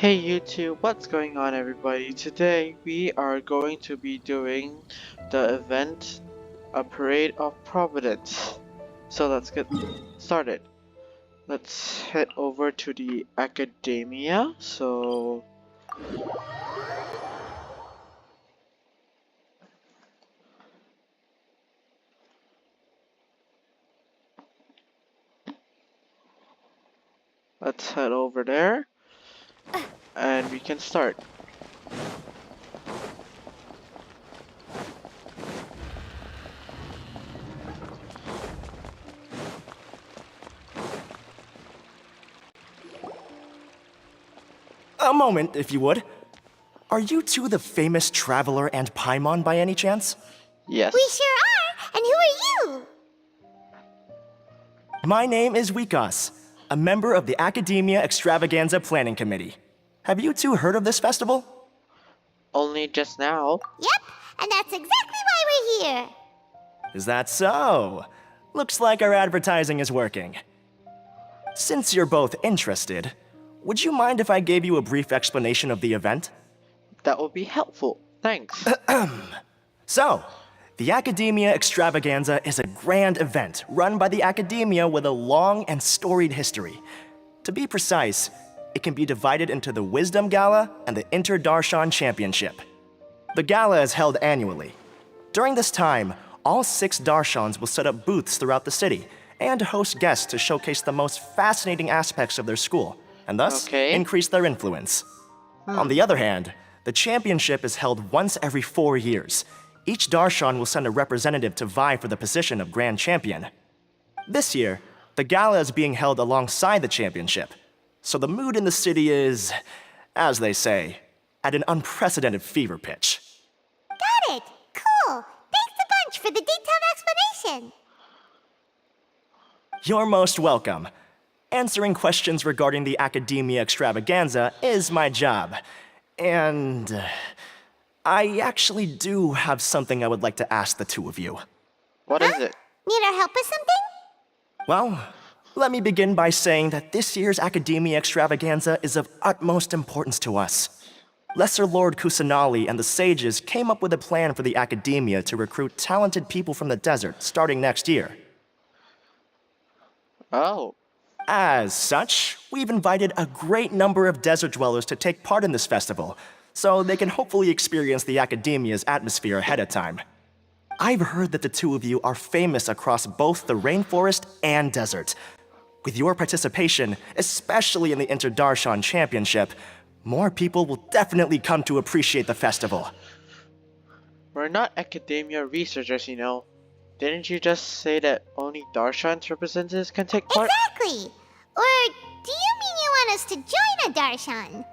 Hey YouTube, what's going on everybody? Today we are going to be doing the event, a parade of Providence. So let's get started. Let's head over to the academia. Let's head over there and we can start. A moment, if you would. Are you two the famous Traveler and Paimon by any chance? Yes. We sure are! And who are you? My name is Wikas, a member of the Academia Extravaganza Planning Committee. Have you two heard of this festival? Only just now. Yep, and that's exactly why we're here. Is that so? Looks like our advertising is working. Since you're both interested, would you mind if I gave you a brief explanation of the event? That would be helpful. Thanks. So, the Academia Extravaganza is a grand event run by the Academia with a long and storied history. To be precise, it can be divided into the Wisdom Gala and the Inter-Darshan Championship. The gala is held annually. During this time, all 6 Darshans will set up booths throughout the city and host guests to showcase the most fascinating aspects of their school, and thus increase their influence. On the other hand, the championship is held once every 4 years. Each Darshan will send a representative to vie for the position of Grand Champion. This year, the gala is being held alongside the championship, so the mood in the city is, as they say, at an unprecedented fever pitch. Got it! Cool! Thanks a bunch for the detailed explanation. You're most welcome. Answering questions regarding the Academia Extravaganza is my job. And I actually do have something I would like to ask the two of you. What is it? Need our help with something? Well, let me begin by saying that this year's Academia Extravaganza is of utmost importance to us. Lesser Lord Kusanali and the sages came up with a plan for the Academia to recruit talented people from the desert starting next year. Oh. As such, we've invited a great number of desert dwellers to take part in this festival, so they can hopefully experience the Academia's atmosphere ahead of time. I've heard that the two of you are famous across both the rainforest and desert. With your participation, especially in the Inter-Darshan Championship, more people will definitely come to appreciate the festival. We're not academia researchers, you know. Didn't you just say that only Darshan's representatives can take part? Exactly! Or do you mean you want us to join a Darshan?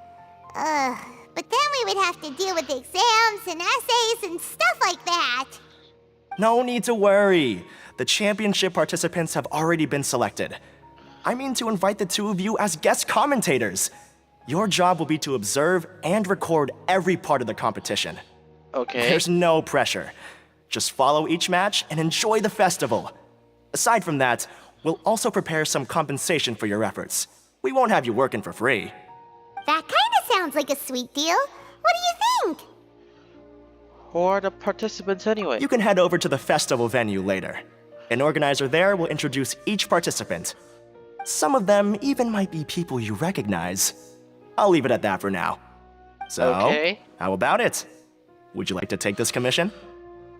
But then we would have to deal with exams and essays and stuff like that. No need to worry. The championship participants have already been selected. I mean to invite the two of you as guest commentators. Your job will be to observe and record every part of the competition. Okay. There's no pressure. Just follow each match and enjoy the festival. Aside from that, we'll also prepare some compensation for your efforts. We won't have you working for free. That kinda sounds like a sweet deal. What do you think? Who are the participants anyway? You can head over to the festival venue later. An organizer there will introduce each participant. Some of them even might be people you recognize. I'll leave it at that for now. So, how about it? Would you like to take this commission?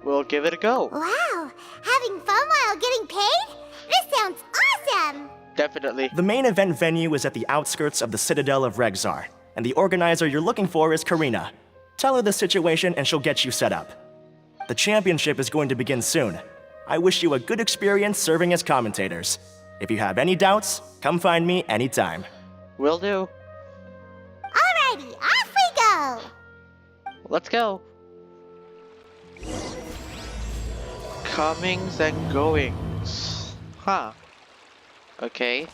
We'll give it a go. Wow! Having fun while getting paid? This sounds awesome! Definitely. The main event venue is at the outskirts of the Citadel of Regzar, and the organizer you're looking for is Karina. Tell her the situation and she'll get you set up. The championship is going to begin soon. I wish you a good experience serving as commentators. If you have any doubts, come find me anytime. Will do. Alrighty, off we go! Let's go. Comings and goings. Huh. Okay.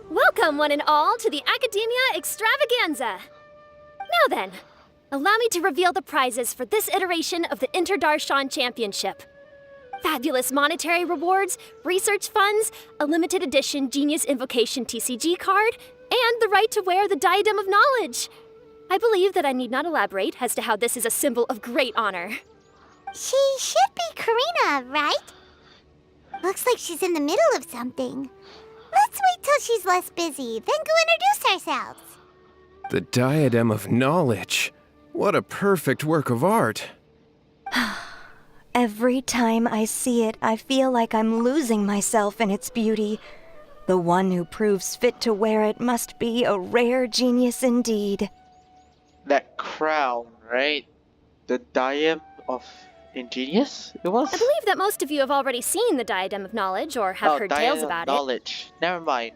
Welcome, one and all, to the Academia Extravaganza! Now then, allow me to reveal the prizes for this iteration of the Inter-Darshan Championship. Fabulous monetary rewards, research funds, a limited edition Genius Invocation TCG card, and the right to wear the Diadem of Knowledge. I believe that I need not elaborate as to how this is a symbol of great honor. She should be Karina, right? Looks like she's in the middle of something. Let's wait till she's less busy, then go introduce ourselves. The Diadem of Knowledge. What a perfect work of art. Every time I see it, I feel like I'm losing myself in its beauty. The one who proves fit to wear it must be a rare genius indeed. That crown, right? The Diadem of Ingenious, it was? I believe that most of you have already seen the Diadem of Knowledge or have heard tales about it. Knowledge. Never mind.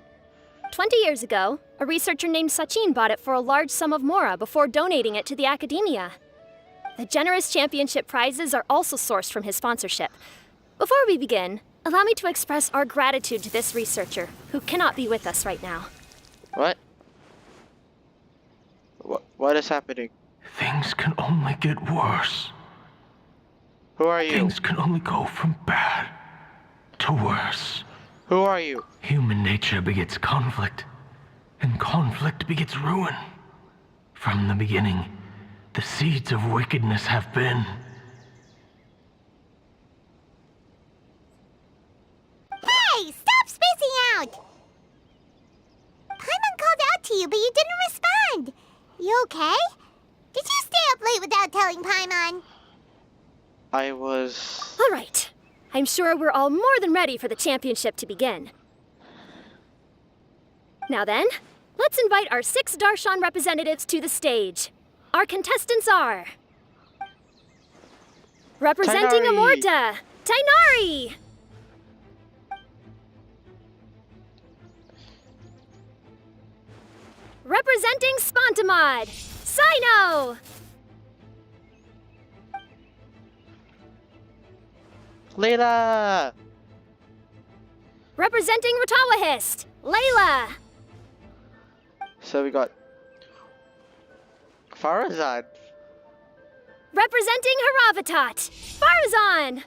20 years ago, a researcher named Sachin bought it for a large sum of mora before donating it to the academia. The generous championship prizes are also sourced from his sponsorship. Before we begin, allow me to express our gratitude to this researcher, who cannot be with us right now. What? What is happening? Things can only get worse. Who are you? Things can only go from bad to worse. Who are you? Human nature begets conflict, and conflict begets ruin. From the beginning, the seeds of wickedness have been. Hey, stop spacing out! Paimon called out to you, but you didn't respond. You okay? Did you stay up late without telling Paimon? I was... All right. I'm sure we're all more than ready for the championship to begin. Now then, let's invite our 6 Darshan representatives to the stage. Our contestants are... Representing Tighnari. Amorta, Tighnari! Representing Spontamod, Sino! Layla! Representing Ratawahist, Layla! So we got... Farazan. Representing Haravatat, Farazan!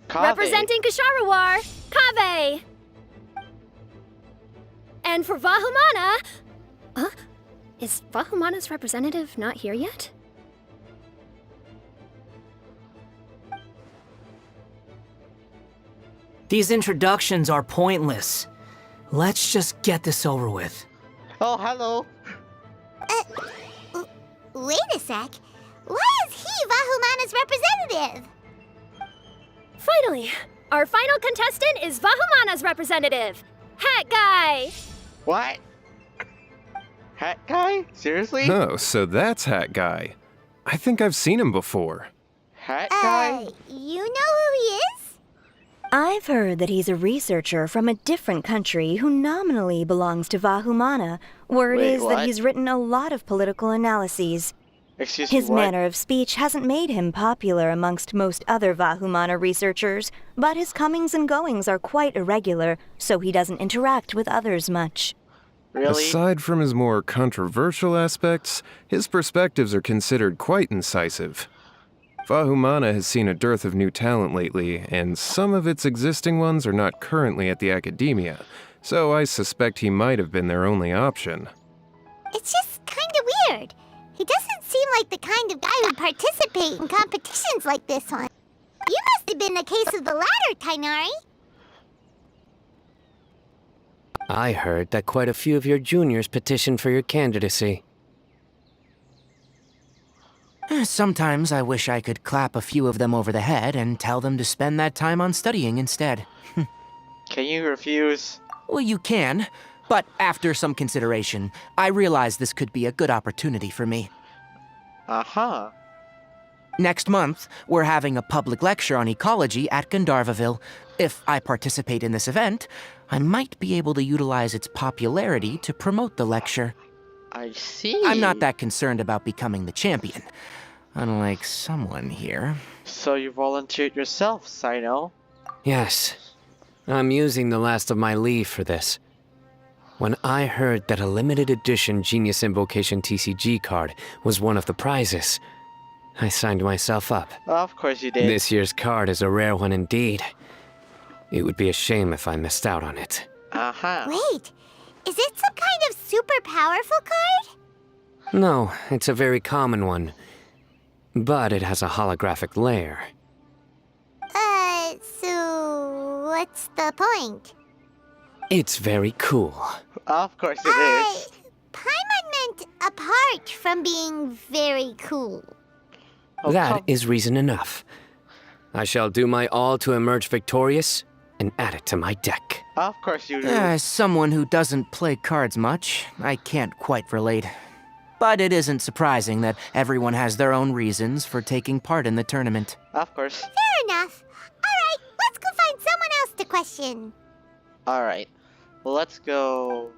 Kaveh. Representing Kasharawar, Kaveh! And for Vahumana... Huh? Is Vahumana's representative not here yet? These introductions are pointless. Let's just get this over with. Oh, hello. Wait a sec. Why is he Vahumana's representative? Finally, our final contestant is Vahumana's representative, Hat Guy! What? Hat guy? Seriously? Oh, so that's Hat Guy. I think I've seen him before. Hat guy? You know who he is? I've heard that he's a researcher from a different country who nominally belongs to Vahumana. Word Wait, is what? that he's written a lot of political analyses. Excuse me, His what? manner of speech hasn't made him popular amongst most other Vahumana researchers, but his comings and goings are quite irregular, so he doesn't interact with others much. Really? Aside from his more controversial aspects, his perspectives are considered quite incisive. Vahumana has seen a dearth of new talent lately, and some of its existing ones are not currently at the academia, so I suspect he might have been their only option. It's just kinda weird. He doesn't seem like the kind of guy who'd participate in competitions like this one. You must have been the case of the latter, Tighnari. I heard that quite a few of your juniors petitioned for your candidacy. Sometimes I wish I could clap a few of them over the head and tell them to spend that time on studying instead. Can you refuse? Well, you can, but after some consideration, I realize this could be a good opportunity for me. Uh-huh. Next month, we're having a public lecture on ecology at Gandharvaville. If I participate in this event, I might be able to utilize its popularity to promote the lecture. I see. I'm not that concerned about becoming the champion, unlike someone here. So you volunteered yourself, Sino. Yes. I'm using the last of my leave for this. When I heard that a limited edition Genius Invocation TCG card was one of the prizes, I signed myself up. Of course you did. This year's card is a rare one indeed. It would be a shame if I missed out on it. Uh-huh. Wait, is it some kind of super powerful card? No, it's a very common one. But it has a holographic layer. So what's the point? It's very cool. Of course it is. Paimon meant apart from being very cool. Oh, That is reason enough. I shall do my all to emerge victorious and add it to my deck. Of course you do. As someone who doesn't play cards much, I can't quite relate. But it isn't surprising that everyone has their own reasons for taking part in the tournament. Of course. Fair enough. Alright, let's go find someone else to question. Alright. Let's go.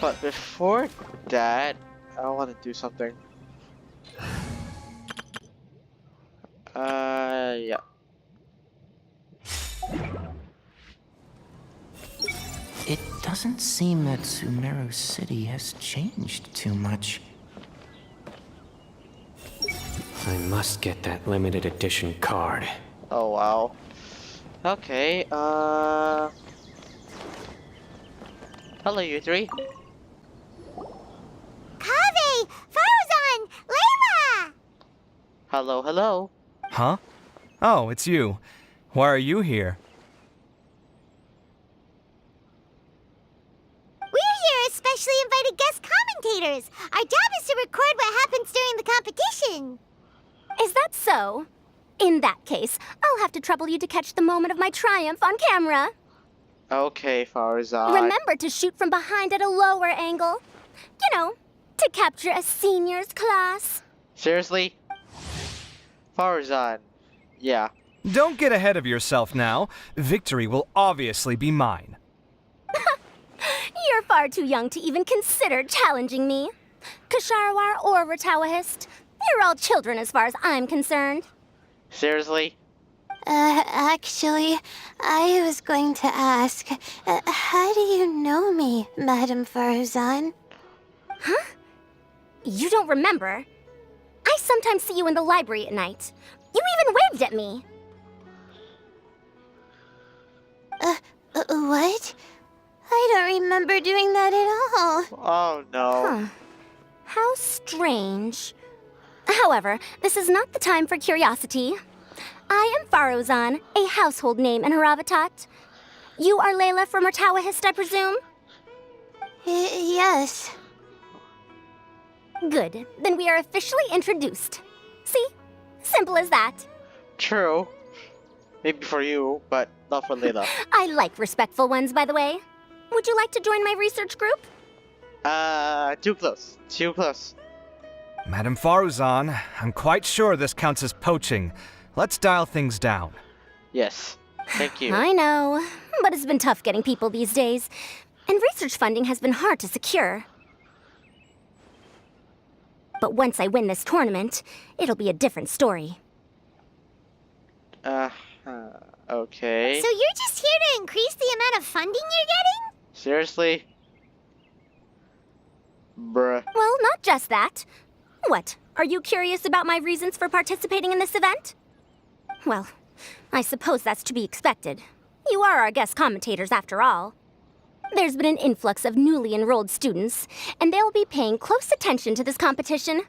But before that, I want to do something. Yeah. It doesn't seem that Sumeru City has changed too much. I must get that limited edition card. Oh, wow. Okay, hello, you three. Kaveh! Farzan! Layla! Hello, hello. Huh? Oh, it's you. Why are you here? We're here as specially invited guest commentators. Our job is to record what happens during the competition. Is that so? In that case, I'll have to trouble you to catch the moment of my triumph on camera. Okay, Farzan. Remember to shoot from behind at a lower angle. You know, to capture a seniors class. Seriously? Farzan. Yeah. Don't get ahead of yourself now. Victory will obviously be mine. You're far too young to even consider challenging me. Kasharawar or Ratawahist, you're all children as far as I'm concerned. Seriously? Actually, I was going to ask, how do you know me, Madam Farzan? Huh? You don't remember? I sometimes see you in the library at night. You even waved at me. What? I don't remember doing that at all. Oh, no. Huh. How strange. However, this is not the time for curiosity. I am Farozan, a household name in Haravatat. You are Layla from Ratawahist, I presume? Yes. Good. Then we are officially introduced. See? Simple as that. True. Maybe for you, but not for Layla. I like respectful ones, by the way. Would you like to join my research group? Too close. Too close. Madam Faruzan, I'm quite sure this counts as poaching. Let's dial things down. Yes. Thank you. I know, but it's been tough getting people these days. And research funding has been hard to secure. But once I win this tournament, it'll be a different story. Okay. So you're just here to increase the amount of funding you're getting? Seriously? Bruh. Well, not just that. What, are you curious about my reasons for participating in this event? Well, I suppose that's to be expected. You are our guest commentators after all. There's been an influx of newly enrolled students, and they'll be paying close attention to this competition.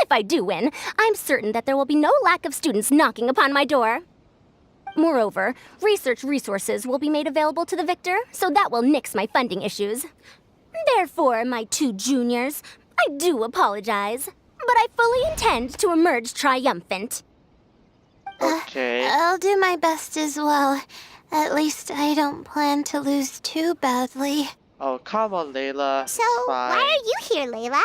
If I do win, I'm certain that there will be no lack of students knocking upon my door. Moreover, research resources will be made available to the victor, so that will nix my funding issues. Therefore, my two juniors, I do apologize, but I fully intend to emerge triumphant. Okay. I'll do my best as well. At least I don't plan to lose too badly. Oh, come on, Layla. So, It's fine. why are you here, Layla?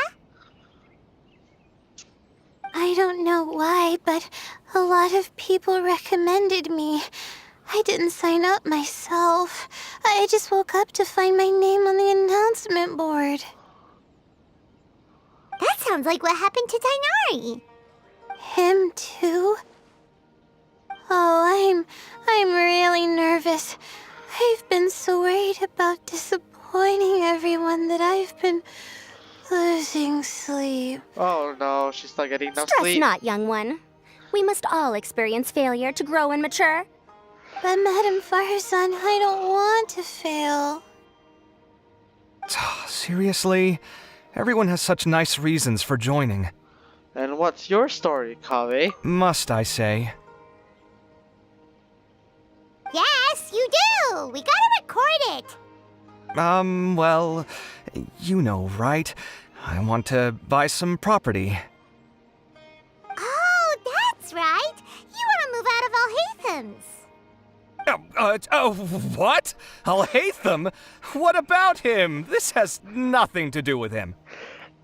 I don't know why, but a lot of people recommended me. I didn't sign up myself. I just woke up to find my name on the announcement board. That sounds like what happened to Dainari. Him too? Oh, I'm really nervous. I've been so worried about she's not getting enough Stress sleep. not, young one. We must all experience failure to grow and mature. But Madame Farzan, I don't want to fail. Seriously? Everyone has such nice reasons for joining. And what's your story, Kaveh? Must I say? Yes, you do! We gotta record it! Well, you know, right? I want to buy some property. Oh, that's right! You want to move out of Alhatham's. What? Alhaitham? What about him? This has nothing to do with him.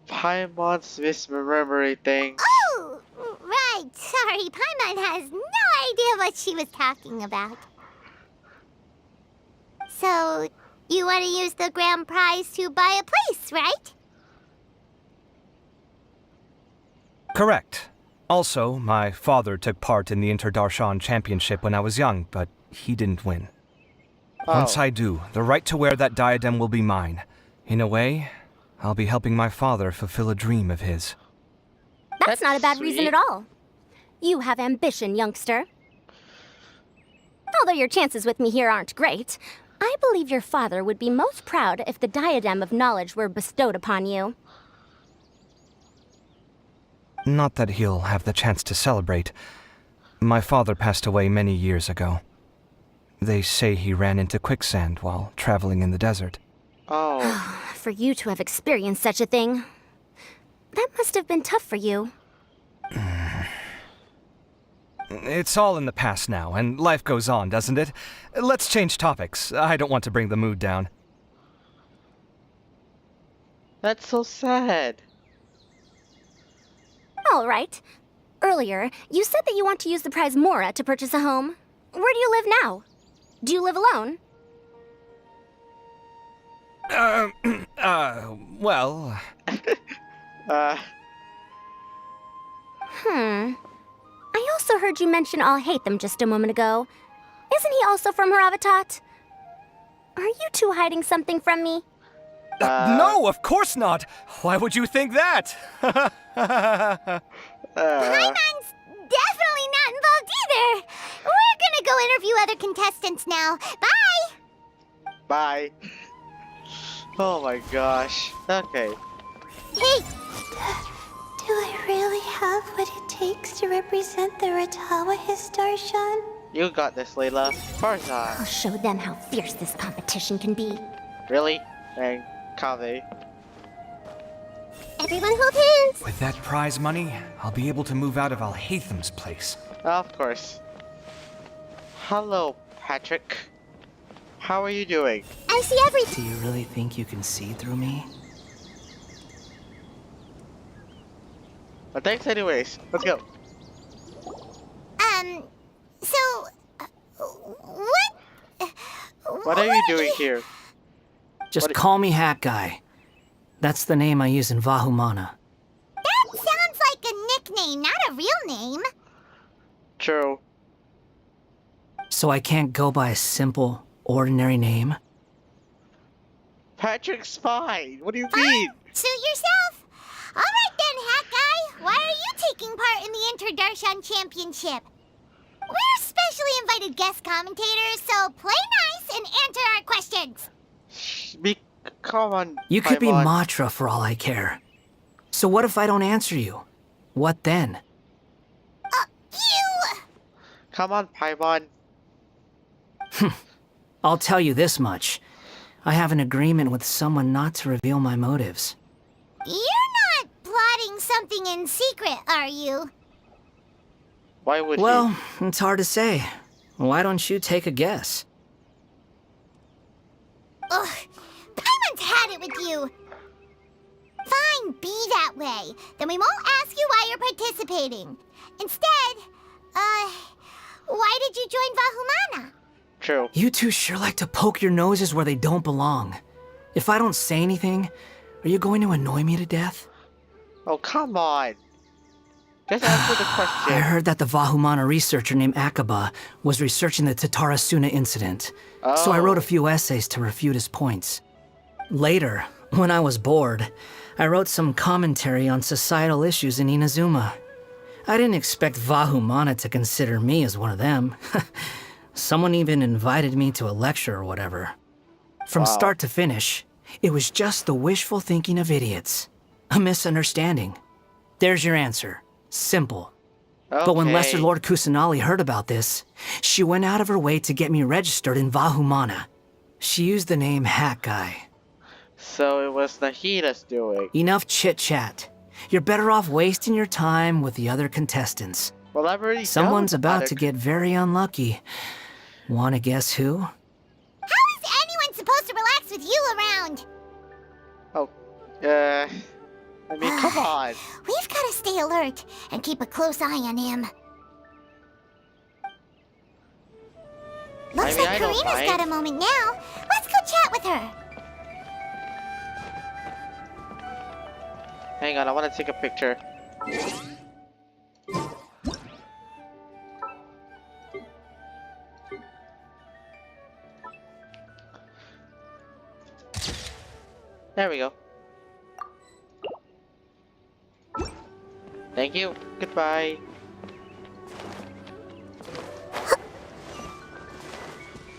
Paimon's misremembering things. Oh, right. Sorry, Paimon has no idea what she was talking about. So, you want to use the grand prize to buy a place, right? Correct. Also, my father took part in the Interdarshan Championship when I was young, but he didn't win. Once I do, the right to wear that diadem will be mine. In a way, I'll be helping my father fulfill a dream of his. That's not a bad reason at all. You have ambition, youngster. Although your chances with me here aren't great, I believe your father would be most proud if the diadem of knowledge were bestowed upon you. Not that he'll have the chance to celebrate. My father passed away many years ago. They say he ran into quicksand while traveling in the desert. Oh. For you to have experienced such a thing, that must have been tough for you. It's all in the past now, and life goes on, doesn't it? Let's change topics. I don't want to bring the mood down. That's so sad. All right. Earlier, you said that you want to use the prize Mora to purchase a home. Where do you live now? Do you live alone? Well... I also heard you mention Alhaitham just a moment ago. Isn't he also from Haravatat? Are you two hiding something from me? No, of course not! Why would you think that? Paimon's definitely not involved either! We're gonna go interview other contestants now. Bye! Bye. Oh my gosh. Okay. Hey! Do I really have what it takes to represent the Ratawa Histarshan? You got this, Layla. I'll Farzan. show them how fierce this competition can be. Really? And Kaveh. Everyone hold hands! With that prize money, I'll be able to move out of Alhaitham's place. Of course. Hello, Patrick. How are you doing? I see everything. Do you really think you can see through me? But thanks anyways. Let's go. So... what? What are you doing here? Just call me Hat Guy. That's the name I use in Vahumana. That sounds like a nickname, not a real name. True. So I can't go by a simple, ordinary name? Patrick's fine. What do you mean? Suit yourself. Alright then, Hat Guy. Why are you taking part in the Interdarshan Championship? We're specially invited guest commentators, so play nice and answer our questions. Come on. You could be Paimon. Matra for all I care. So what if I don't answer you? What then? You... Come on, Paimon. I'll tell you this much. I have an agreement with someone not to reveal my motives. You're not plotting something in secret, are you? Why would Well, he? it's hard to say. Why don't you take a guess? Ugh, Paimon's had it with you. Fine, be that way. Then we won't ask you why you're participating. Instead, why did you join Vahumana? True. You two sure like to poke your noses where they don't belong. If I don't say anything, are you going to annoy me to death? Oh, come on. Just answer the question. I heard that the Vahumana researcher named Akaba was researching the Tatarasuna incident, so I wrote a few essays to refute his points. Later, when I was bored, I wrote some commentary on societal issues in Inazuma. I didn't expect Vahumana to consider me as one of them. Someone even invited me to a lecture or whatever. From start to finish, it was just the wishful thinking of idiots. A misunderstanding. There's your answer. Simple. Okay. But when Lesser Lord Kusanali heard about this, she went out of her way to get me registered in Vahumana. She used the name Hat Guy. So it was Nahida's doing. Enough chit-chat. You're better off wasting your time with the other contestants. Well, I've already Someone's done about it. to get very unlucky. Wanna guess who? How is anyone supposed to relax with you around? Oh, I mean, come on. We've got to stay alert and keep a close eye on him. Looks I like don't Karina's mind. got a moment now. Let's go chat with her. Hang on, I want to take a picture. There we go. Thank you. Goodbye.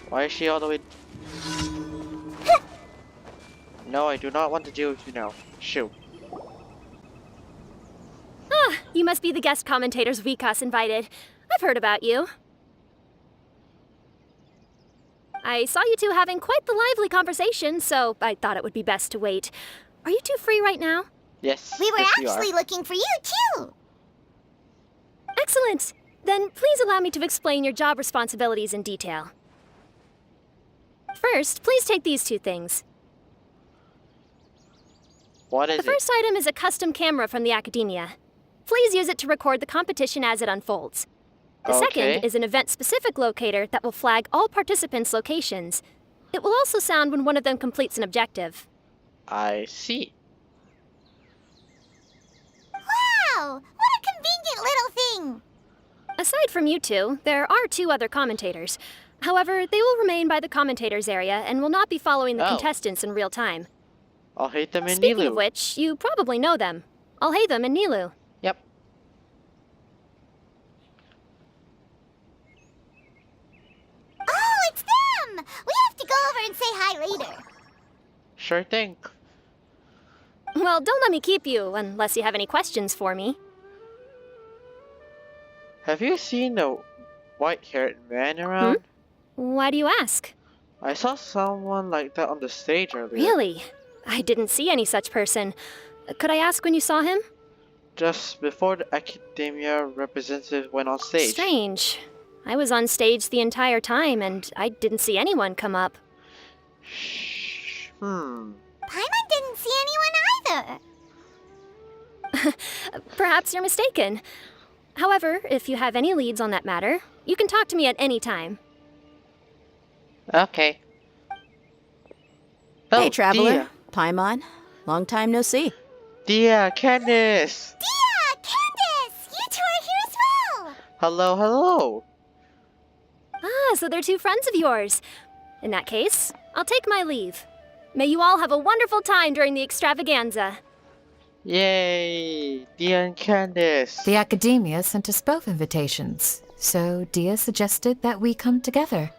Why is she all the way? No, I do not want to do it, you know. Shoot. Ah, you must be the guest commentators Vikas invited. I've heard about you. I saw you two having quite the lively conversation, so I thought it would be best to wait. Are you two free right now? Yes. We were yes, actually looking for you, too. Excellent. Then please allow me to explain your job responsibilities in detail. First, please take these two things. What is The first item is a custom camera from the Academia. Please use it to record the competition as it unfolds. The second is an event-specific locator that will flag all participants' locations. It will also sound when one of them completes an objective. I see. Wow, what a convenient little thing. Aside from you two, there are two other commentators. However, they will remain by the commentators area and will not be following the contestants in real time. I'll hate them in Speaking Nilu. of which, you probably know them. I'll hate them in Nilu. Yep. Oh, it's them! We have to go over and say hi later. Sure thing. Well, don't let me keep you, unless you have any questions for me. Have you seen the white-haired man around? Why do you ask? I saw someone like that on the stage earlier. Really? I didn't see any such person. Could I ask when you saw him? Just before the Academia representative went on stage. Strange. I was on stage the entire time, and I didn't see anyone come up. Paimon didn't see anyone either. Perhaps you're mistaken. However, if you have any leads on that matter, you can talk to me at any time. Okay. Hey, Traveler. Dia. Paimon. Long time no see. Dia, Candice! Dia! Candice! You two are here as well! Hello, hello! Ah, so they're two friends of yours. In that case, I'll take my leave. May you all have a wonderful time during the extravaganza. Yay! Dia and Candice! The Academia sent us both invitations, so Dia suggested that we come together.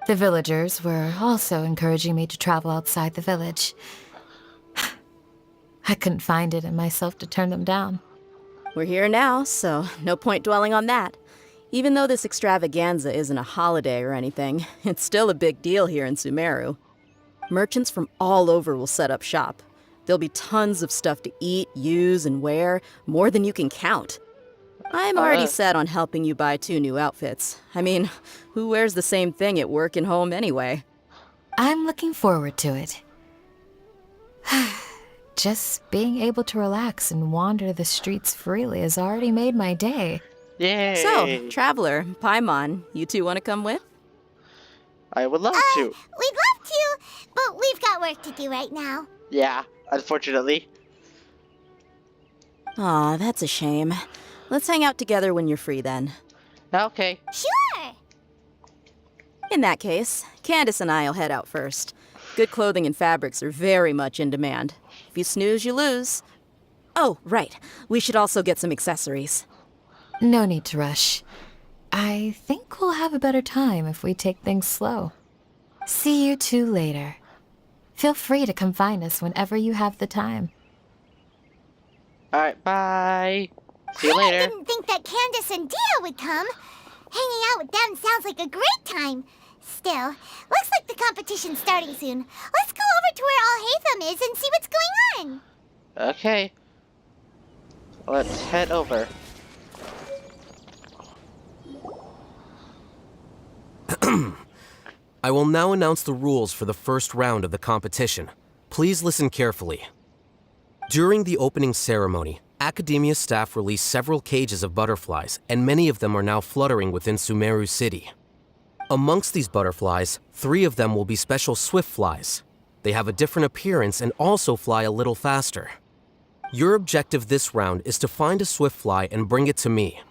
The villagers were also encouraging me to travel outside the village. I couldn't find it in myself to turn them down. We're here now, so no point dwelling on that. Even though this extravaganza isn't a holiday or anything, it's still a big deal here in Sumeru. Merchants from all over will set up shop. There'll be tons of stuff to eat, use, and wear, more than you can count. I'm already set on helping you buy 2 new outfits. I mean, who wears the same thing at work and home anyway? I'm looking forward to it. Just being able to relax and wander the streets freely has already made my day. Yay! So, Traveler, Paimon, you two want to come with? I would love to. We'd love to, but we've got work to do right now. Yeah, unfortunately. Aw, that's a shame. Let's hang out together when you're free then. Okay. Sure! In that case, Candace and I'll head out first. Good clothing and fabrics are very much in demand. If you snooze, you lose. Oh, right. We should also get some accessories. No need to rush. I think we'll have a better time if we take things slow. See you two later. Feel free to come find us whenever you have the time. Alright, bye. See you I later. didn't think that Candace and Dia would come. Hanging out with them sounds like a great time. Still, looks like the competition's starting soon. Let's go over to where Al-Haytham is and see what's going on. Okay. Let's head over. I will now announce the rules for the first round of the competition. Please listen carefully. During the opening ceremony, Academia staff released several cages of butterflies, and many of them are now fluttering within Sumeru City. Amongst these butterflies, 3 of them will be special swift flies. They have a different appearance and also fly a little faster. Your objective this round is to find a swift fly and bring it to me.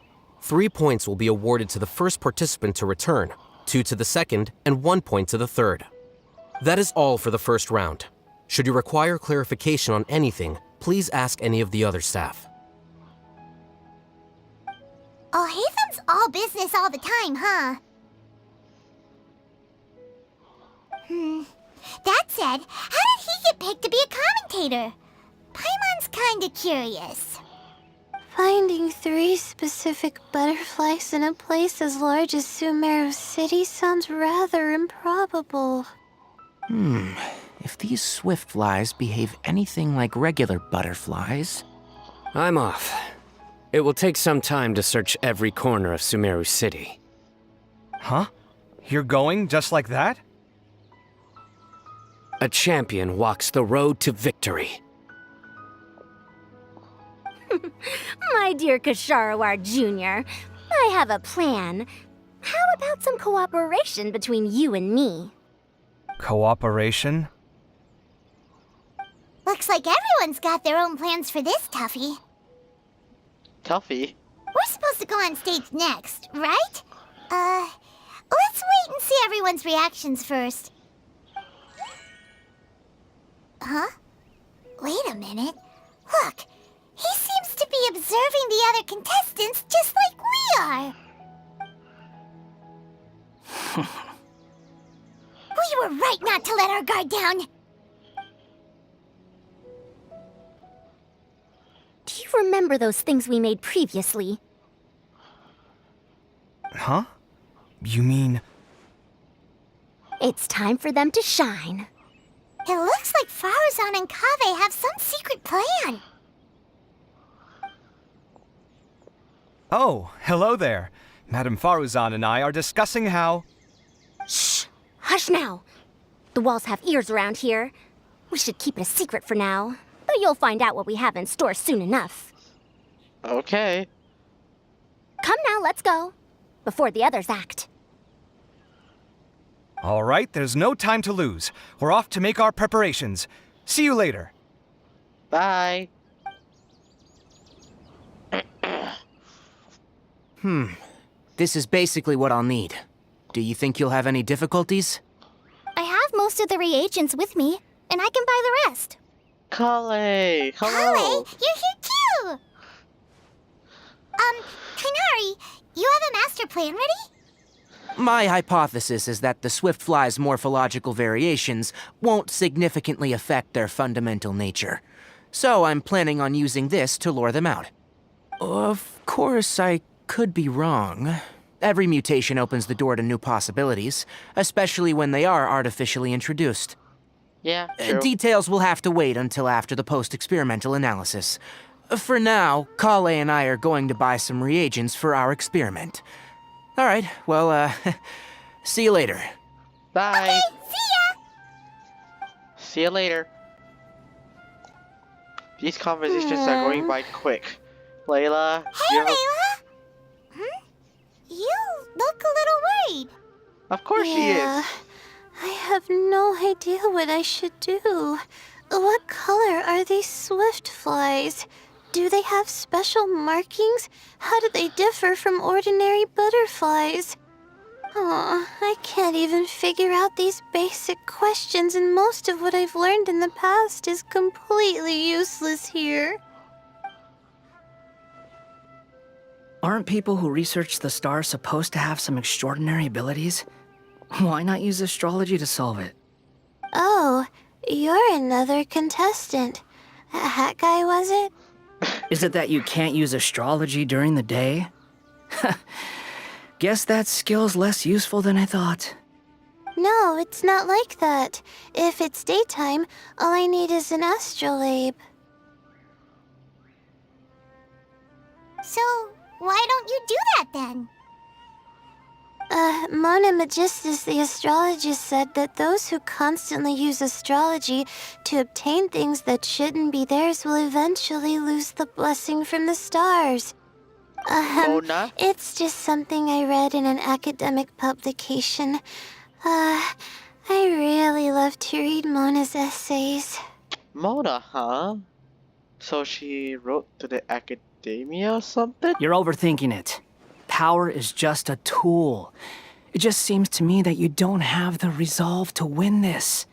3 points will be awarded to the first participant to return, 2 to the second, and 1 point to the third. That is all for the first round. Should you require clarification on anything, please ask any of the other staff. Al-Haytham's all business all the time, huh? That said, how did he get picked to be a commentator? Paimon's kinda curious. Finding 3 specific butterflies in a place as large as Sumeru City sounds rather improbable. If these swift flies behave anything like regular butterflies... I'm off. It will take some time to search every corner of Sumeru City. Huh? You're going just like that? A champion walks the road to victory. My dear Kasharawar Jr., I have a plan. How about some cooperation between you and me? Cooperation? Looks like everyone's got their own plans for this, Tuffy. Tuffy? We're supposed to go on stage next, right? Let's wait and see everyone's reactions first. Huh? Wait a minute. Look, he seems to be observing the other contestants just like we are. We were right not to let our guard down. Do you remember those things we made previously? Huh? You mean... It's time for them to shine. It looks like Faruzan and Kaveh have some secret plan. Oh, hello there. Madame Faruzan and I are discussing how... Shh! Hush now! The walls have ears around here. We should keep it a secret for now, but you'll find out what we have in store soon enough. Okay. Come now, let's go. Before the others act. All right, there's no time to lose. We're off to make our preparations. See you later. Bye. This is basically what I'll need. Do you think you'll have any difficulties? I have most of the reagents with me, and I can buy the rest. Kale! Hello! Kale, you're here too! Kainari, you have a master plan ready? My hypothesis is that the swift fly's morphological variations won't significantly affect their fundamental nature. So I'm planning on using this to lure them out. Of course, I could be wrong. Every mutation opens the door to new possibilities, especially when they are artificially introduced. Yeah, true. Details will have to wait until after the post-experimental analysis. For now, Kale and I are going to buy some reagents for our experiment. All right, well, see you later. Bye. Okay, see ya! See you later. These conversations are going by quick. Layla, Hey, Layla! You look a little worried. Of course she is. I have no idea what I should do. What color are these swift flies? Do they have special markings? How do they differ from ordinary butterflies? Oh, I can't even figure out these basic questions, and most of what I've learned in the past is completely useless here. Aren't people who research the stars supposed to have some extraordinary abilities? Why not use astrology to solve it? Oh, you're another contestant. That guy, was it? Is it that you can't use astrology during the day? Guess that skill's less useful than I thought. No, it's not like that. If it's daytime, all I need is an astrolabe. So, why don't you do that then? Mona Magistus, the astrologist, said that those who constantly use astrology to obtain things that shouldn't be theirs will eventually lose the blessing from the stars. Mona? It's just something I read in an academic publication. I really love to read Mona's essays. Mona, huh? So she wrote to the academia or something? You're overthinking it. Power is just a tool. It just seems to me that you don't have the resolve to win this.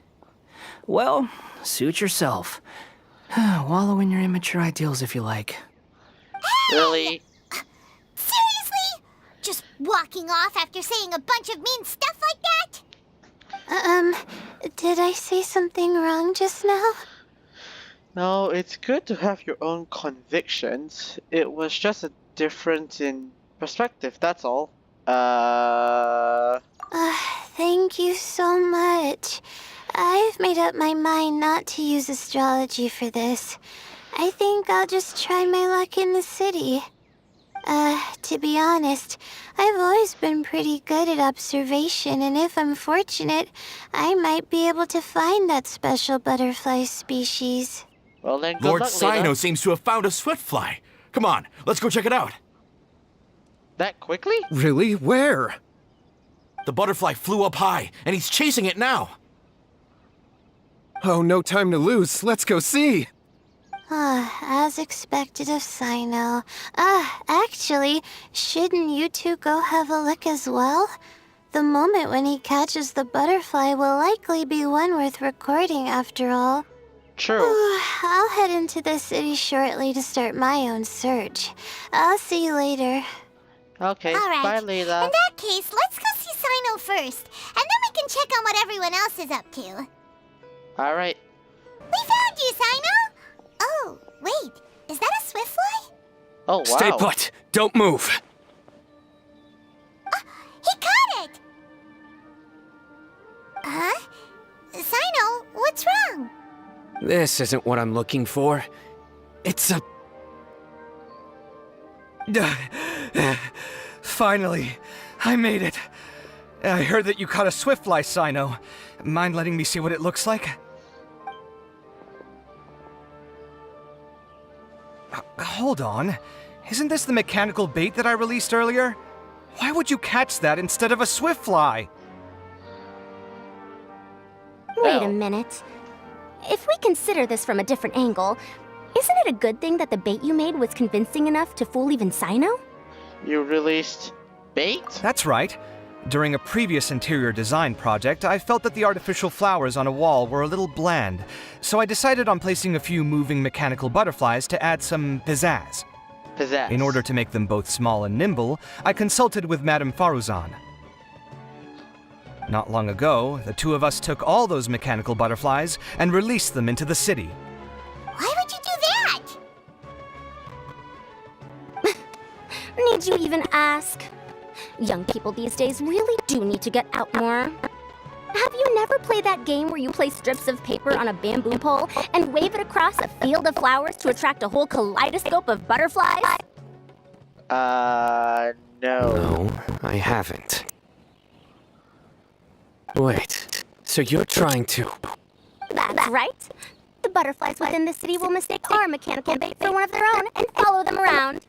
Well, suit yourself. Wallow in your immature ideals if you like. Really? Seriously? Just walking off after saying a bunch of mean stuff like that? Did I say something wrong just now? No, it's good to have your own convictions. It was just a difference in perspective, that's all. Thank you so much. I've made up my mind not to use astrology for this. I think I'll just try my luck in the city. To be honest, I've always been pretty good at observation, and if I'm fortunate, I might be able to find that special butterfly species. Well then, good Lord luck, Sino Lena. seems to have found a swiftfly. Come on, let's go check it out. That quickly? Really? Where? The butterfly flew up high, and he's chasing it now. Oh, no time to lose. Let's go see. As expected of Sino. Actually, shouldn't you two go have a look as well? The moment when he catches the butterfly will likely be one worth recording after all. True. I'll head into the city shortly to start my own search. I'll see you later. Okay, All right. bye, Lena. In that case, let's go see Sino first, and then we can check on what everyone else is up to. Alright. We found you, Sino! Oh, wait, is that a swiftfly? Oh, wow. Stay put. Don't move. He caught it! Huh? Sino, what's wrong? This isn't what I'm looking for. It's a... Finally, I made it. I heard that you caught a swiftfly, Sino. Mind letting me see what it looks like? Hold on. Isn't this the mechanical bait that I released earlier? Why would you catch that instead of a swiftfly? Wait a minute. If we consider this from a different angle, isn't it a good thing that the bait you made was convincing enough to fool even Sino? You released bait? That's right. During a previous interior design project, I felt that the artificial flowers on a wall were a little bland, so I decided on placing a few moving mechanical butterflies to add some pizzazz. Pizzazz. In order to make them both small and nimble, I consulted with Madame Faruzan. Not long ago, the two of us took all those mechanical butterflies and released them into the city. Why would you do that? Need you even ask? Young people these days really do need to get out more. Have you never played that game where you place strips of paper on a bamboo pole and wave it across a field of flowers to attract a whole kaleidoscope of butterflies? No. No, I haven't. Wait, so you're trying to... That's right. The butterflies within the city will mistake our mechanical bait for one of their own and follow them around.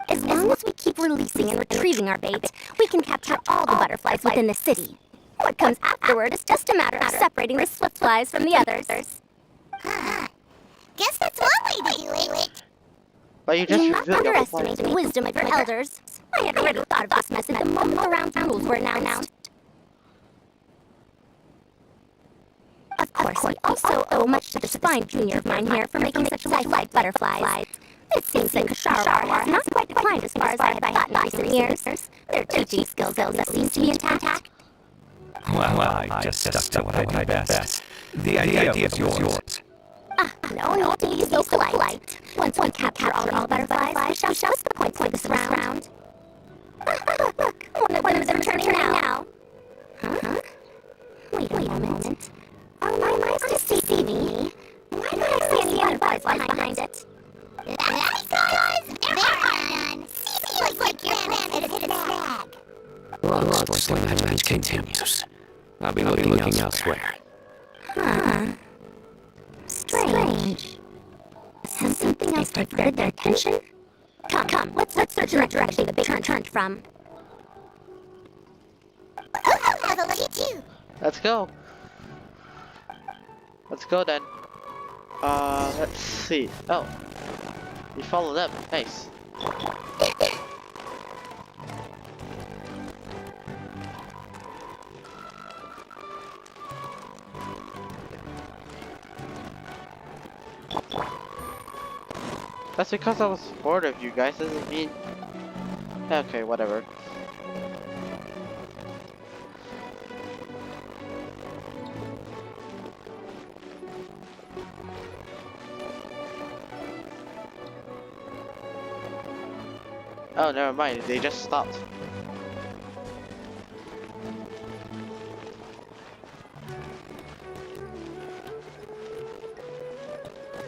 As long as we keep releasing and retrieving our bait, we can capture all the butterflies within the city. What comes afterward is just a matter of separating the swift flies from the others. Guess that's one way to do it. But you just Do not revealed your underestimate the wisdom of your elders. I had already thought of this message the moment the round rules were announced. Of course, we also owe much to this fine junior of mine here for making such lifelike butterflies. It seems like Kashara has not quite declined as far as I had thought in recent years. Their teaching skills seem to be intact. Well, I just stuck to what I do best. The idea was yours. No need to be so polite. Once we capture all the butterflies, we shall show the points for this round. Look, one of them is returning now. Huh? Wait a moment. Are my eyes deceiving me? Why do I see any butterflies behind it? That's because there are none. Seems like your plan had hit its snag. Looks like that match continues. I'll be looking elsewhere. Huh. Strange. Has something else diverted their attention? Come, let's search the direction the big turn turned from. I'll have a look too. Let's go. Let's go then. Let's see. Oh. You follow them. Nice. That's because I was bored of you guys, doesn't mean... Okay, whatever. Oh, never mind, they just stopped.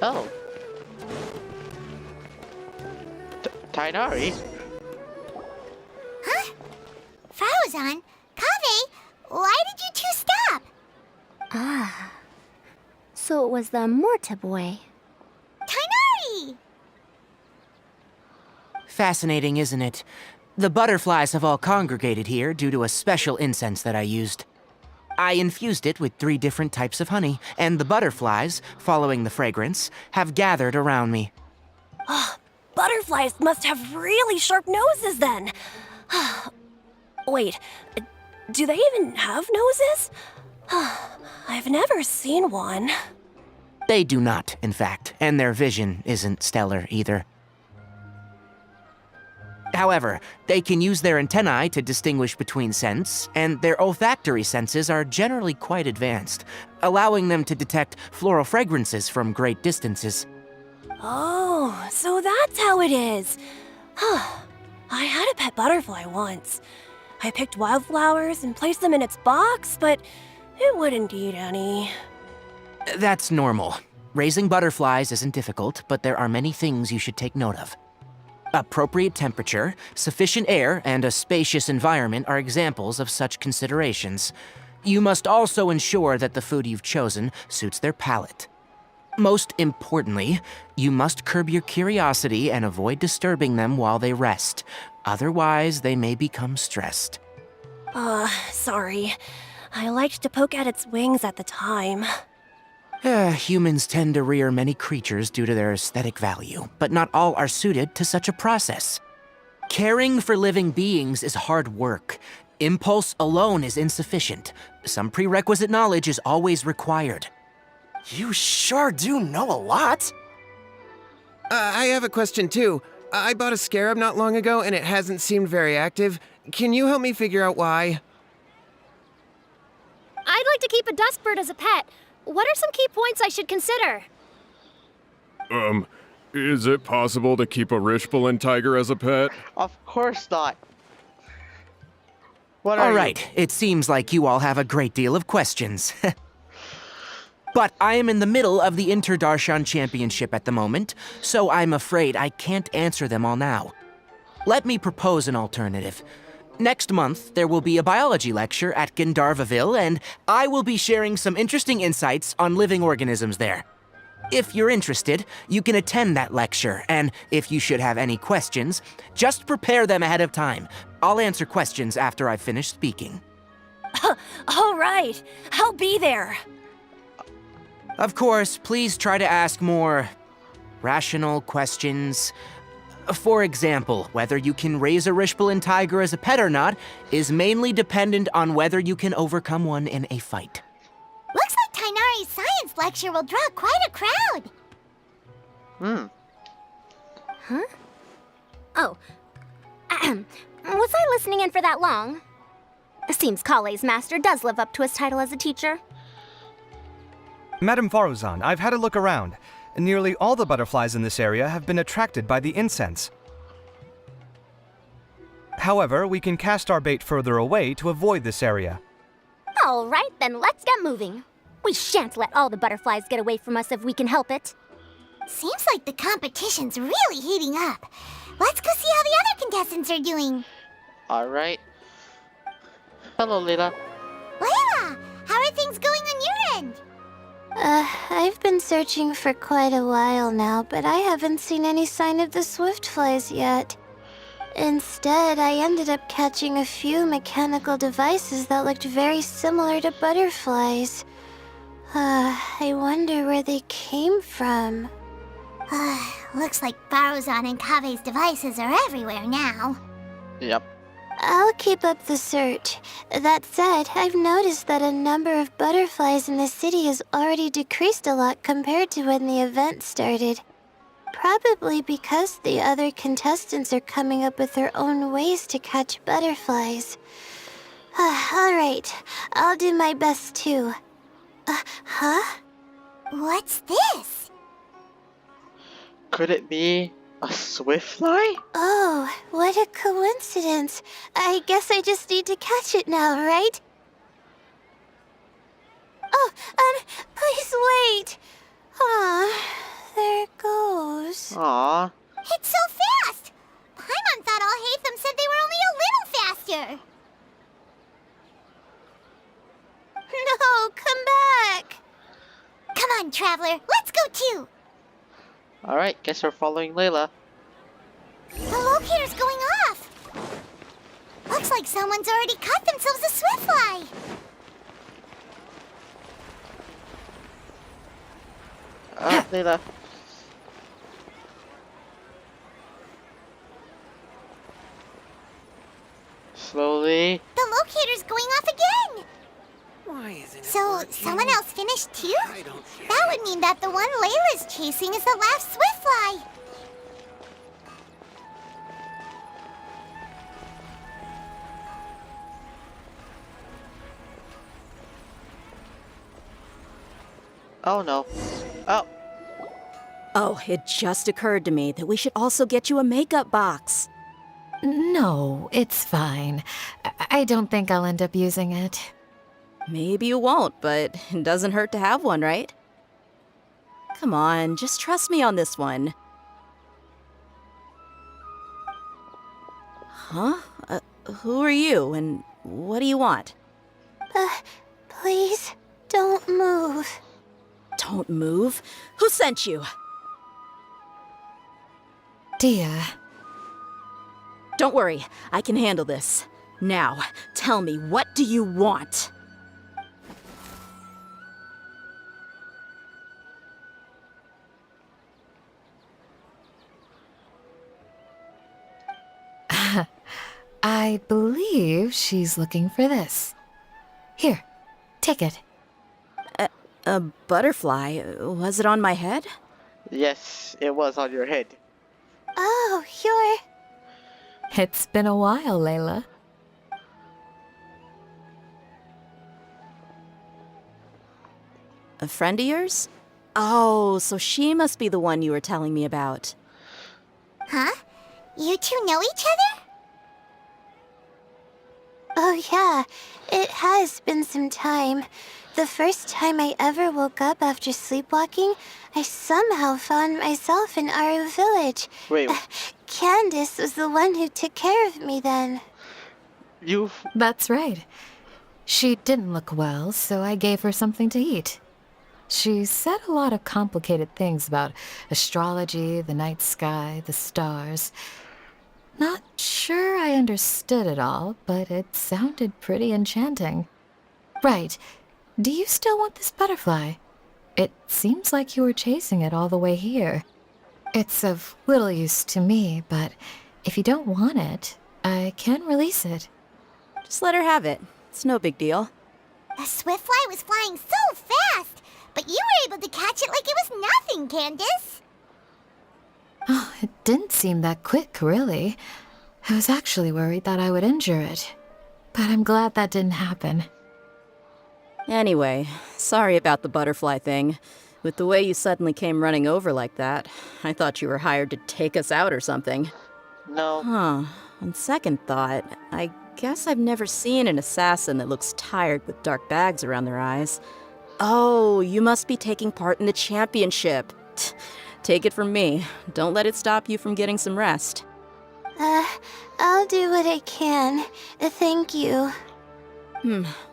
Oh. Tainari? Huh? Faozan? Kaveh? Why did you two stop? Ah. So it was the Morta boy. Tainari! Fascinating, isn't it? The butterflies have all congregated here due to a special incense that I used. I infused it with 3 different types of honey, and the butterflies, following the fragrance, have gathered around me. Butterflies must have really sharp noses then. Wait, do they even have noses? I've never seen one. They do not, in fact, and their vision isn't stellar either. However, they can use their antennae to distinguish between scents, and their olfactory senses are generally quite advanced, allowing them to detect floral fragrances from great distances. Oh, so that's how it is. I had a pet butterfly once. I picked wildflowers and placed them in its box, but it wouldn't eat any. That's normal. Raising butterflies isn't difficult, but there are many things you should take note of. Appropriate temperature, sufficient air, and a spacious environment are examples of such considerations. You must also ensure that the food you've chosen suits their palate. Most importantly, you must curb your curiosity and avoid disturbing them while they rest. Otherwise, they may become stressed. Sorry. I liked to poke at its wings at the time. Humans tend to rear many creatures due to their aesthetic value, but not all are suited to such a process. Caring for living beings is hard work. Impulse alone is insufficient. Some prerequisite knowledge is always required. You sure do know a lot. I have a question too. I bought a scarab not long ago and it hasn't seemed very active. Can you help me figure out why? I'd like to keep a duskbird as a pet. What are some key points I should consider? Is it possible to keep a Rishbalin tiger as a pet? Of course not. What are All you? right, it seems like you all have a great deal of questions. But I am in the middle of the Inter-Darshan Championship at the moment, so I'm afraid I can't answer them all now. Let me propose an alternative. Next month, there will be a biology lecture at Gandharvaville, and I will be sharing some interesting insights on living organisms there. If you're interested, you can attend that lecture, and if you should have any questions, just prepare them ahead of time. I'll answer questions after I've finished speaking. All right, I'll be there. Of course, please try to ask more rational questions. For example, whether you can raise a Rishbalin tiger as a pet or not is mainly dependent on whether you can overcome one in a fight. Looks like Tainari's science lecture will draw quite a crowd. Hmm. Huh? Oh. Was I listening in for that long? Seems Kale's master does live up to his title as a teacher. Madame Faruzan, I've had a look around. Nearly all the butterflies in this area have been attracted by the incense. However, we can cast our bait further away to avoid this area. All right, then let's get moving. We shan't let all the butterflies get away from us if we can help it. Seems like the competition's really heating up. Let's go see how the other contestants are doing. Alright. Hello, Layla. Layla, how are things going on your end? I've been searching for quite a while now, but I haven't seen any sign of the swiftflies yet. Instead, I ended up catching a few mechanical devices that looked very similar to butterflies. I wonder where they came from. Looks like Faruzan and Kave's devices are everywhere now. Yep. I'll keep up the search. That said, I've noticed that a number of butterflies in the city has already decreased a lot compared to when the event started. Probably because the other contestants are coming up with their own ways to catch butterflies. Alright, I'll do my best too. Huh? What's this? Could it be a swiftfly? Oh, what a coincidence. I guess I just need to catch it now, right? Oh, please wait. There it goes. Aww. It's so fast! Paimon thought all Hatham said they were only a little faster. No, come back. Come on, Traveler, let's go too. Alright, guess we're following Layla. The locator's going off. Looks like someone's already caught themselves a swiftfly. Layla. Slowly. The locator's going off again. Why isn't it So, working? someone else finished too? That would mean that the one Layla's chasing is the last swiftfly. Oh no. Oh. Oh, it just occurred to me that we should also get you a makeup box. No, it's fine. I don't think I'll end up using it. Maybe you won't, but it doesn't hurt to have one, right? Come on, just trust me on this one. Huh? Who are you, and what do you want? Please, don't move. Don't move? Who sent you? Dia. Don't worry, I can handle this. Now, tell me, what do you want? I believe she's looking for this. Here, take it. A butterfly? Was it on my head? Yes, it was on your head. Oh, It's been a while, Layla. A friend of yours? Oh, so she must be the one you were telling me about. Huh? You two know each other? Oh yeah, it has been some time. The first time I ever woke up after sleepwalking, I somehow found myself in Aru village. Wait. Candace was the one who took care of me then. That's right. She didn't look well, so I gave her something to eat. She said a lot of complicated things about astrology, the night sky, the stars. Not sure I understood it all, but it sounded pretty enchanting. Right. Do you still want this butterfly? It seems like you were chasing it all the way here. It's of little use to me, but if you don't want it, I can release it. Just let her have it. It's no big deal. The Swiftfly was flying so fast, but you were able to catch it like it was nothing, Candace. Oh, it didn't seem that quick, really. I was actually worried that I would injure it. But I'm glad that didn't happen. Anyway, sorry about the butterfly thing. With the way you suddenly came running over like that, I thought you were hired to take us out or something. No. Huh. On second thought, I guess I've never seen an assassin that looks tired with dark bags around their eyes. Oh, you must be taking part in the championship. Take it from me. Don't let it stop you from getting some rest. I'll do what I can. Thank you.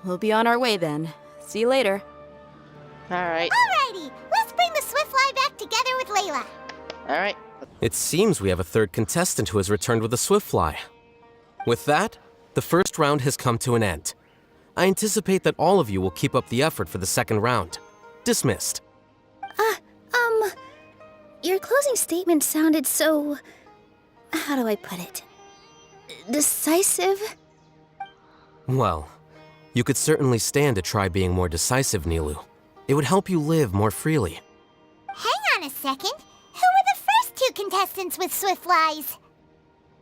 We'll be on our way then. See you later. Alright. Alrighty, let's bring the Swiftfly back together with Layla. Alright. It seems we have a third contestant who has returned with a Swiftfly. With that, the first round has come to an end. I anticipate that all of you will keep up the effort for the second round. Dismissed. Your closing statement sounded so... how do I put it? Decisive? Well, you could certainly stand to try being more decisive, Nilu. It would help you live more freely. Hang on a second. Who were the first two contestants with Swiftflies?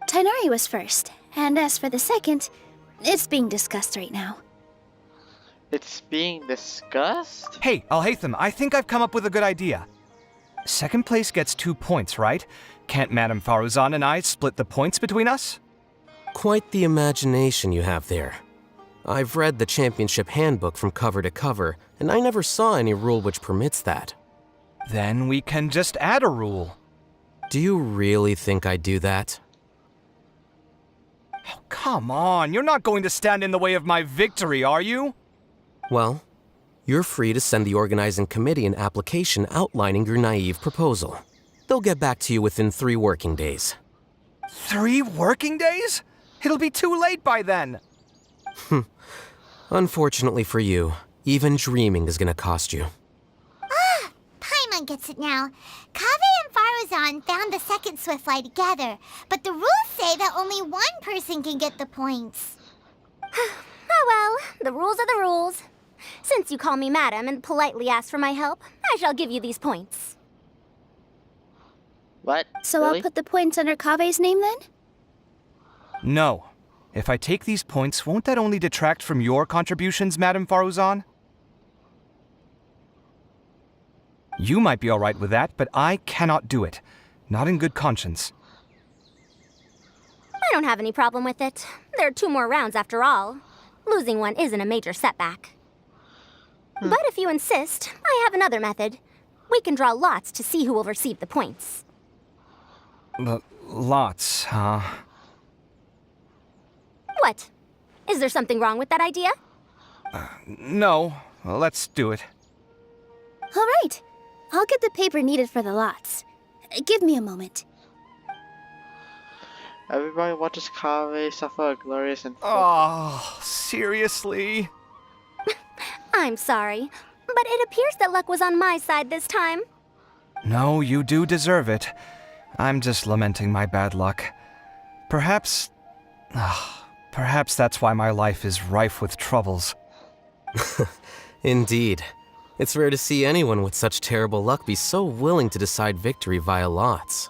Tainari was first, and as for the second, it's being discussed right now. It's being discussed? Hey, Alhaitham, I think I've come up with a good idea. Second place gets 2 points, right? Can't Madame Faruzan and I split the points between us? Quite the imagination you have there. I've read the championship handbook from cover to cover, and I never saw any rule which permits that. Then we can just add a rule. Do you really think I'd do that? Oh, come on, you're not going to stand in the way of my victory, are you? Well, you're free to send the organizing committee an application outlining your naive proposal. They'll get back to you within 3 working days. 3 working days? It'll be too late by then. Unfortunately for you, even dreaming is gonna cost you. Paimon gets it now. Kaveh and Faruzan found the second Swiftfly together, but the rules say that only one person can get the points. Oh well, the rules are the rules. Since you call me madam and politely ask for my help, I shall give you these points. What? So Really? I'll put the points under Kaveh's name then? No. If I take these points, won't that only detract from your contributions, Madame Faruzan? You might be all right with that, but I cannot do it. Not in good conscience. I don't have any problem with it. There are 2 more rounds after all. Losing one isn't a major setback. But if you insist, I have another method. We can draw lots to see who will receive the points. Lots, huh? What? Is there something wrong with that idea? No. Well, let's do it. All right. I'll get the paper needed for the lots. Give me a moment. Everybody watches Kaveh suffer a glorious and... Oh, seriously? I'm sorry, but it appears that luck was on my side this time. No, you do deserve it. I'm just lamenting my bad luck. Perhaps that's why my life is rife with troubles. Indeed. It's rare to see anyone with such terrible luck be so willing to decide victory via lots.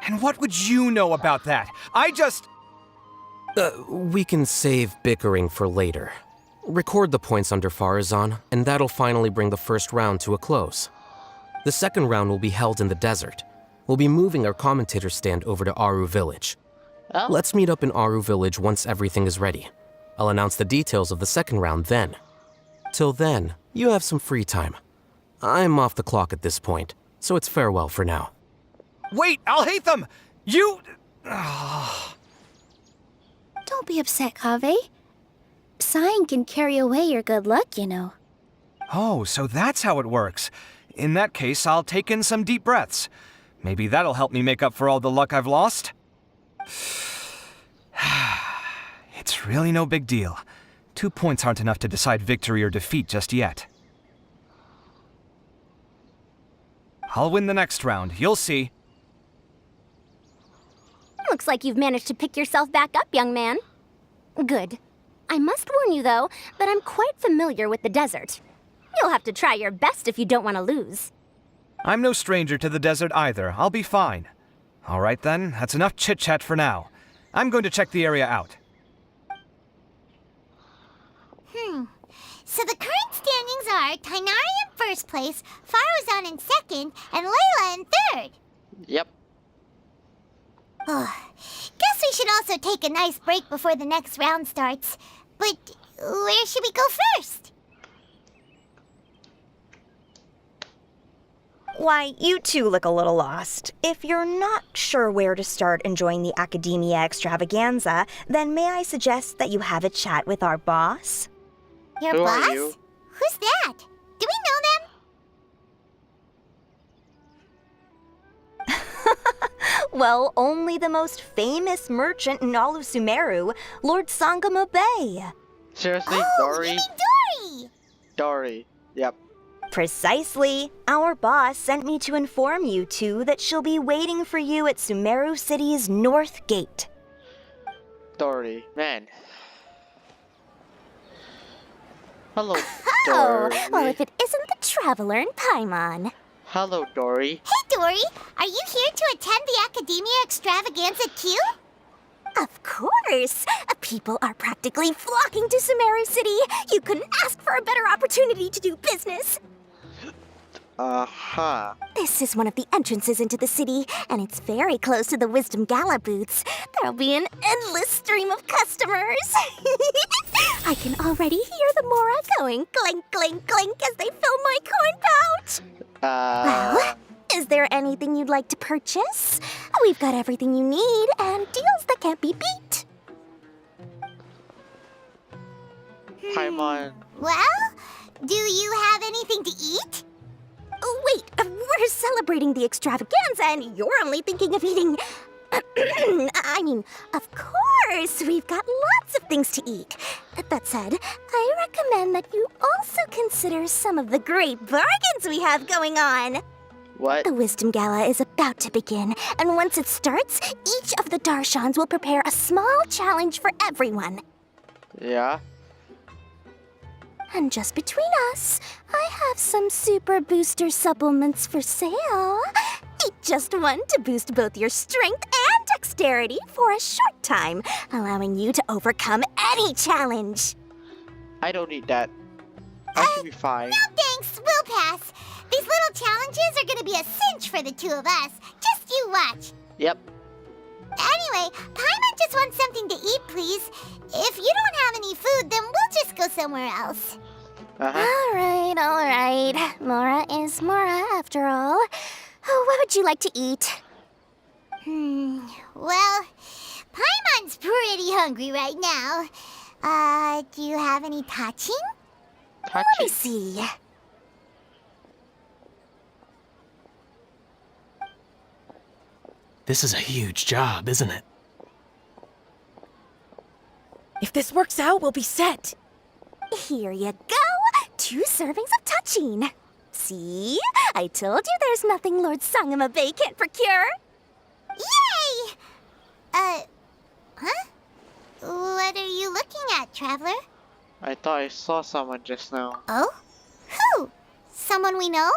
And what would you know about that? We can save bickering for later. Record the points under Faruzan, and that'll finally bring the first round to a close. The second round will be held in the desert. We'll be moving our commentator stand over to Aru Village. Oh. Let's meet up in Aru Village once everything is ready. I'll announce the details of the second round then. Till then, you have some free time. I'm off the clock at this point, so it's farewell for now. Wait, Alhaitham! You... Don't be upset, Kaveh. Sighing can carry away your good luck, you know. Oh, so that's how it works. In that case, I'll take in some deep breaths. Maybe that'll help me make up for all the luck I've lost. It's really no big deal. 2 points aren't enough to decide victory or defeat just yet. I'll win the next round, you'll see. Looks like you've managed to pick yourself back up, young man. Good. I must warn you, though, that I'm quite familiar with the desert. You'll have to try your best if you don't want to lose. I'm no stranger to the desert either. I'll be fine. All right then, that's enough chit-chat for now. I'm going to check the area out. So the current standings are Tainari in first place, Faruzan in second, and Layla in third. Yep. Guess we should also take a nice break before the next round starts. But where should we go first? Why, you two look a little lost. If you're not sure where to start enjoying the Academia extravaganza, then may I suggest that you have a chat with our boss? Your Who boss? are you? Who's that? Do we know them? Well, only the most famous merchant in all of Sumeru, Lord Sangamo Bay. Seriously, Oh, Dory? you mean Dory! Dory. Yep. Precisely. Our boss sent me to inform you two that she'll be waiting for you at Sumeru City's North Gate. Dory. Man. Hello, Oh, Dory. well, if it isn't the traveler in Paimon. Hello, Dory. Hey, Dory! Are you here to attend the Academia extravaganza too? Of course! People are practically flocking to Sumeru City. You couldn't ask for a better opportunity to do business. Uh-huh. This is one of the entrances into the city, and it's very close to the Wisdom Gala booths. There'll be an endless stream of customers. I can already hear the Mora going clink, clink, clink as they fill my coin pouch. Well, is there anything you'd like to purchase? We've got everything you need and deals that can't be beat. Paimon. Well, do you have anything to eat? Oh, wait, we're celebrating the extravaganza and you're only thinking of eating... I mean, of course, we've got lots of things to eat. That said, I recommend that you also consider some of the great bargains we have going on. What? The Wisdom Gala is about to begin, and once it starts, each of the Darshans will prepare a small challenge for everyone. Yeah? And just between us, I have some super booster supplements for sale. Eat just one to boost both your strength and dexterity for a short time, allowing you to overcome any challenge. I don't need that. I should be fine. No thanks, we'll pass. These little challenges are gonna be a cinch for the two of us. Just you watch. Yep. Anyway, Paimon just wants something to eat, please. If you don't have any food, then we'll just go somewhere else. Uh-huh. All right. Mora is Mora, after all. Oh, what would you like to eat? Well, Paimon's pretty hungry right now. Do you have any touching? Let me see. This is a huge job, isn't it? If this works out, we'll be set. Here you go. 2 servings of touching. See? I told you there's nothing Lord Sangamo Bay can't procure. Yay! Huh? What are you looking at, Traveler? I thought I saw someone just now. Oh? Who? Someone we know?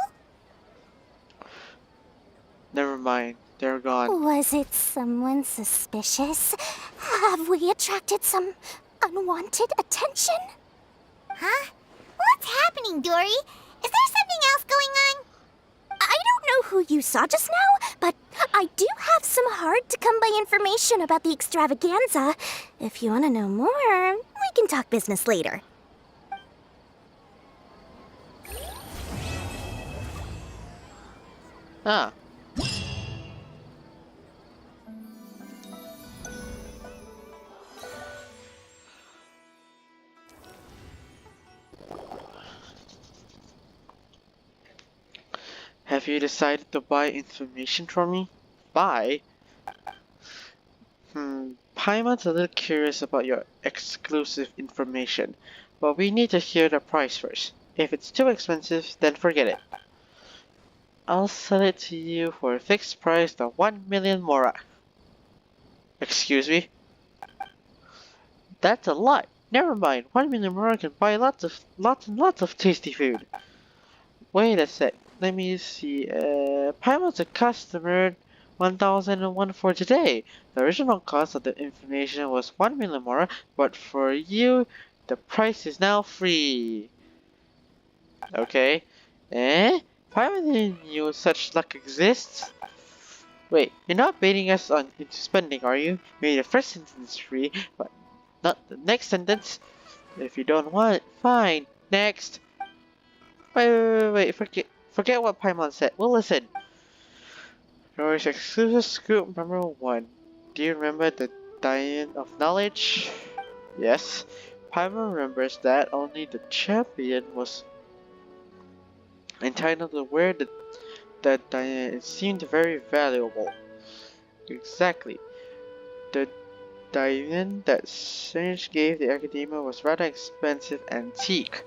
Never mind. They're gone. Was it someone suspicious? Have we attracted some unwanted attention? Huh? What's happening, Dory? Is there something else going on? I don't know who you saw just now, but I do have some hard-to-come-by information about the extravaganza. If you want to know more, we can talk business later. Ah. Have you decided to buy information from me? Buy? Paimon's a little curious about your exclusive information, but we need to hear the price first. If it's too expensive, then forget it. I'll sell it to you for a fixed price of 1 million mora. Excuse me? That's a lot. Never mind. 1 million more can buy lots and lots of tasty food. Wait a sec. Let me see. Paimon's a customer 1001 for today. The original cost of the information was 1 million more, but for you, the price is now free. Okay. Eh? Paimon didn't knew such luck exists. Wait, you're not baiting us on into spending, are you? Maybe the first sentence is free, but not the next sentence. If you don't want it, fine. Next. Wait. Forget what Paimon said. We'll listen. Yours exclusive scoop number 1. Do you remember the Diamond of Knowledge? Yes. Paimon remembers that only the champion was entitled to wear that diamond. It seemed very valuable. Exactly. The diamond that Sage gave the Academia was rather expensive antique.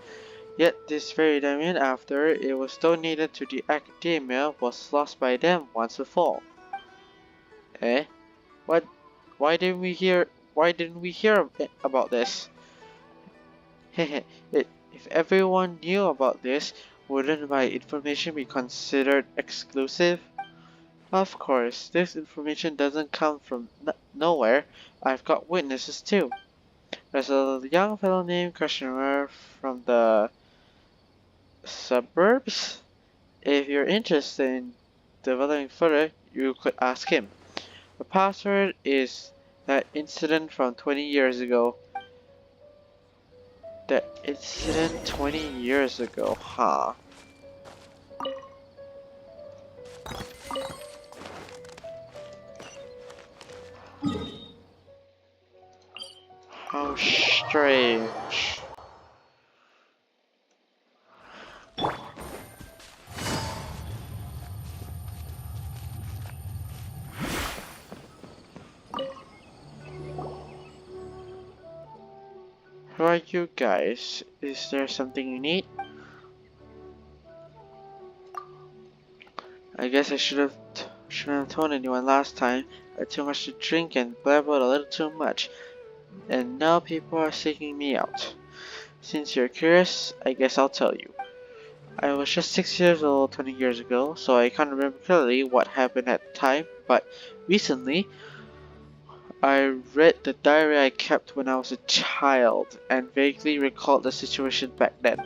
Yet this very diamond, after it was donated to the Academia, was lost by them once before. Eh? What? Why didn't we hear about this? If everyone knew about this, wouldn't my information be considered exclusive? Of course, this information doesn't come from nowhere. I've got witnesses too. There's a young fellow named Kushner from the suburbs. If you're interested in developing further, you could ask him. The password is that incident from 20 years ago. That incident 20 years ago, huh? How strange. Who are you guys? Is there something you need? I guess I shouldn't have told anyone last time. I had too much to drink and blabbered a little too much. And now people are seeking me out. Since you're curious, I guess I'll tell you. I was just 6 years old 20 years ago, so I can't remember clearly what happened at the time, but recently, I read the diary I kept when I was a child and vaguely recalled the situation back then.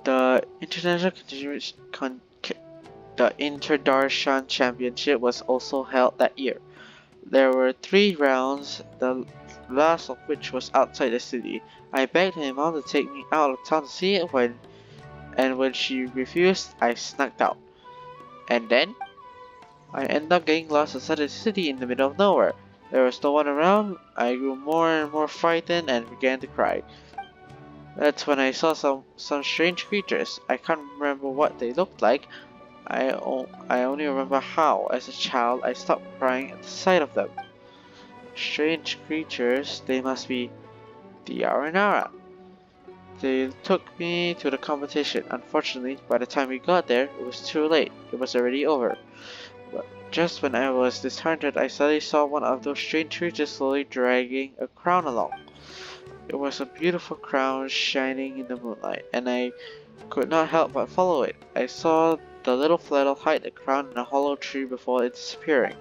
The Interdarshan Championship was also held that year. There were 3 rounds, the last of which was outside the city. I begged my mom to take me out of town to see it when she refused, I snuck out. And then, I ended up getting lost inside the city in the middle of nowhere. There was no one around. I grew more and more frightened and began to cry. That's when I saw some strange creatures. I can't remember what they looked like. I only remember how, as a child, I stopped crying at the sight of them. Strange creatures, they must be the Aranara. They took me to the competition. Unfortunately, by the time we got there, it was too late. It was already over. But just when I was disheartened, I suddenly saw one of those strange creatures slowly dragging a crown along. It was a beautiful crown shining in the moonlight, and I could not help but follow it. I saw the little fladdle hide the crown in a hollow tree before it disappearing.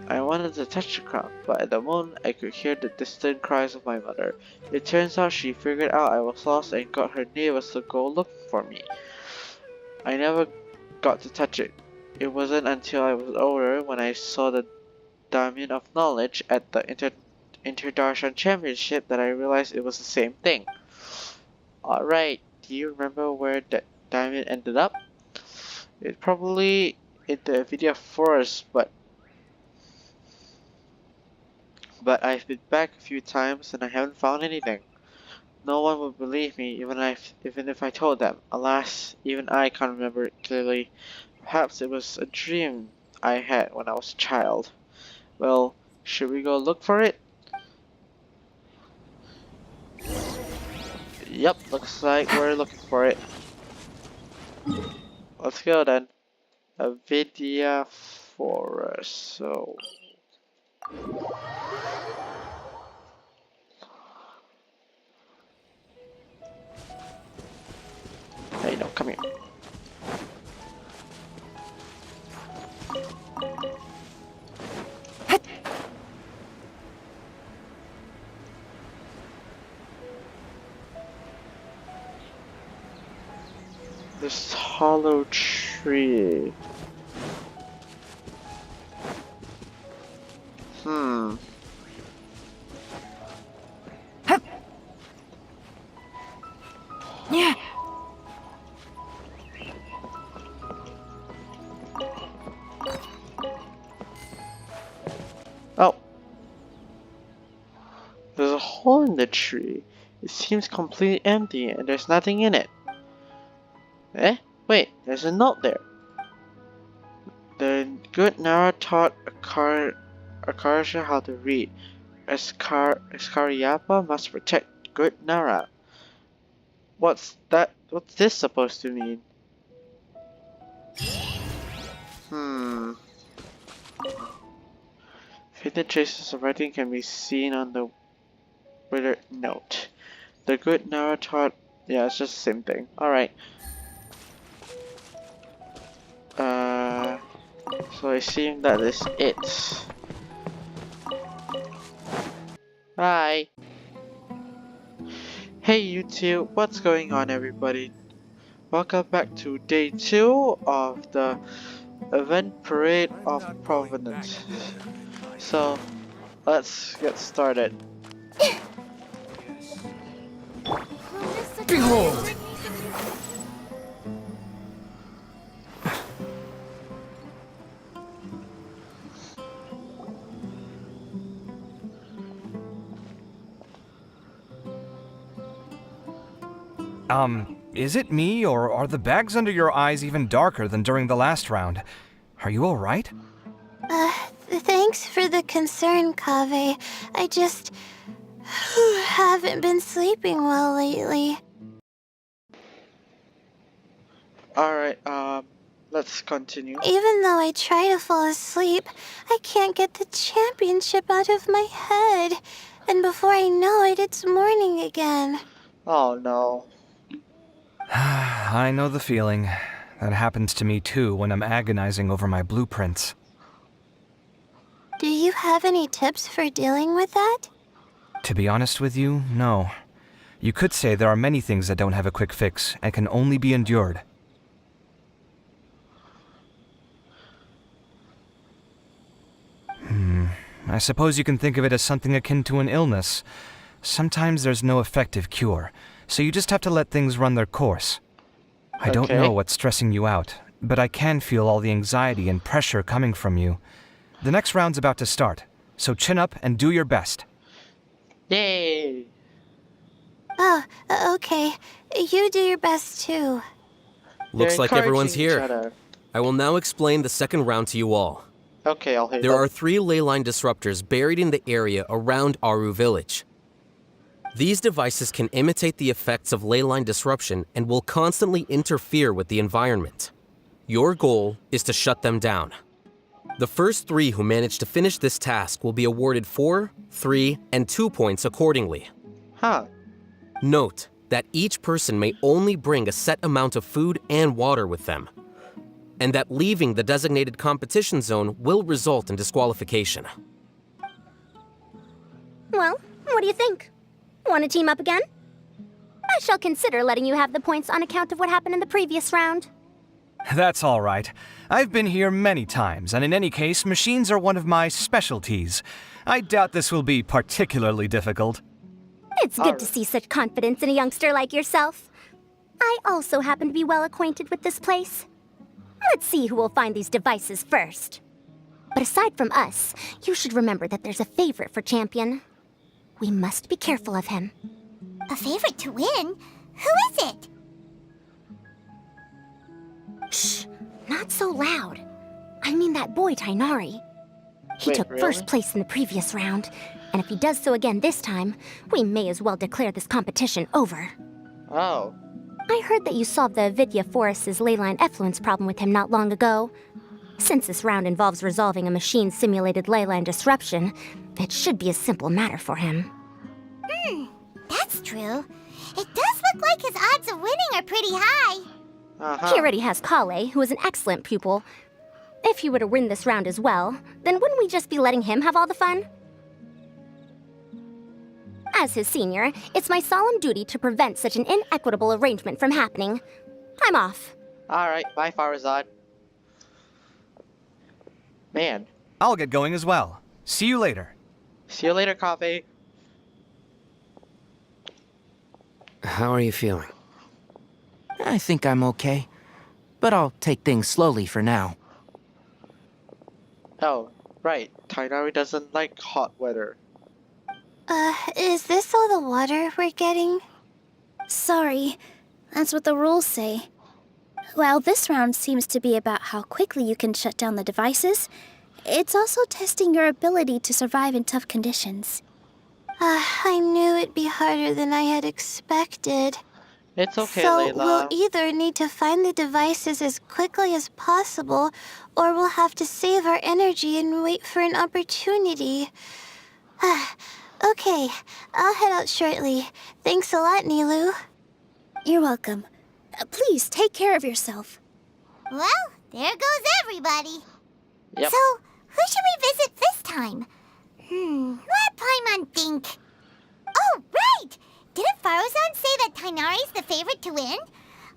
I wanted to touch the crown, but at the moment I could hear the distant cries of my mother. It turns out she figured out I was lost and got her neighbors to go looking for me. I never got to touch it. It wasn't until I was older when I saw the Diamond of Knowledge at the Interdarshan Championship that I realized it was the same thing. Alright, do you remember where that diamond ended up? It probably in the Nvidia forest, but I've been back a few times and I haven't found anything. No one would believe me even if I told them. Alas, even I can't remember it clearly. Perhaps it was a dream I had when I was a child. Well, should we go look for it? Yep, looks like we're looking for it. Let's go then. Nvidia forest, so come here. This hollow tree. Yeah. Oh. There's a hole in the tree. It seems completely empty and there's nothing in it. Eh? Wait, there's a note there. The good Nara taught Akarsha how to read. Escariapa must protect good Nara. What's that? What's this supposed to mean? Faded traces of writing can be seen on the withered note. The good Nara taught. Yeah, it's just the same thing. Alright. So I assume that is it. Hi. Hey YouTube, what's going on everybody? Welcome back to day 2 of the event Parade of Providence. So, let's get started. Behold! Is it me, or are the bags under your eyes even darker than during the last round? Are you alright? Thanks for the concern, Kaveh. I just haven't been sleeping well lately. Alright, let's continue. Even though I try to fall asleep, I can't get the championship out of my head. And before I know it, it's morning again. Oh no. I know the feeling. That happens to me too when I'm agonizing over my blueprints. Do you have any tips for dealing with that? To be honest with you, no. You could say there are many things that don't have a quick fix and can only be endured. I suppose you can think of it as something akin to an illness. Sometimes there's no effective cure, so you just have to let things run their course. I don't know what's stressing you out, but I can feel all the anxiety and pressure coming from you. The next round's about to start, so chin up and do your best. Yay! Oh, okay. You do your best too. Looks like everyone's here. I will now explain the second round to you all. Okay, I'll hear There are 3 ley line disruptors buried in the area around Aru Village. These devices can imitate the effects of ley line disruption and will constantly interfere with the environment. Your goal is to shut them down. The first 3 who manage to finish this task will be awarded 4, 3, and 2 points accordingly. Note that each person may only bring a set amount of food and water with them, and that leaving the designated competition zone will result in disqualification. Well, what do you think? Want to team up again? I shall consider letting you have the points on account of what happened in the previous round. That's all right. I've been here many times, and in any case, machines are one of my specialties. I doubt this will be particularly difficult. It's good to see such confidence in a youngster like yourself. I also happen to be well acquainted with this place. Let's see who will find these devices first. But aside from us, you should remember that there's a favorite for Champion. We must be careful of him. A favorite to win? Who is it? Shh, not so loud. I mean that boy Tainari. He took first place in the previous round, and if he does so again this time, we may as well declare this competition over. Oh. I heard that you solved the Avidya Forest's leyline effluence problem with him not long ago. Since this round involves resolving a machine-simulated leyline disruption, it should be a simple matter for him. That's true. It does look like his odds of winning are pretty high. He already has Kale, who is an excellent pupil. If he were to win this round as well, then wouldn't we just be letting him have all the fun? As his senior, it's my solemn duty to prevent such an inequitable arrangement from happening. I'm off. Alright, bye Farazad. Man. I'll get going as well. See you later. See you later, Coffee. How are you feeling? I think I'm okay, but I'll take things slowly for now. Oh, right. Tainari doesn't like hot weather. Is this all the water we're getting? Sorry, that's what the rules say. While this round seems to be about how quickly you can shut down the devices, it's also testing your ability to survive in tough conditions. I knew it'd be harder than I had expected. It's okay, So Layla. we'll either need to find the devices as quickly as possible, or we'll have to save our energy and wait for an opportunity. Okay, I'll head out shortly. Thanks a lot, Nilu. You're welcome. Please take care of yourself. Well, there goes everybody. Yep. So, who should we visit this time? Let Paimon think. Oh, right! Didn't Faruzan say that Tainari's the favorite to win?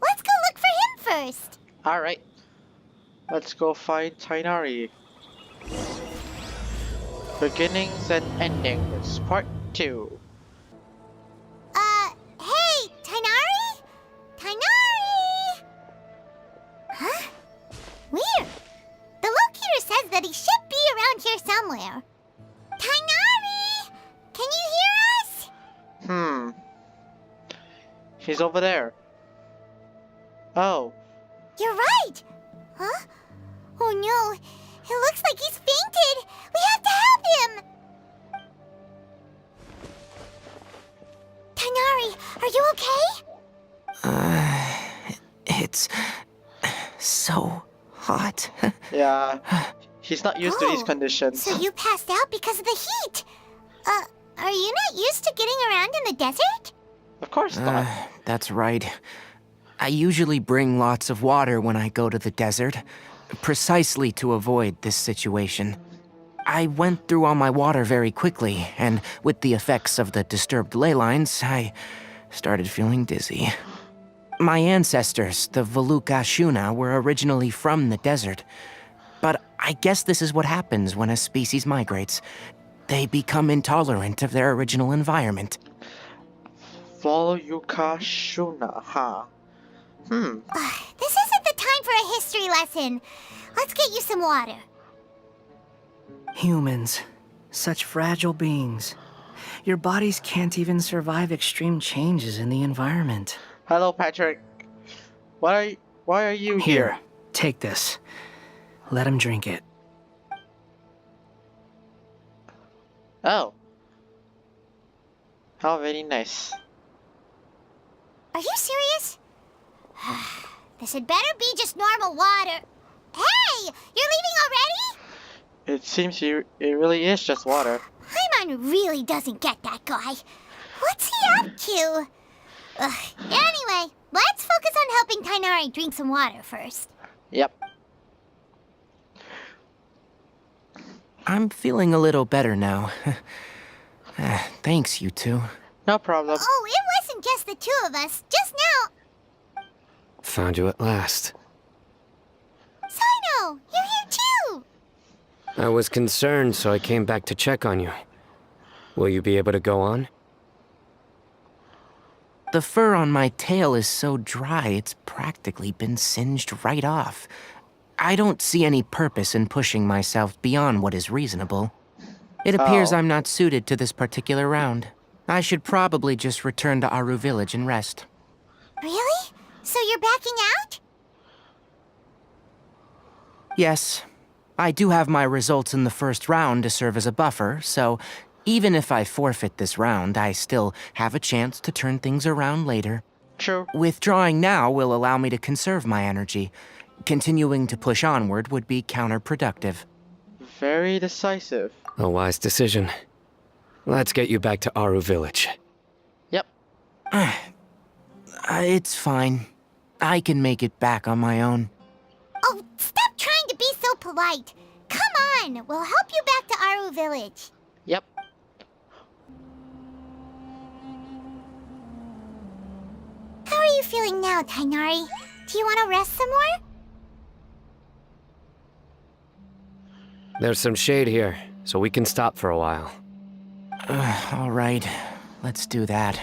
Let's go look for him first. Alright. Let's go find Tainari. Beginnings and Endings, Part 2. Hey, Tainari? Tainari! Huh? Weird. The locator says that he should be around here somewhere. Tainari! Can you hear us? He's over there. Oh. You're right! Huh? Oh no, it looks like he's fainted! We have to help him! Tainari, are you okay? It's so hot. Yeah. He's not used to these conditions. So you passed out because of the heat! Are you not used to getting around in the desert? Of course not. That's right. I usually bring lots of water when I go to the desert, precisely to avoid this situation. I went through all my water very quickly, and with the effects of the disturbed ley lines, I started feeling dizzy. My ancestors, the Valuka Shuna, were originally from the desert. But I guess this is what happens when a species migrates. They become intolerant of their original environment. Valuka Shuna, huh? This isn't the time for a history lesson. Let's get you some water. Humans. Such fragile beings. Your bodies can't even survive extreme changes in the environment. Hello, Patrick. Why are you here? Here, take this. Let him drink it. Oh. How very nice. Are you serious? This had better be just normal water. Hey! You're leaving already? It seems it really is just water. Paimon really doesn't get that guy. What's he up to? Anyway, let's focus on helping Tainari drink some water first. Yep. I'm feeling a little better now. Thanks, you two. No problem. Oh, it wasn't just the two of us. Just now. Found you at last. Sino, you're here too. I was concerned, so I came back to check on you. Will you be able to go on? The fur on my tail is so dry, it's practically been singed right off. I don't see any purpose in pushing myself beyond what is reasonable. It appears I'm not suited to this particular round. I should probably just return to Aru Village and rest. Really? So you're backing out? Yes. I do have my results in the first round to serve as a buffer, so even if I forfeit this round, I still have a chance to turn things around later. True. Withdrawing now will allow me to conserve my energy. Continuing to push onward would be counterproductive. Very decisive. A wise decision. Let's get you back to Aru Village. Yep. It's fine. I can make it back on my own. Oh, stop trying to be so polite. Come on, we'll help you back to Aru Village. Yep. How are you feeling now, Tainari? Do you want to rest some more? There's some shade here, so we can stop for a while. All right, let's do that.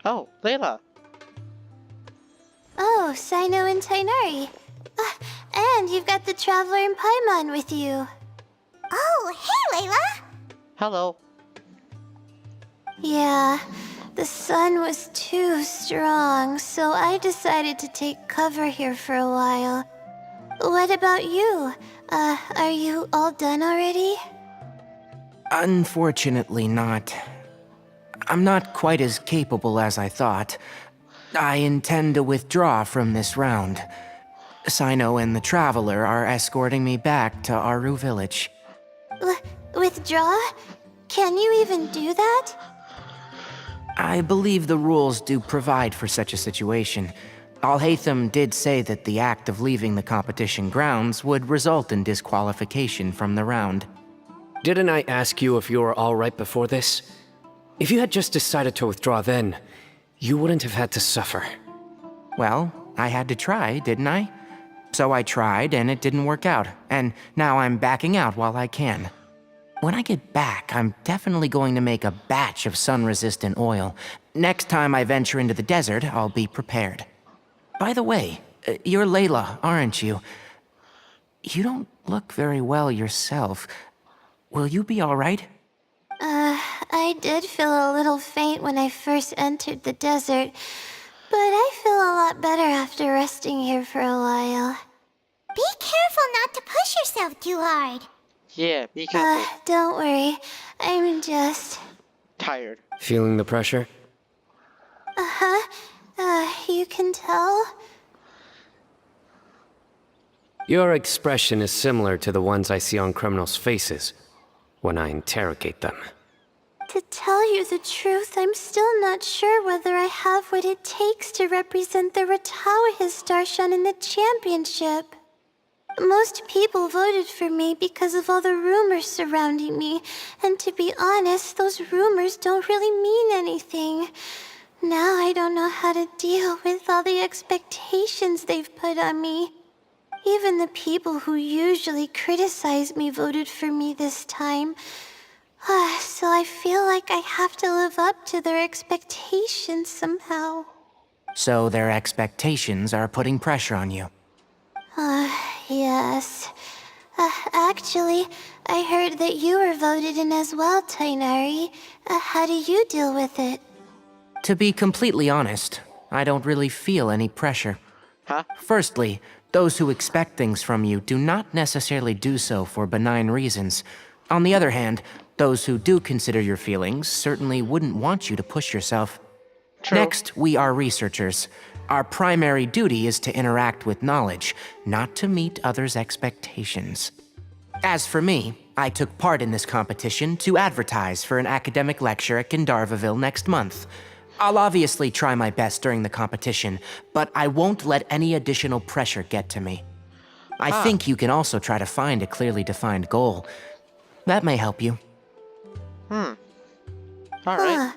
Oh, Layla. Oh, Sino and Tainari. And you've got the Traveler and Paimon with you. Oh, hey, Layla! Hello. Yeah, the sun was too strong, so I decided to take cover here for a while. What about you? Are you all done already? Unfortunately not. I'm not quite as capable as I thought. I intend to withdraw from this round. Sino and the Traveler are escorting me back to Aru Village. Withdraw? Can you even do that? I believe the rules do provide for such a situation. Al-Haytham did say that the act of leaving the competition grounds would result in disqualification from the round. Didn't I ask you if you were all right before this? If you had just decided to withdraw then, you wouldn't have had to suffer. Well, I had to try, didn't I? So I tried, and it didn't work out, and now I'm backing out while I can. When I get back, I'm definitely going to make a batch of sun-resistant oil. Next time I venture into the desert, I'll be prepared. By the way, you're Layla, aren't you? You don't look very well yourself. Will you be all right? I did feel a little faint when I first entered the desert, but I feel a lot better after resting here for a while. Be careful not to push yourself too hard. Yeah, be careful. Don't worry. I'm just... tired. Feeling the pressure? You can tell? Your expression is similar to the ones I see on criminals' faces when I interrogate them. To tell you the truth, I'm still not sure whether I have what it takes to represent the Ratawa Histarshan in the championship. Most people voted for me because of all the rumors surrounding me, and to be honest, those rumors don't really mean anything. Now I don't know how to deal with all the expectations they've put on me. Even the people who usually criticize me voted for me this time. So I feel like I have to live up to their expectations somehow. So their expectations are putting pressure on you. Yes. Actually, I heard that you were voted in as well, Tainari. How do you deal with it? To be completely honest, I don't really feel any pressure. Huh? Firstly, those who expect things from you do not necessarily do so for benign reasons. On the other hand, those who do consider your feelings certainly wouldn't want you to push yourself. True. Next, we are researchers. Our primary duty is to interact with knowledge, not to meet others' expectations. As for me, I took part in this competition to advertise for an academic lecture at Gandharvaville next month. I'll obviously try my best during the competition, but I won't let any additional pressure get to me. I think you can also try to find a clearly defined goal. That may help you. Alright.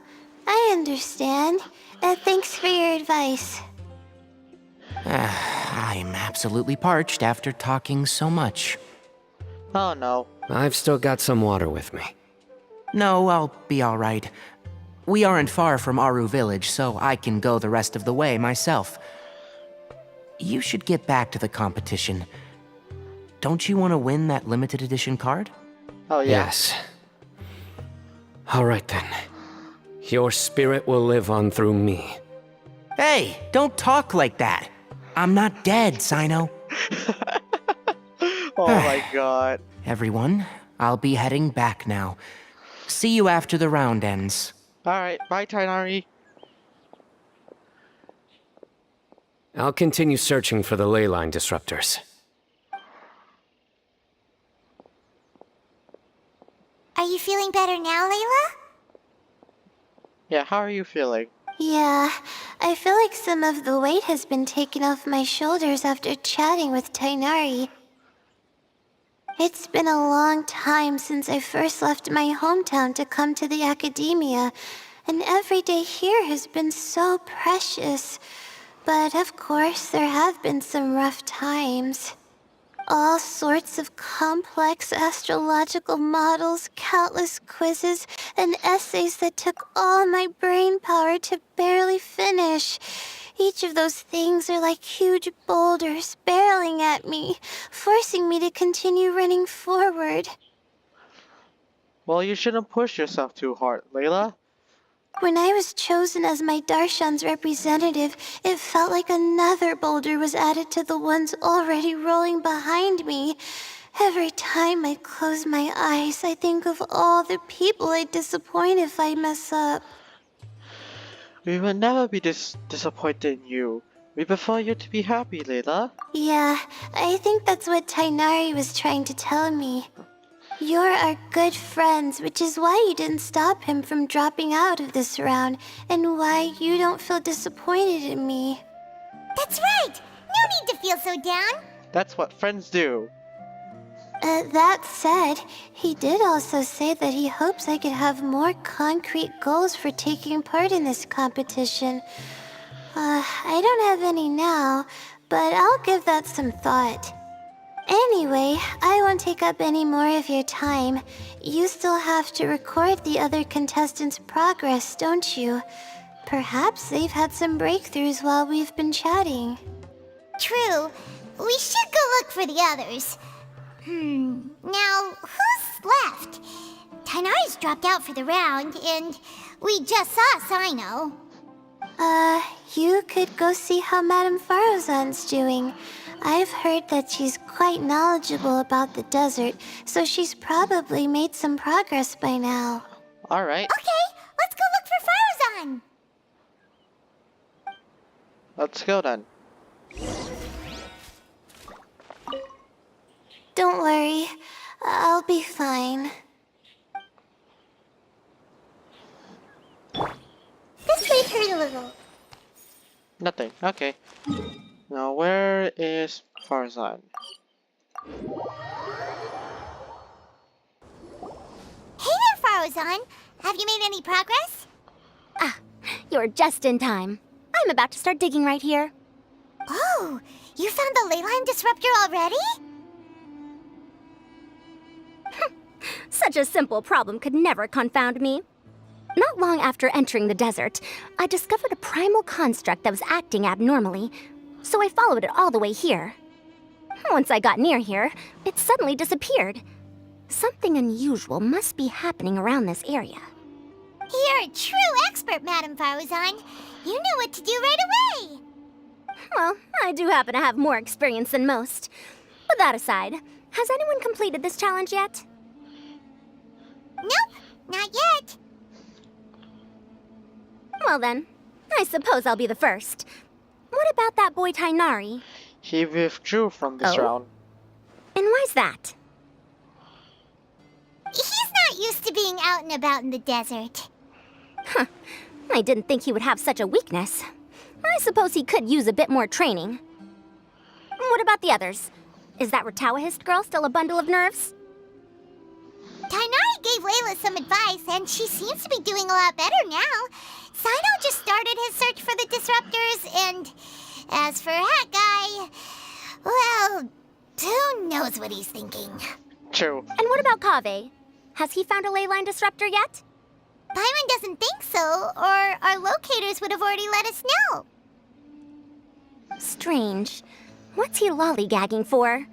I understand. Thanks for your advice. I'm absolutely parched after talking so much. Oh no. I've still got some water with me. No, I'll be all right. We aren't far from Aru Village, so I can go the rest of the way myself. You should get back to the competition. Don't you want to win that limited edition card? Oh yeah. Yes. All right then. Your spirit will live on through me. Hey, don't talk like that. I'm not dead, Sino. Oh my god. Everyone, I'll be heading back now. See you after the round ends. Alright, bye Tainari. I'll continue searching for the ley line disruptors. Are you feeling better now, Layla? Yeah, how are you feeling? Yeah, I feel like some of the weight has been taken off my shoulders after chatting with Tainari. It's been a long time since I first left my hometown to come to the academia, and every day here has been so precious. But of course, there have been some rough times. All sorts of complex astrological models, countless quizzes, and essays that took all my brain power to barely finish. Each of those things are like huge boulders barreling at me, forcing me to continue running forward. Well, you shouldn't push yourself too hard, Layla. When I was chosen as my Darshan's representative, it felt like another boulder was added to the ones already rolling behind me. Every time I close my eyes, I think of all the people I'd disappoint if I mess up. We will never be disappointed in you. We prefer you to be happy, Layla. Yeah, I think that's what Tainari was trying to tell me. You're our good friends, which is why you didn't stop him from dropping out of this round, and why you don't feel disappointed in me. That's right! No need to feel so down! That's what friends do. That said, he did also say that he hopes I could have more concrete goals for taking part in this competition. I don't have any now, but I'll give that some thought. Anyway, I won't take up any more of your time. You still have to record the other contestants' progress, don't you? Perhaps they've had some breakthroughs while we've been chatting. True. We should go look for the others. Now, who's left? Tainari's dropped out for the round, and we just saw Sino. You could go see how Madame Farozan's doing. I've heard that she's quite knowledgeable about the desert, so she's probably made some progress by now. Alright. Okay, let's go look for Farozan! Let's go then. Don't worry, I'll be fine. This way, hurt a little. Nothing. Okay. Now, where is Farzan? Hey there, Farozan! Have you made any progress? Ah, you're just in time. I'm about to start digging right here. Oh, you found the ley line disruptor already? Such a simple problem could never confound me. Not long after entering the desert, I discovered a primal construct that was acting abnormally, so I followed it all the way here. Once I got near here, it suddenly disappeared. Something unusual must be happening around this area. You're a true expert, Madame Farozan. You know what to do right away. Well, I do happen to have more experience than most. But that aside, has anyone completed this challenge yet? Nope, not yet. Well then, I suppose I'll be the first. What about that boy Tainari? He withdrew from this round. And why's that? He's not used to being out and about in the desert. Huh. I didn't think he would have such a weakness. I suppose he could use a bit more training. What about the others? Is that Ratawahist girl still a bundle of nerves? Tainari gave Layla some advice, and she seems to be doing a lot better now. Sino just started his search for the disruptors, and as for that guy, well, who knows what he's thinking. True. And what about Kaveh? Has he found a ley line disruptor yet? Paimon doesn't think so, or our locators would have already let us know. Strange. What's he lollygagging for?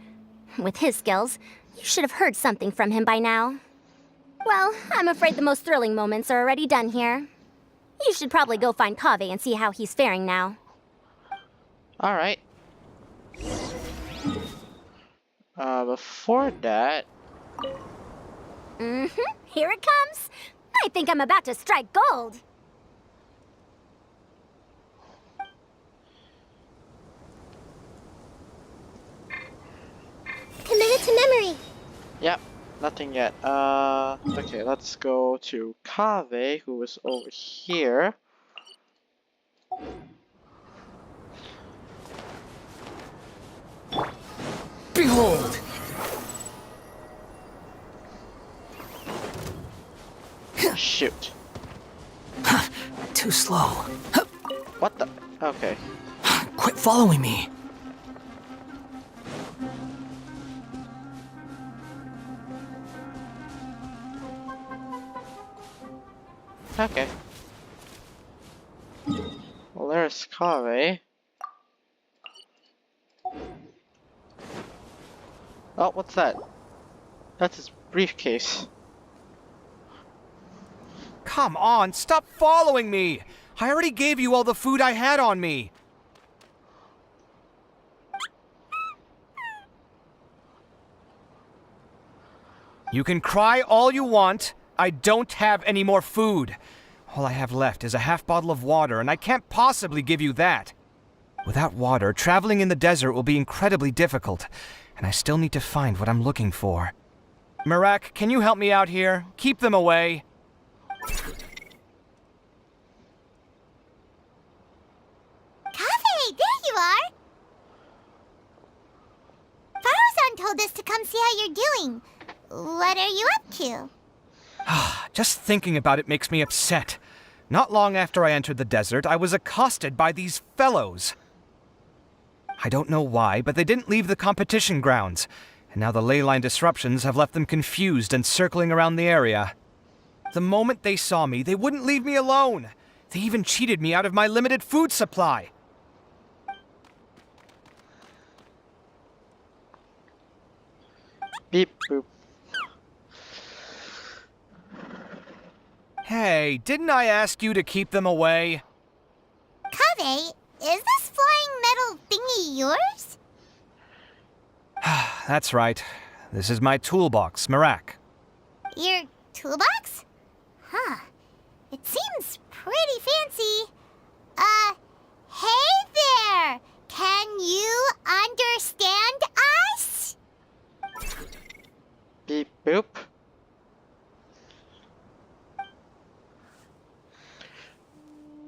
With his skills, you should have heard something from him by now. Well, I'm afraid the most thrilling moments are already done here. You should probably go find Kaveh and see how he's faring now. Alright. Before that... Here it comes. I think I'm about to strike gold. Commit it to memory. Yep, nothing yet. Okay, let's go to Kave, who is over here. Behold! Shoot. Too slow. What the? Okay. Quit following me. Okay. Well, there's Kave. Oh, what's that? That's his briefcase. Come on, stop following me! I already gave you all the food I had on me. You can cry all you want. I don't have any more food. All I have left is a half bottle of water, and I can't possibly give you that. Without water, traveling in the desert will be incredibly difficult, and I still need to find what I'm looking for. Merak, can you help me out here? Keep them away. Kave, there you are! Farozan told us to come see how you're doing. What are you up to? Just thinking about it makes me upset. Not long after I entered the desert, I was accosted by these fellows. I don't know why, but they didn't leave the competition grounds, and now the ley line disruptions have left them confused and circling around the area. The moment they saw me, they wouldn't leave me alone. They even cheated me out of my limited food supply. Beep boop. Hey, didn't I ask you to keep them away? Kave, is this flying metal thingy yours? That's right. This is my toolbox, Merak. Your toolbox? Huh. It seems pretty fancy. Hey there! Can you understand us? Beep boop.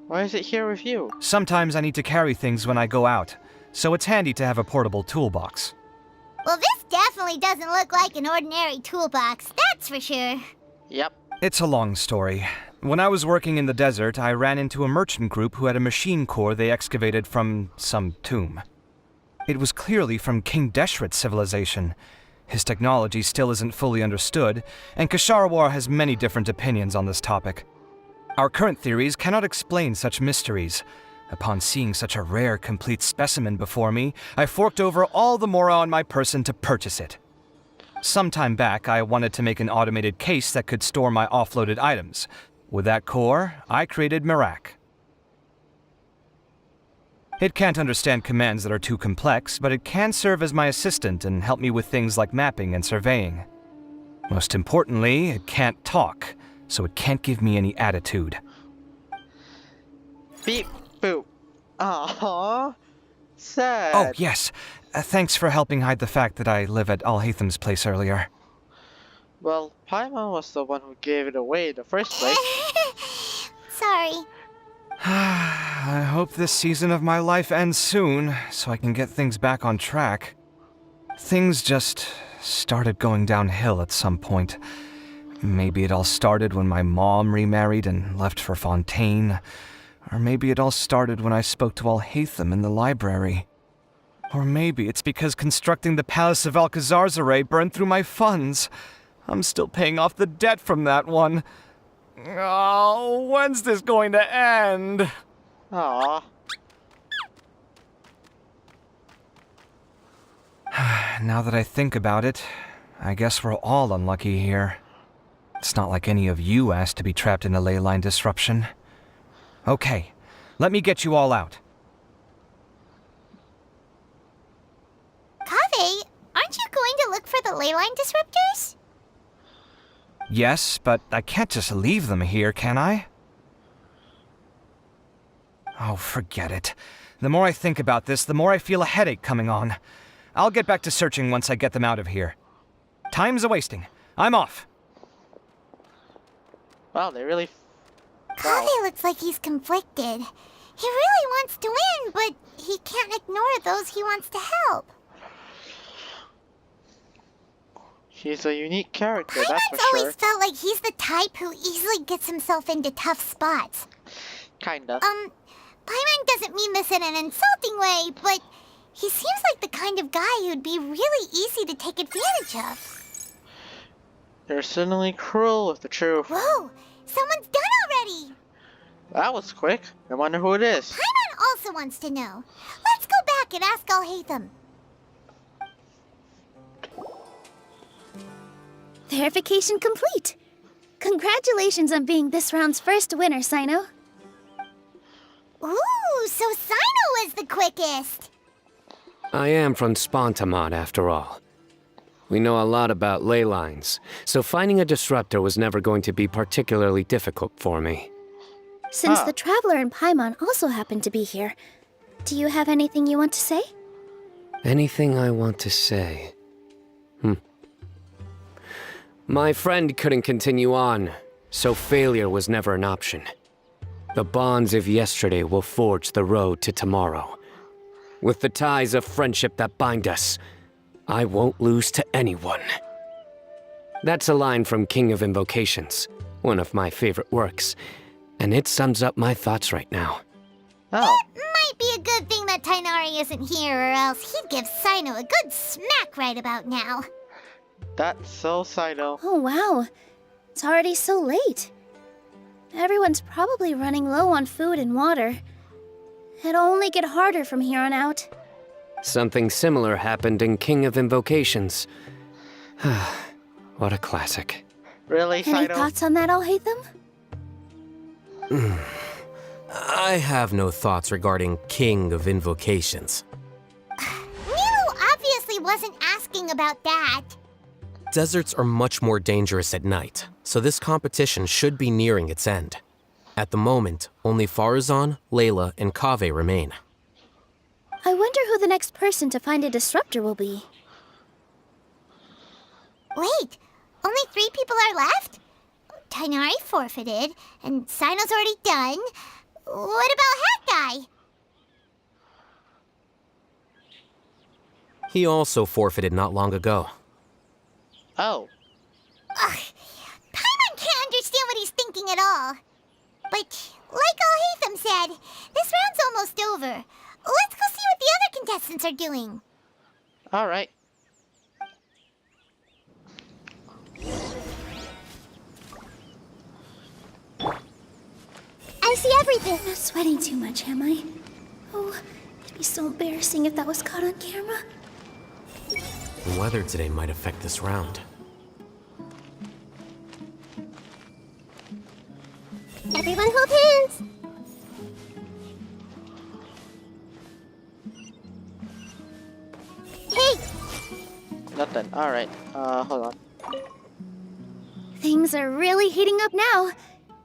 Why is it here with you? Sometimes I need to carry things when I go out, so it's handy to have a portable toolbox. Well, this definitely doesn't look like an ordinary toolbox, that's for sure. Yep. It's a long story. When I was working in the desert, I ran into a merchant group who had a machine core they excavated from some tomb. It was clearly from King Deshret's civilization. His technology still isn't fully understood, and Kasharawar has many different opinions on this topic. Our current theories cannot explain such mysteries. Upon seeing such a rare, complete specimen before me, I forked over all the mora on my person to purchase it. Some time back, I wanted to make an automated case that could store my offloaded items. With that core, I created Merak. It can't understand commands that are too complex, but it can serve as my assistant and help me with things like mapping and surveying. Most importantly, it can't talk, so it can't give me any attitude. Beep boop. Aww. Sad. Oh, yes. Thanks for helping hide the fact that I live at Alhatham's place earlier. Well, Paimon was the one who gave it away in the first place. Sorry. I hope this season of my life ends soon, so I can get things back on track. Things just started going downhill at some point. Maybe it all started when my mom remarried and left for Fontaine. Or maybe it all started when I spoke to Alhatham in the library. Or maybe it's because constructing the Palace of Alcazarzaray burned through my funds. I'm still paying off the debt from that one. Oh, when's this going to end? Aww. Now that I think about it, I guess we're all unlucky here. It's not like any of you asked to be trapped in a ley line disruption. Okay, let me get you all out. Kave, aren't you going to look for the ley line disruptors? Yes, but I can't just leave them here, can I? Oh, forget it. The more I think about this, the more I feel a headache coming on. I'll get back to searching once I get them out of here. Time's a-wasting. I'm off. Wow, they really... Kage looks like he's conflicted. He really wants to win, but he can't ignore those he wants to help. He's a unique character, that's for Paimon's sure. always felt like he's the type who easily gets himself into tough spots. Kinda. Paimon doesn't mean this in an insulting way, but he seems like the kind of guy who'd be really easy to take advantage of. They're certainly cruel with the truth. Whoa! Someone's done already! That was quick. I wonder who it is. Paimon also wants to know. Let's go back and ask Alhaitham. Verification complete. Congratulations on being this round's first winner, Sino. Ooh, so Sino was the quickest. I am from Spontamod, after all. We know a lot about ley lines, so finding a disruptor was never going to be particularly difficult for me. Since the Traveler and Paimon also happen to be here, do you have anything you want to say? Anything I want to say? My friend couldn't continue on, so failure was never an option. The bonds of yesterday will forge the road to tomorrow. With the ties of friendship that bind us, I won't lose to anyone. That's a line from King of Invocations, one of my favorite works, and it sums up my thoughts right now. Oh. It might be a good thing that Tainari isn't here, or else he'd give Sino a good smack right about now. That's so Sino. Oh wow, it's already so late. Everyone's probably running low on food and water. It'll only get harder from here on out. Something similar happened in King of Invocations. What a classic. Really, Sino? Any thoughts on that, Alhaitham? I have no thoughts regarding King of Invocations. Miru obviously wasn't asking about that. Deserts are much more dangerous at night, so this competition should be nearing its end. At the moment, only Farazan, Layla, and Kaveh remain. I wonder who the next person to find a disruptor will be. Wait, only 3 people are left? Tainari forfeited, and Sino's already done. What about Hat Guy? He also forfeited not long ago. Oh. Ugh, Paimon can't understand what he's thinking at all. But, like Alhaitham said, this round's almost over. Let's go see what the other contestants are doing. Alright. I see everything. I'm not sweating too much, am I? Oh, it'd be so embarrassing if that was caught on camera. The weather today might affect this round. Everyone hold hands! Hey! Nothing. Alright. Hold on. Things are really heating up now.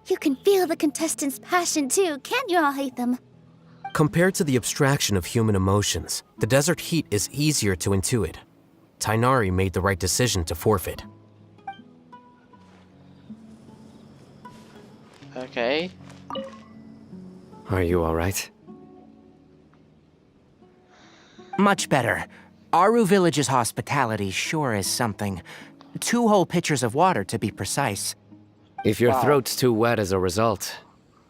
You can feel the contestants' passion too, can't you, Alhaitham? Compared to the abstraction of human emotions, the desert heat is easier to intuit. Tainari made the right decision to forfeit. Okay. Are you alright? Much better. Aru Village's hospitality sure is something. 2 whole pitchers of water, to be precise. If your throat's too wet as a result,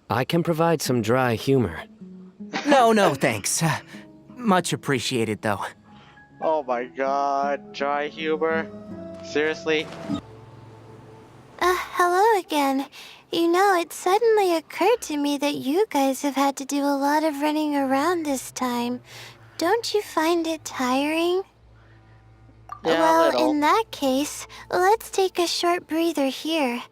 I can provide some dry humor. No, thanks. Much appreciated, though. Oh my god. Dry humor? Seriously? Hello again. You know, it suddenly occurred to me that you guys have had to do a lot of running around this time. Don't you find it tiring? Yeah, well, a little. in that case, let's take a short breather here.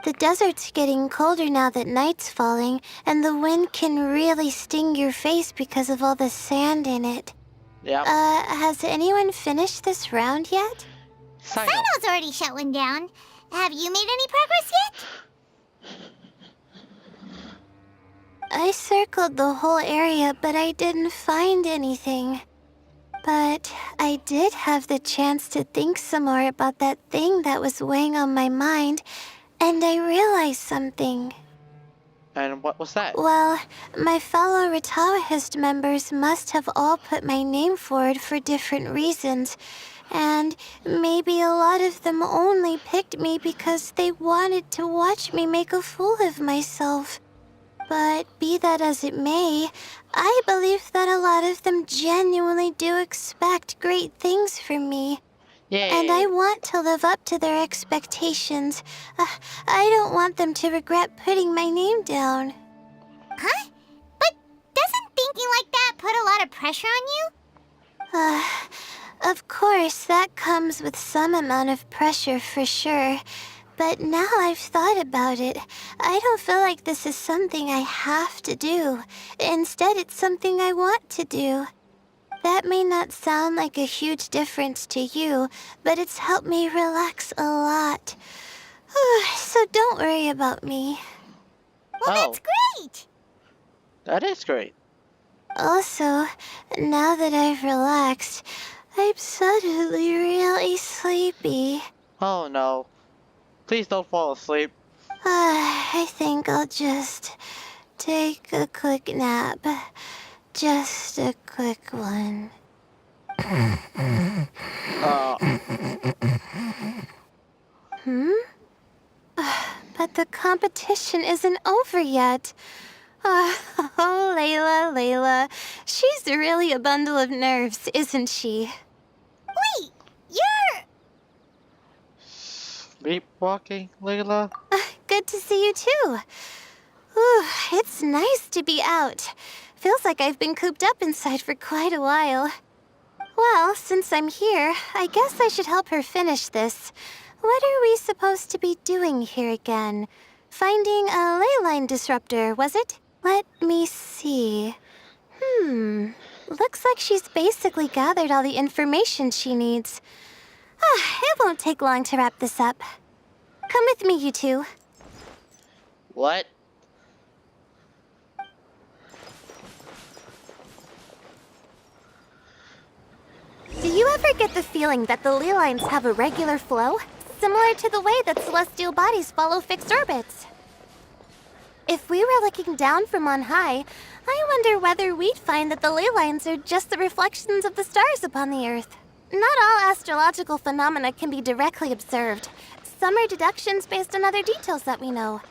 The desert's getting colder now that night's falling, and the wind can really sting your face because of all the sand in it. Yeah. Has anyone finished this round yet? Sino's already shut one down. Have you made any progress yet? I circled the whole area, but I didn't find anything. But I did have the chance to think some more about that thing that was weighing on my mind, and I realized something. And what was that? Well, my fellow Retawahist members must have all put my name forward for different reasons, and maybe a lot of them only picked me because they wanted to watch me make a fool of myself. But be that as it may, I believe that a lot of them genuinely do expect great things from me. Yay. And I want to live up to their expectations. I don't want them to regret putting my name down. Huh? But doesn't thinking like that put a lot of pressure on you? Of course, that comes with some amount of pressure for sure. But now I've thought about it, I don't feel like this is something I have to do. Instead, it's something I want to do. That may not sound like a huge difference to you, but it's helped me relax a lot. So don't worry about me. Well, that's great! That is great. Also, now that I've relaxed, I'm suddenly really sleepy. Oh no. Please don't fall asleep. I think I'll just take a quick nap. Just a quick one. But the competition isn't over yet. Oh, Layla. She's really a bundle of nerves, isn't she? Wait, you're... Sleepwalking, Layla? Good to see you too. Ooh, it's nice to be out. Feels like I've been cooped up inside for quite a while. Well, since I'm here, I guess I should help her finish this. What are we supposed to be doing here again? Finding a ley line disruptor, was it? Let me see. Looks like she's basically gathered all the information she needs. It won't take long to wrap this up. Come with me, you two. What? Do you ever get the feeling that the ley lines have a regular flow? Similar to the way that celestial bodies follow fixed orbits. If we were looking down from on high, I wonder whether we'd find that the ley lines are just the reflections of the stars upon the Earth. Not all astrological phenomena can be directly observed. Some are deductions based on other details that we know.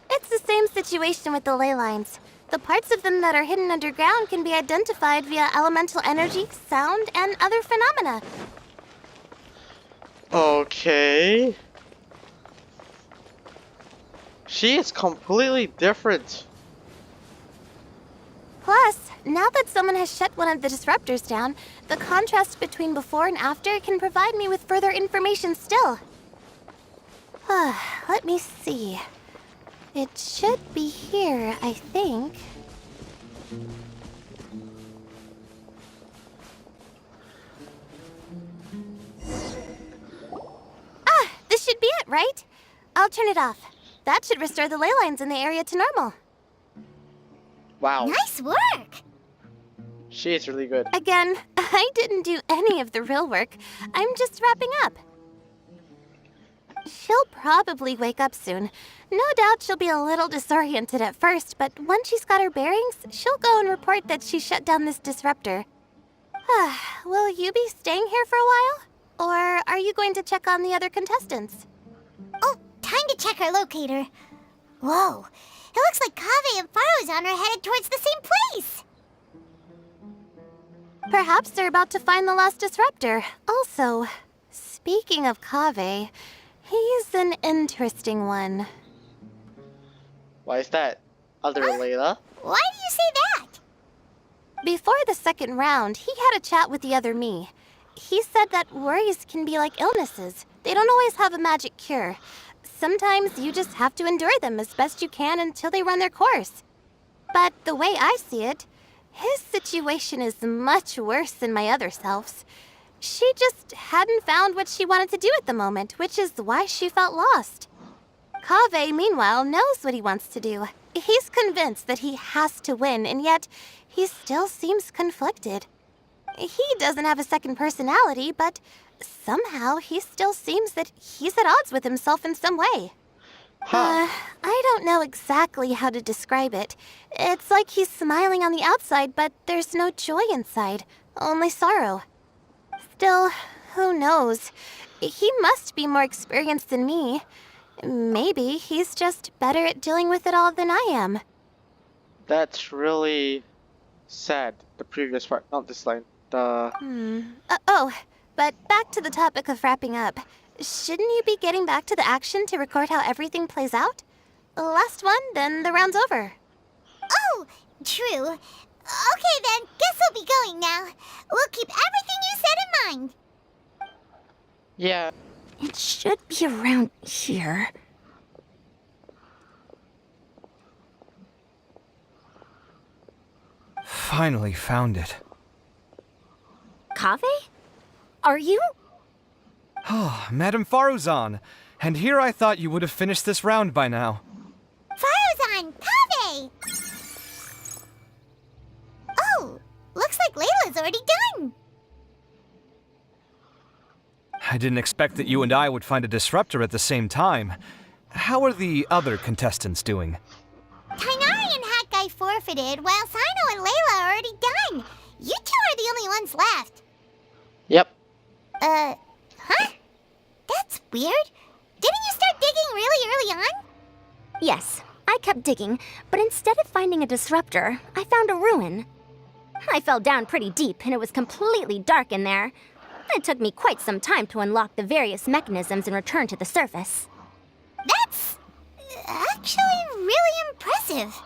It's the same situation with the ley lines. The parts of them that are hidden underground can be identified via elemental energy, sound, and other phenomena. Okay. She is completely different. Plus, now that someone has shut one of the disruptors down, the contrast between before and after can provide me with further information still. Let me see. It should be here, I think. This should be it, right? I'll turn it off. That should restore the ley lines in the area to normal. Wow. Nice work! She is really good. Again, I didn't do any of the real work. I'm just wrapping up. She'll probably wake up soon. No doubt she'll be a little disoriented at first, but once she's got her bearings, she'll go and report that she shut down this disruptor. Will you be staying here for a while? Or are you going to check on the other contestants? Oh, time to check our locator. Whoa, it looks like Kaveh and Farozan are headed towards the same place. Perhaps they're about to find the lost disruptor. Also, speaking of Kaveh, he's an interesting one. Why is that? Other Layla? Why do you say that? Before the second round, he had a chat with the other me. He said that worries can be like illnesses. They don't always have a magic cure. Sometimes you just have to endure them as best you can until they run their course. But the way I see it, his situation is much worse than my other self's. She just hadn't found what she wanted to do at the moment, which is why she felt lost. Kaveh, meanwhile, knows what he wants to do. He's convinced that he has to win, and yet he still seems conflicted. He doesn't have a second personality, but somehow he still seems that he's at odds with himself in some way. I don't know exactly how to describe it. It's like he's smiling on the outside, but there's no joy inside, only sorrow. Still, who knows? He must be more experienced than me. Maybe he's just better at dealing with it all than I am. That's really sad. The previous part, not this line. Oh, but back to the topic of wrapping up. Shouldn't you be getting back to the action to record how everything plays out? Last one, then the round's over. Oh, true. Okay then, guess we'll be going now. We'll keep everything you said in mind. Yeah. It should be around here. Finally found it. Kaveh? Are you? Oh, Madame Faruzan. And here I thought you would have finished this round by now. Faruzan, Kaveh! Oh, looks like Layla's already done. I didn't expect that you and I would find a disruptor at the same time. How are the other contestants doing? Tainari and Hat Guy forfeited, while Sino and Layla are already done. You two are the only ones left. Yep. Huh? That's weird. Didn't you start digging really early on? Yes, I kept digging, but instead of finding a disruptor, I found a ruin. I fell down pretty deep, and it was completely dark in there. It took me quite some time to unlock the various mechanisms and return to the surface. That's actually really impressive.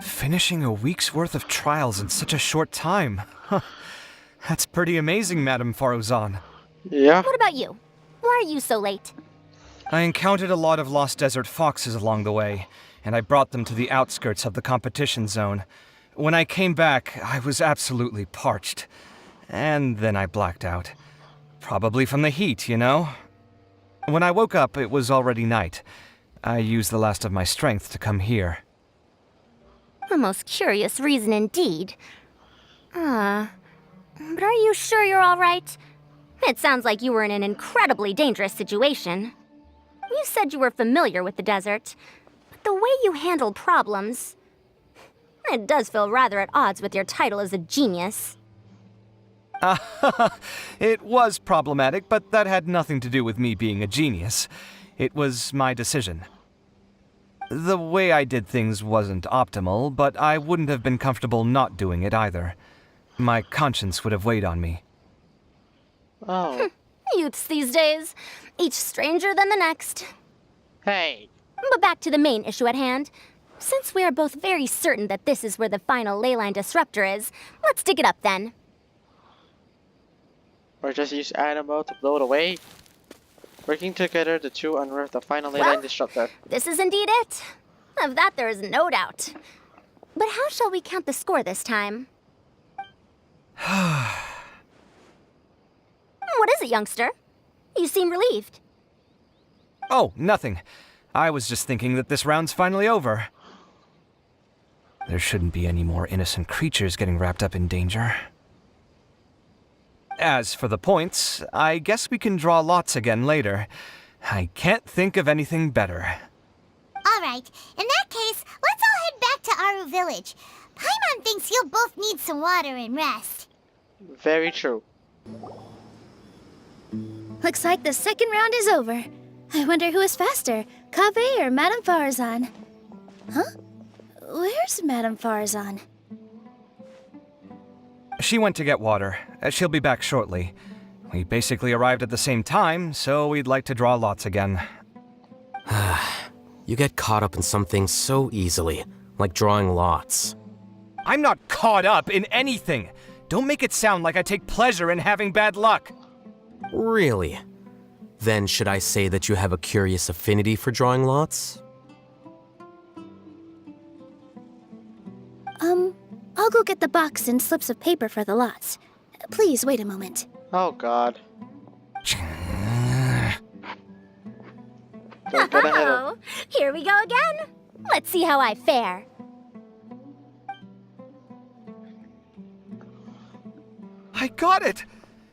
Finishing a week's worth of trials in such a short time. Huh. That's pretty amazing, Madame Faruzan. Yeah. What about you? Why are you so late? I encountered a lot of lost desert foxes along the way, and I brought them to the outskirts of the competition zone. When I came back, I was absolutely parched. And then I blacked out. Probably from the heat, you know? When I woke up, it was already night. I used the last of my strength to come here. A most curious reason indeed. But are you sure you're all right? It sounds like you were in an incredibly dangerous situation. You said you were familiar with the desert, but the way you handle problems... It does feel rather at odds with your title as a genius. It was problematic, but that had nothing to do with me being a genius. It was my decision. The way I did things wasn't optimal, but I wouldn't have been comfortable not doing it either. My conscience would have weighed on me. Oh. Youths these days, each stranger than the next. Hey. But back to the main issue at hand. Since we are both very certain that this is where the final leyline disruptor is, let's dig it up then. Or just use Animo to blow it away. Working together, the two unearth the final leyline disruptor. This is indeed it. Of that there is no doubt. But how shall we count the score this time? What is it, youngster? You seem relieved. Oh, nothing. I was just thinking that this round's finally over. There shouldn't be any more innocent creatures getting wrapped up in danger. As for the points, I guess we can draw lots again later. I can't think of anything better. All right, in that case, let's all head back to Aru Village. Paimon thinks you'll both need some water and rest. Very true. Looks like the second round is over. I wonder who is faster, Kaveh or Madame Faruzan? Huh? Where's Madame Faruzan? She went to get water. She'll be back shortly. We basically arrived at the same time, so we'd like to draw lots again. You get caught up in some things so easily, like drawing lots. I'm not caught up in anything! Don't make it sound like I take pleasure in having bad luck! Really? Then should I say that you have a curious affinity for drawing lots? I'll go get the box and slips of paper for the lots. Please wait a moment. Oh god. Oh, here we go again. Let's see how I fare. I got it!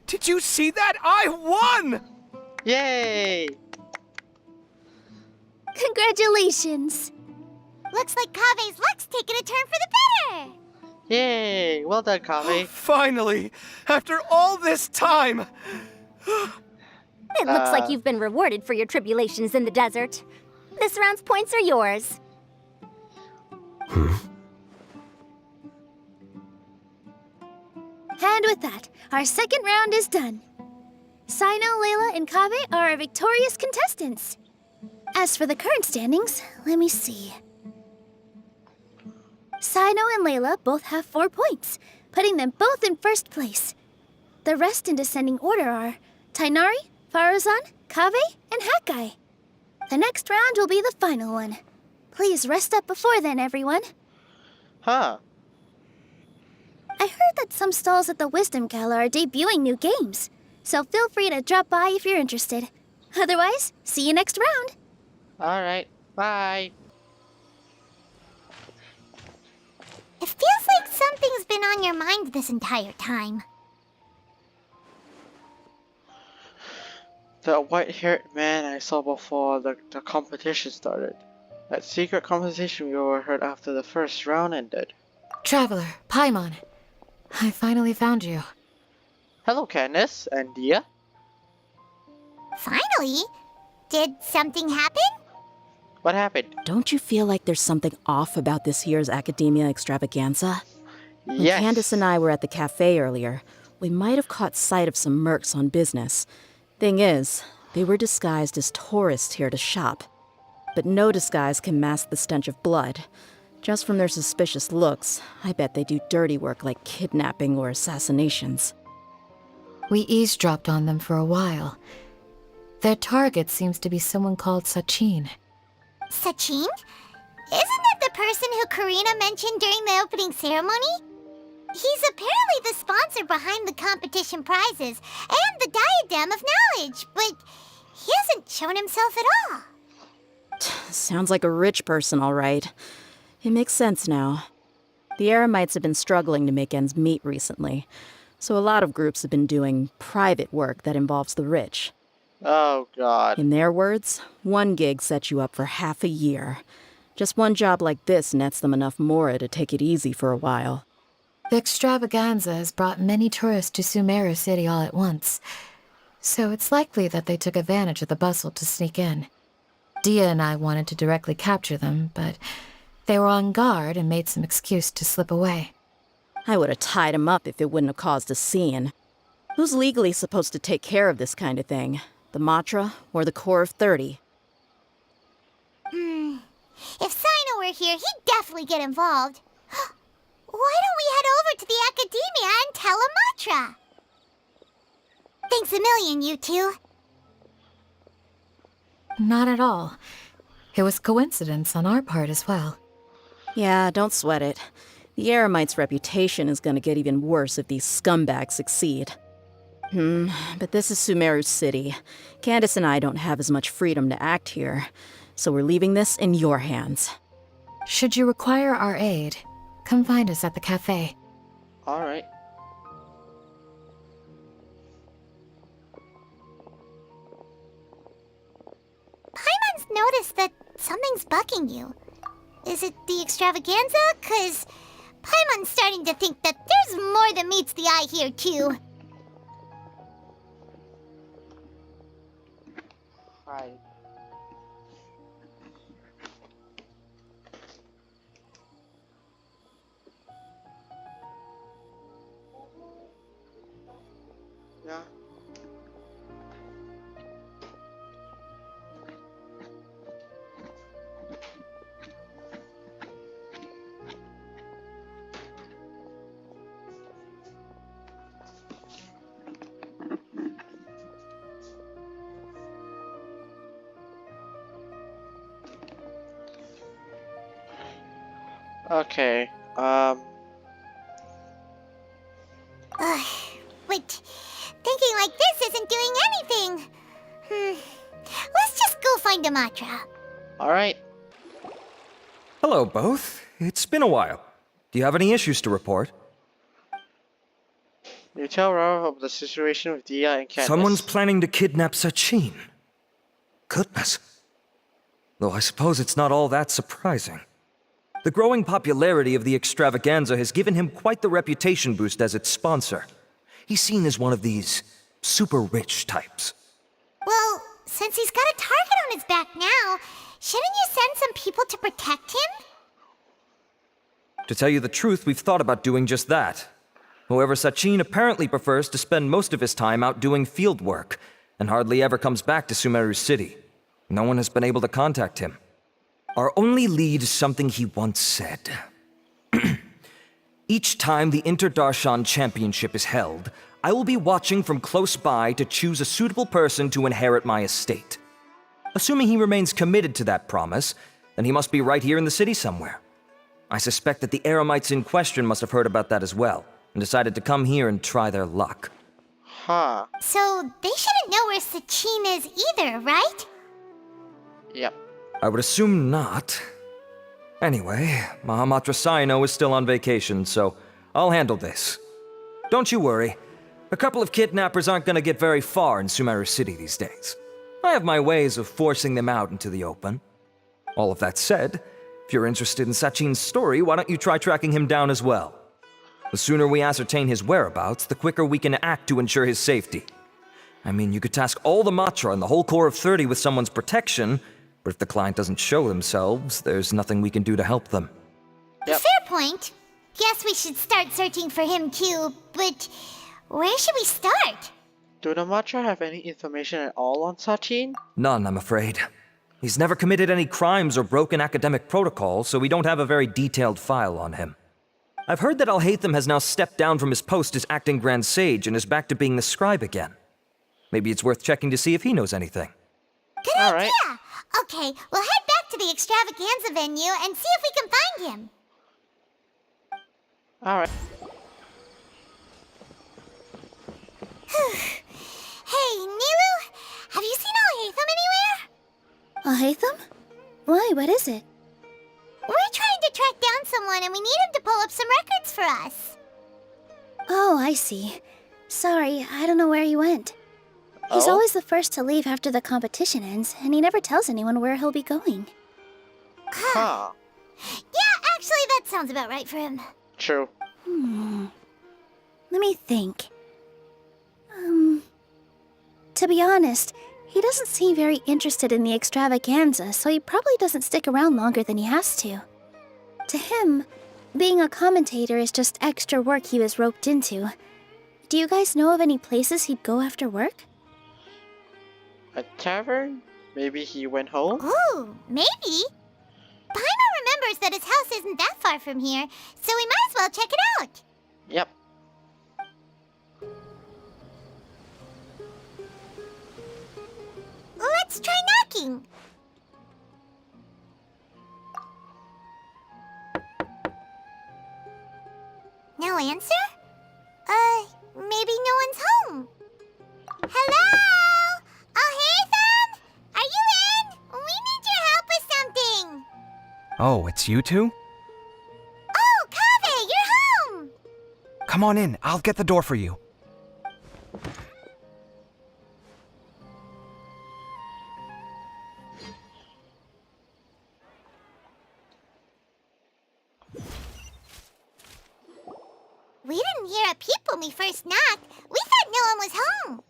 Did you see that? I won! Yay! Congratulations! Looks like Kave's luck's taking a turn for the better! Yay! Well done, Kave. Finally! After all this time! It looks like you've been rewarded for your tribulations in the desert. This round's points are yours. And with that, our second round is done. Sino, Layla, and Kave are our victorious contestants. As for the current standings, let me see. Sino and Layla both have 4 points, putting them both in first place. The rest in descending order are Tainari, Faruzan, Kave, and Hakai. The next round will be the final one. Please rest up before then, everyone. Huh. I heard that some stalls at the Wisdom Gala are debuting new games, so feel free to drop by if you're interested. Otherwise, see you next round. Alright, bye. It feels like something's been on your mind this entire time. The white-haired man I saw before the competition started. That secret conversation we overheard after the first round ended. Traveler, Paimon. I finally found you. Hello, Candace and Dia. Finally? Did something happen? What happened? Don't you feel like there's something off about this year's Academia Extravaganza? When Yes. Candace and I were at the cafe earlier, we might have caught sight of some mercs on business. Thing is, they were disguised as tourists here to shop. But no disguise can mask the stench of blood. Just from their suspicious looks, I bet they do dirty work like kidnapping or assassinations. We eavesdropped on them for a while. Their target seems to be someone called Sachin. Sachin? Isn't that the person who Karina mentioned during the opening ceremony? He's apparently the sponsor behind the competition prizes and the Diadem of Knowledge, but he hasn't shown himself at all. Sounds like a rich person, all right. It makes sense now. The Eremites have been struggling to make ends meet recently, so a lot of groups have been doing private work that involves the rich. Oh, God. In their words, one gig sets you up for half a year. Just one job like this nets them enough mora to take it easy for a while. The extravaganza has brought many tourists to Sumeru City all at once, so it's likely that they took advantage of the bustle to sneak in. Dia and I wanted to directly capture them, but they were on guard and made some excuse to slip away. I would have tied him up if it wouldn't have caused a scene. Who's legally supposed to take care of this kind of thing? The Matra or the Core of 30? If Sino were here, he'd definitely get involved. Why don't we head over to the Academia and tell Amatra? Thanks a million, you two. Not at all. It was coincidence on our part as well. Yeah, don't sweat it. The Eremites' reputation is gonna get even worse if these scumbags succeed. But this is Sumeru City. Candace and I don't have as much freedom to act here, so we're leaving this in your hands. Should you require our aid, come find us at the cafe. Alright. Paimon's noticed that something's bugging you. Is it the extravaganza? 'Cause Paimon's starting to think that there's more than meets the eye here, too. Hi. Yeah. Okay, Ugh, but thinking like this isn't doing anything. Let's just go find Amatra. alright. Hello, both. It's been a while. Do you have any issues to report? You tell Rara of the situation with Dia and Candace. Someone's planning to kidnap Sachin. Goodness. Though I suppose it's not all that surprising. The growing popularity of the extravaganza has given him quite the reputation boost as its sponsor. He's seen as one of these super rich types. Well, since he's got a target on his back now, shouldn't you send some people to protect him? To tell you the truth, we've thought about doing just that. However, Sachin apparently prefers to spend most of his time out doing field work, and hardly ever comes back to Sumeru City. No one has been able to contact him. Our only lead is something he once said. Each time the Inter-Darshan Championship is held, I will be watching from close by to choose a suitable person to inherit my estate. Assuming he remains committed to that promise, then he must be right here in the city somewhere. I suspect that the Eremites in question must have heard about that as well, and decided to come here and try their luck. Huh. So they shouldn't know where Sachin is either, right? Yep. I would assume not. Anyway, Mahamatra Saino is still on vacation, so I'll handle this. Don't you worry. A couple of kidnappers aren't gonna get very far in Sumeru City these days. I have my ways of forcing them out into the open. All of that said, if you're interested in Sachin's story, why don't you try tracking him down as well? The sooner we ascertain his whereabouts, the quicker we can act to ensure his safety. I mean, you could task all the Matra and the whole Corps of 30 with someone's protection, but if the client doesn't show themselves, there's nothing we can do to help them. Fair point. Guess we should start searching for him too, but where should we start? Do the Matra have any information at all on Sachin? None, I'm afraid. He's never committed any crimes or broken academic protocol, so we don't have a very detailed file on him. I've heard that Alhaitham has now stepped down from his post as acting Grand Sage and is back to being the scribe again. Maybe it's worth checking to see if he knows anything. Good idea! Okay, we'll head back to the extravaganza venue and see if we can find him. Alright. Hey, Niru, have you seen Alhaitham anywhere? Alhaitham? Why, what is it? We're trying to track down someone and we need him to pull up some records for us. Oh, I see. Sorry, I don't know where he went. He's always the first to leave after the competition ends, and he never tells anyone where he'll be going. Huh. Yeah, actually, that sounds about right for him. True. Let me think. To be honest, he doesn't seem very interested in the extravaganza, so he probably doesn't stick around longer than he has to. To him, being a commentator is just extra work he was roped into. Do you guys know of any places he'd go after work? A tavern? Maybe he went home? Ooh, maybe. Paimon remembers that his house isn't that far from here, so we might as well check it out. Yep. Let's try knocking. No answer? Maybe no one's home. Hello? Alhaitham? Are you in? We need your help with something. Oh, it's you two? Oh, Kaveh, you're home. Come on in, I'll get the door for you. We didn't hear a peep when we first knocked. We thought no one was home.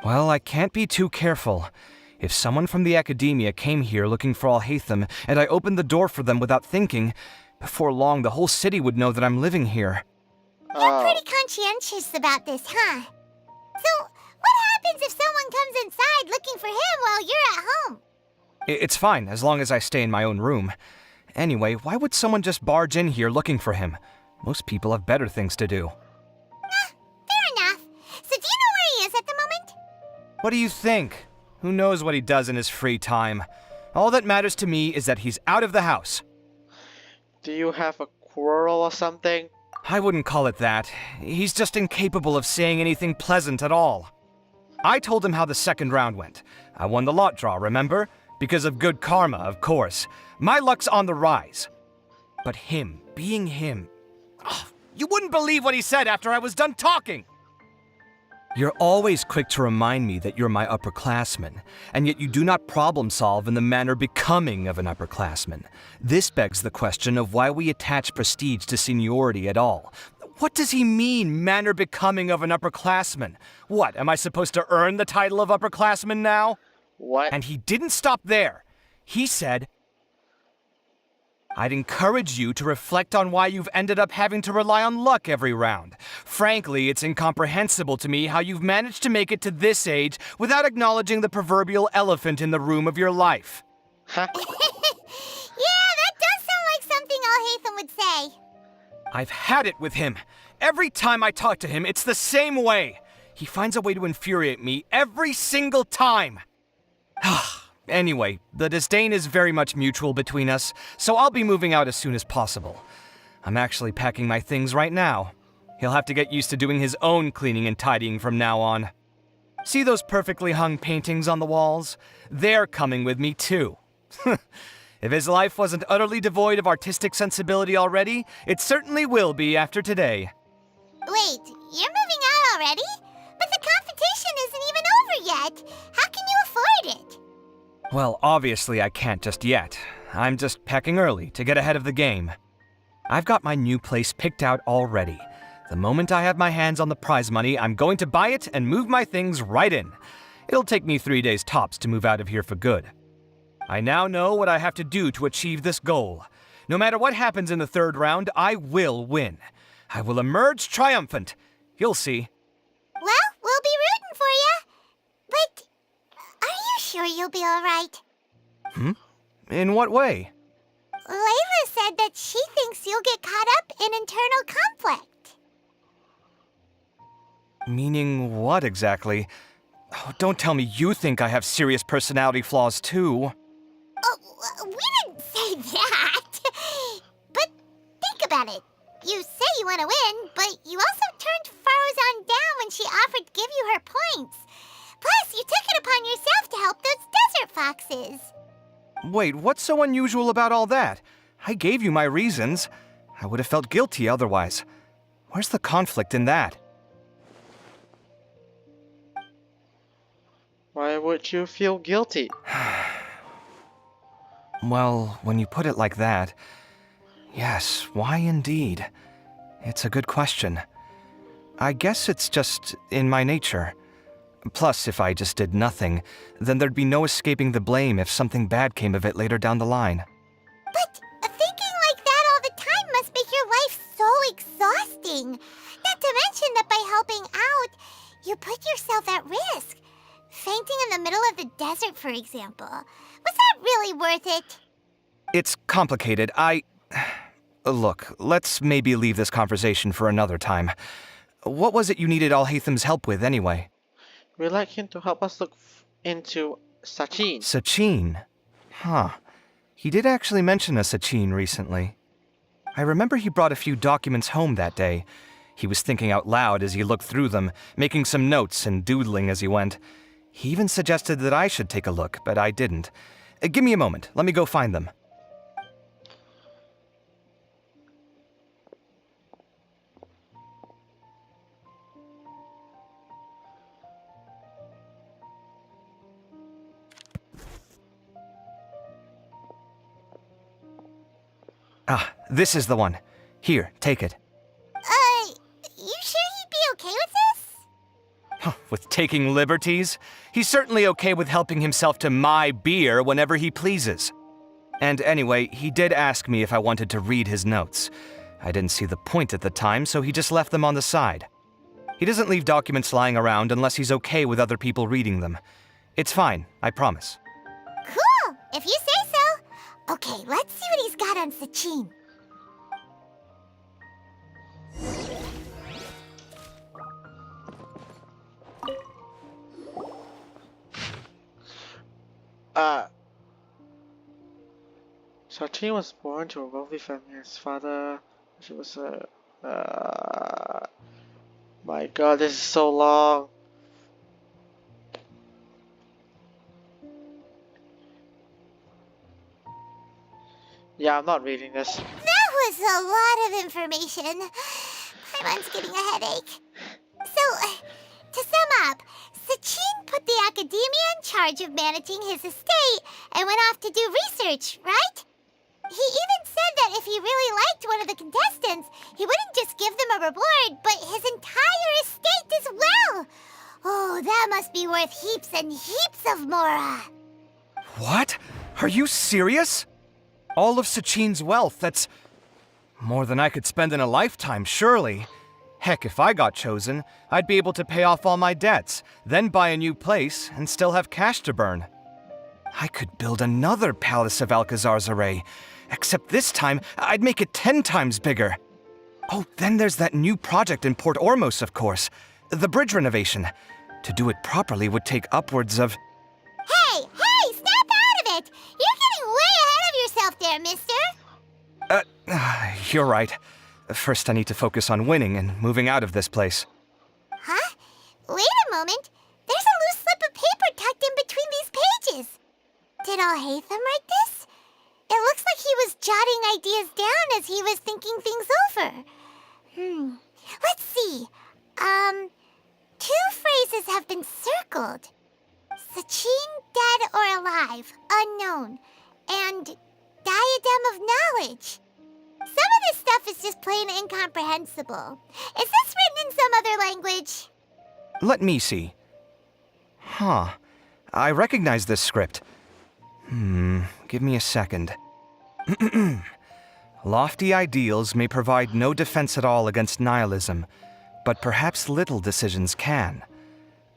Well, I can't be too careful. If someone from the academia came here looking for Alhaitham, and I opened the door for them without thinking, before long the whole city would know that I'm living here. You're pretty conscientious about this, huh? So, what happens if someone comes inside looking for him while you're at home? It's fine, as long as I stay in my own room. Anyway, why would someone just barge in here looking for him? Most people have better things to do. Fair enough. So do you know where he is at the moment? What do you think? Who knows what he does in his free time? All that matters to me is that he's out of the house. Do you have a quarrel or something? I wouldn't call it that. He's just incapable of saying anything pleasant at all. I told him how the second round went. I won the lot draw, remember? Because of good karma, of course. My luck's on the rise. But him, being him... Oh, you wouldn't believe what he said after I was done talking! You're always quick to remind me that you're my upperclassman, and yet you do not problem solve in the manner becoming of an upperclassman. This begs the question of why we attach prestige to seniority at all. What does he mean, manner becoming of an upperclassman? What, am I supposed to earn the title of upperclassman now? What? And he didn't stop there. He said, I'd encourage you to reflect on why you've ended up having to rely on luck every round. Frankly, it's incomprehensible to me how you've managed to make it to this age without acknowledging the proverbial elephant in the room of your life. Huh? Yeah, that does sound like something Alhaitham would say. I've had it with him. Every time I talk to him, it's the same way. He finds a way to infuriate me every single time. Anyway, the disdain is very much mutual between us, so I'll be moving out as soon as possible. I'm actually packing my things right now. He'll have to get used to doing his own cleaning and tidying from now on. See those perfectly hung paintings on the walls? They're coming with me too. If his life wasn't utterly devoid of artistic sensibility already, it certainly will be after today. Wait, you're moving out already? But the competition isn't even over yet. How can you afford it? Well, obviously I can't just yet. I'm just packing early to get ahead of the game. I've got my new place picked out already. The moment I have my hands on the prize money, I'm going to buy it and move my things right in. It'll take me 3 days tops to move out of here for good. I now know what I have to do to achieve this goal. No matter what happens in the third round, I will win. I will emerge triumphant. You'll see. Well, we'll be rooting for you. But are you sure you'll be alright? In what way? Layla said that she thinks you'll get caught up in internal conflict. Meaning what exactly? Oh, don't tell me you think I have serious personality flaws too. Oh, we didn't say that. But think about it. You say you want to win, but you also turned Faruzan down when she offered to give you her points. Plus, you took it upon yourself to help those desert foxes. Wait, what's so unusual about all that? I gave you my reasons. I would have felt guilty otherwise. Where's the conflict in that? Why would you feel guilty? Well, when you put it like that, yes, why indeed? It's a good question. I guess it's just in my nature. Plus, if I just did nothing, then there'd be no escaping the blame if something bad came of it later down the line. But thinking like that all the time must make your life so exhausting. Not to mention that by helping out, you put yourself at risk. Fainting in the middle of the desert, for example. Was that really worth it? It's complicated. Look, let's maybe leave this conversation for another time. What was it you needed Alhaitham's help with, anyway? We'd like him to help us look into Sachin. Sachin? Huh. He did actually mention a Sachin recently. I remember he brought a few documents home that day. He was thinking out loud as he looked through them, making some notes and doodling as he went. He even suggested that I should take a look, but I didn't. Give me a moment. Let me go find them. Ah, this is the one. Here, take it. You sure he'd be okay with this? With taking liberties? He's certainly okay with helping himself to my beer whenever he pleases. And anyway, he did ask me if I wanted to read his notes. I didn't see the point at the time, so he just left them on the side. He doesn't leave documents lying around unless he's okay with other people reading them. It's fine, I promise. Cool, if you say so. Okay, let's see what he's got on Sachin. Sachin was born to a wealthy family. His father, she was a... my god, this is so long. Yeah, I'm not reading this. That was a lot of information. My mind's getting a headache. So, To sum up, Sachin put the academia in charge of managing his estate and went off to do research, right? He even said that if he really liked one of the contestants, he wouldn't just give them a reward, but his entire estate as well. Oh, that must be worth heaps and heaps of mora. What? Are you serious? All of Sachin's wealth, that's more than I could spend in a lifetime, surely. Heck, if I got chosen, I'd be able to pay off all my debts, then buy a new place, and still have cash to burn. I could build another Palace of Alcazar's array, except this time, I'd make it 10 times bigger. Oh, then there's that new project in Port Ormos, of course. The bridge renovation. To do it properly would take upwards of... Hey, snap out of it! You're getting way ahead of yourself there, mister. You're right. First, I need to focus on winning and moving out of this place. Huh? Wait a moment. There's a loose slip of paper tucked in between these pages. Did Alhaitham write this? It looks like he was jotting ideas down as he was thinking things over. Let's see. Two phrases have been circled. Sachin, dead or alive, unknown, and diadem of knowledge. Some of this stuff is just plain incomprehensible. Is this written in some other language? Let me see. Huh. I recognize this script. Give me a second. Lofty ideals may provide no defense at all against nihilism, but perhaps little decisions can.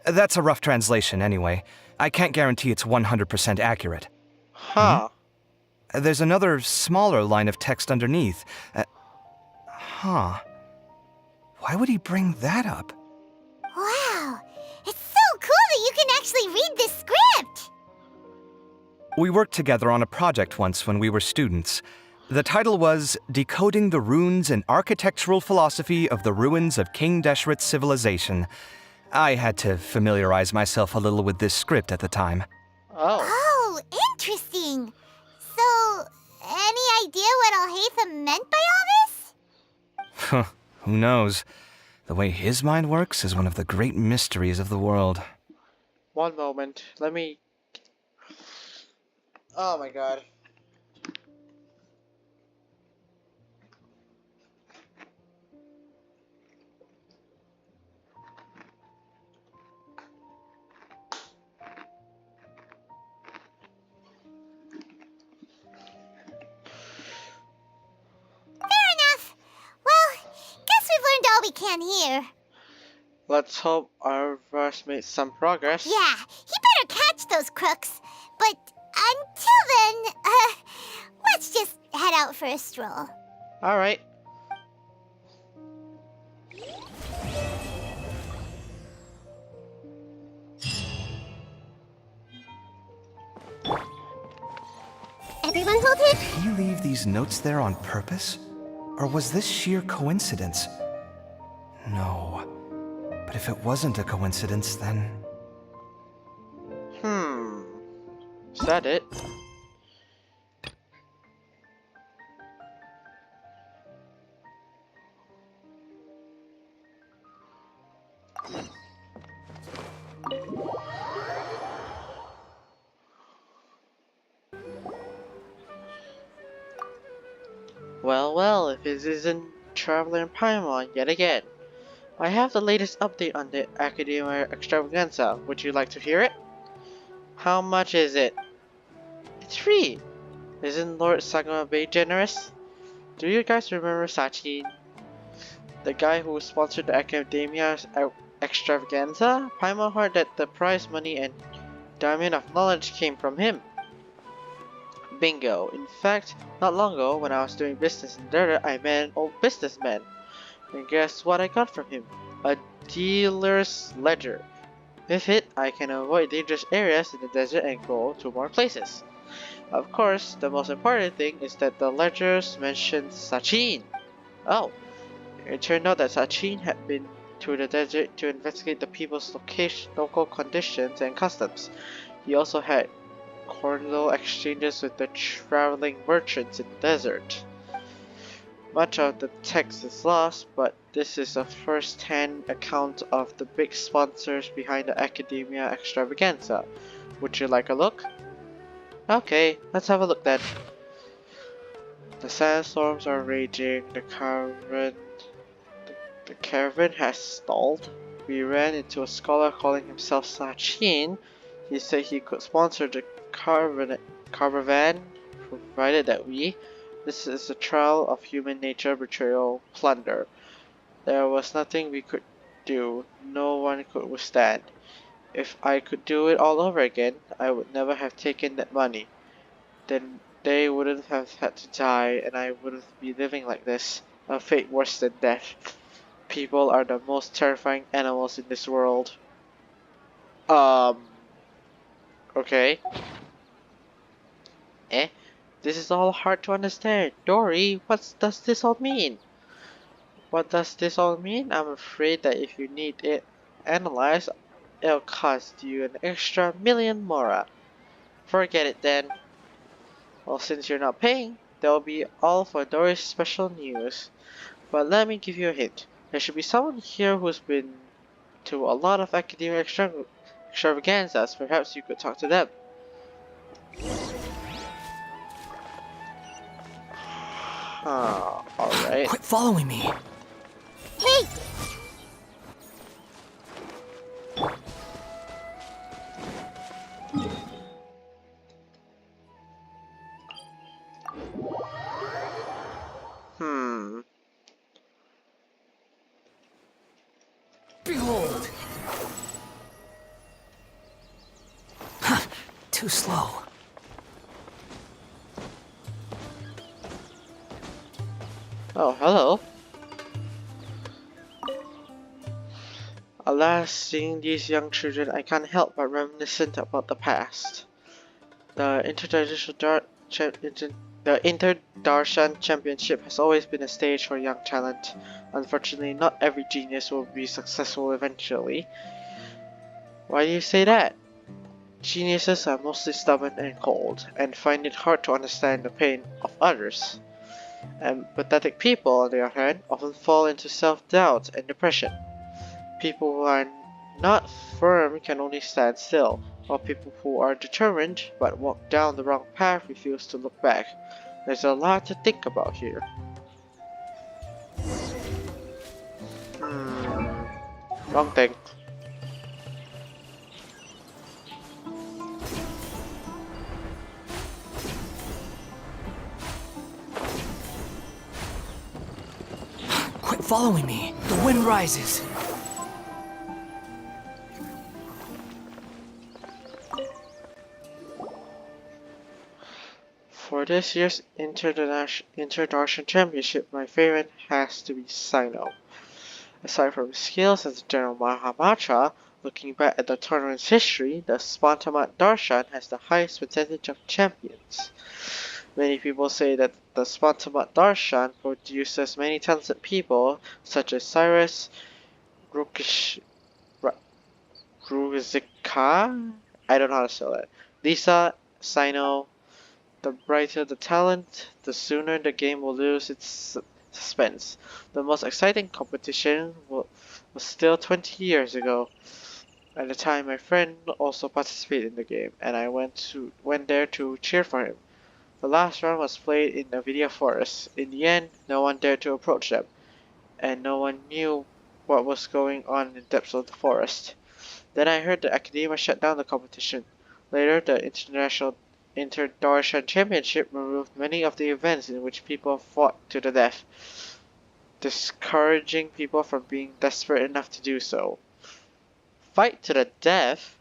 That's a rough translation, anyway. I can't guarantee it's 100% accurate. Huh. There's another smaller line of text underneath. Why would he bring that up? Wow, it's so cool that you can actually read this script! We worked together on a project once when we were students. The title was Decoding the Runes and Architectural Philosophy of the Ruins of King Deshret's Civilization. I had to familiarize myself a little with this script at the time. Oh, interesting. So, any idea what Alhaitham meant by all this? Who knows? The way his mind works is one of the great mysteries of the world. One moment. Let me... Oh my god. We can here. Let's hope our verse made some progress. Yeah, he better catch those crooks. But until then, let's just head out for a stroll. Alright. Everyone hold it. Did he leave these notes there on purpose? Or was this sheer coincidence? No. But if it wasn't a coincidence, then... Is that it? Well, if it isn't Traveler in Paimon yet again. I have the latest update on the Academia Extravaganza. Would you like to hear it? How much is it? It's free! Isn't Lord Sagama Bay generous? Do you guys remember Sachin? The guy who sponsored the Academia Extravaganza? Paimon heard that the prize money and Diamond of Knowledge came from him. Bingo. In fact, not long ago when I was doing business in Derda, I met an old businessman. And guess what I got from him? A dealer's ledger. With it, I can avoid dangerous areas in the desert and go to more places. Of course, the most important thing is that the ledgers mentioned Sachin. Oh, it turned out that Sachin had been to the desert to investigate the people's local conditions and customs. He also had cordial exchanges with the traveling merchants in the desert. Much of the text is lost, but this is a first-hand account of the big sponsors behind the Academia Extravaganza. Would you like a look? Okay, let's have a look then. The sandstorms are raging, the caravan has stalled. We ran into a scholar calling himself Sachin. He said he could sponsor the caravan, provided that this is a trial of human nature, betrayal, plunder. There was nothing we could do, no one could withstand. If I could do it all over again, I would never have taken that money. Then they wouldn't have had to die, and I wouldn't be living like this, a fate worse than death. People are the most terrifying animals in this world. Okay. This is all hard to understand. Dory, what does this all mean? What does this all mean? I'm afraid that if you need it analyzed, it'll cost you an extra million mora. Forget it then. Well, since you're not paying, that'll be all for Dory's special news. But let me give you a hint. There should be someone here who's been to a lot of academic extravaganzas. Perhaps you could talk to them. Alright. Quit following me. Hey! Behold! Too slow. Oh, hello. Alas, seeing these young children, I can't help but reminiscent about the past. The Inter-Darshan Championship has always been a stage for young talent. Unfortunately, not every genius will be successful eventually. Why do you say that? Geniuses are mostly stubborn and cold, and find it hard to understand the pain of others. And pathetic people, on the other hand, often fall into self-doubt and depression. People who are not firm can only stand still, while people who are determined but walk down the wrong path refuse to look back. There's a lot to think about here. Wrong thing. Quit following me. The wind rises. For this year's Inter-Darshan Championship, my favorite has to be Sino. Aside from his skills as a general Mahamatra, looking back at the tournament's history, the Spantamat Darshan has the highest percentage of champions. Many people say that the Spantamat Darshan produces many talented people, such as Cyrus, Ruzika, I don't know how to spell it, Lisa, Sino. The brighter the talent, the sooner the game will lose its suspense. The most exciting competition was still 20 years ago. At the time, my friend also participated in the game, and I went there to cheer for him. The last round was played in a video forest. In the end, no one dared to approach them, and no one knew what was going on in the depths of the forest. Then I heard the Academia shut down the competition. Later, the Inter-Darshan Championship removed many of the events in which people fought to the death, discouraging people from being desperate enough to do so. Fight to the death?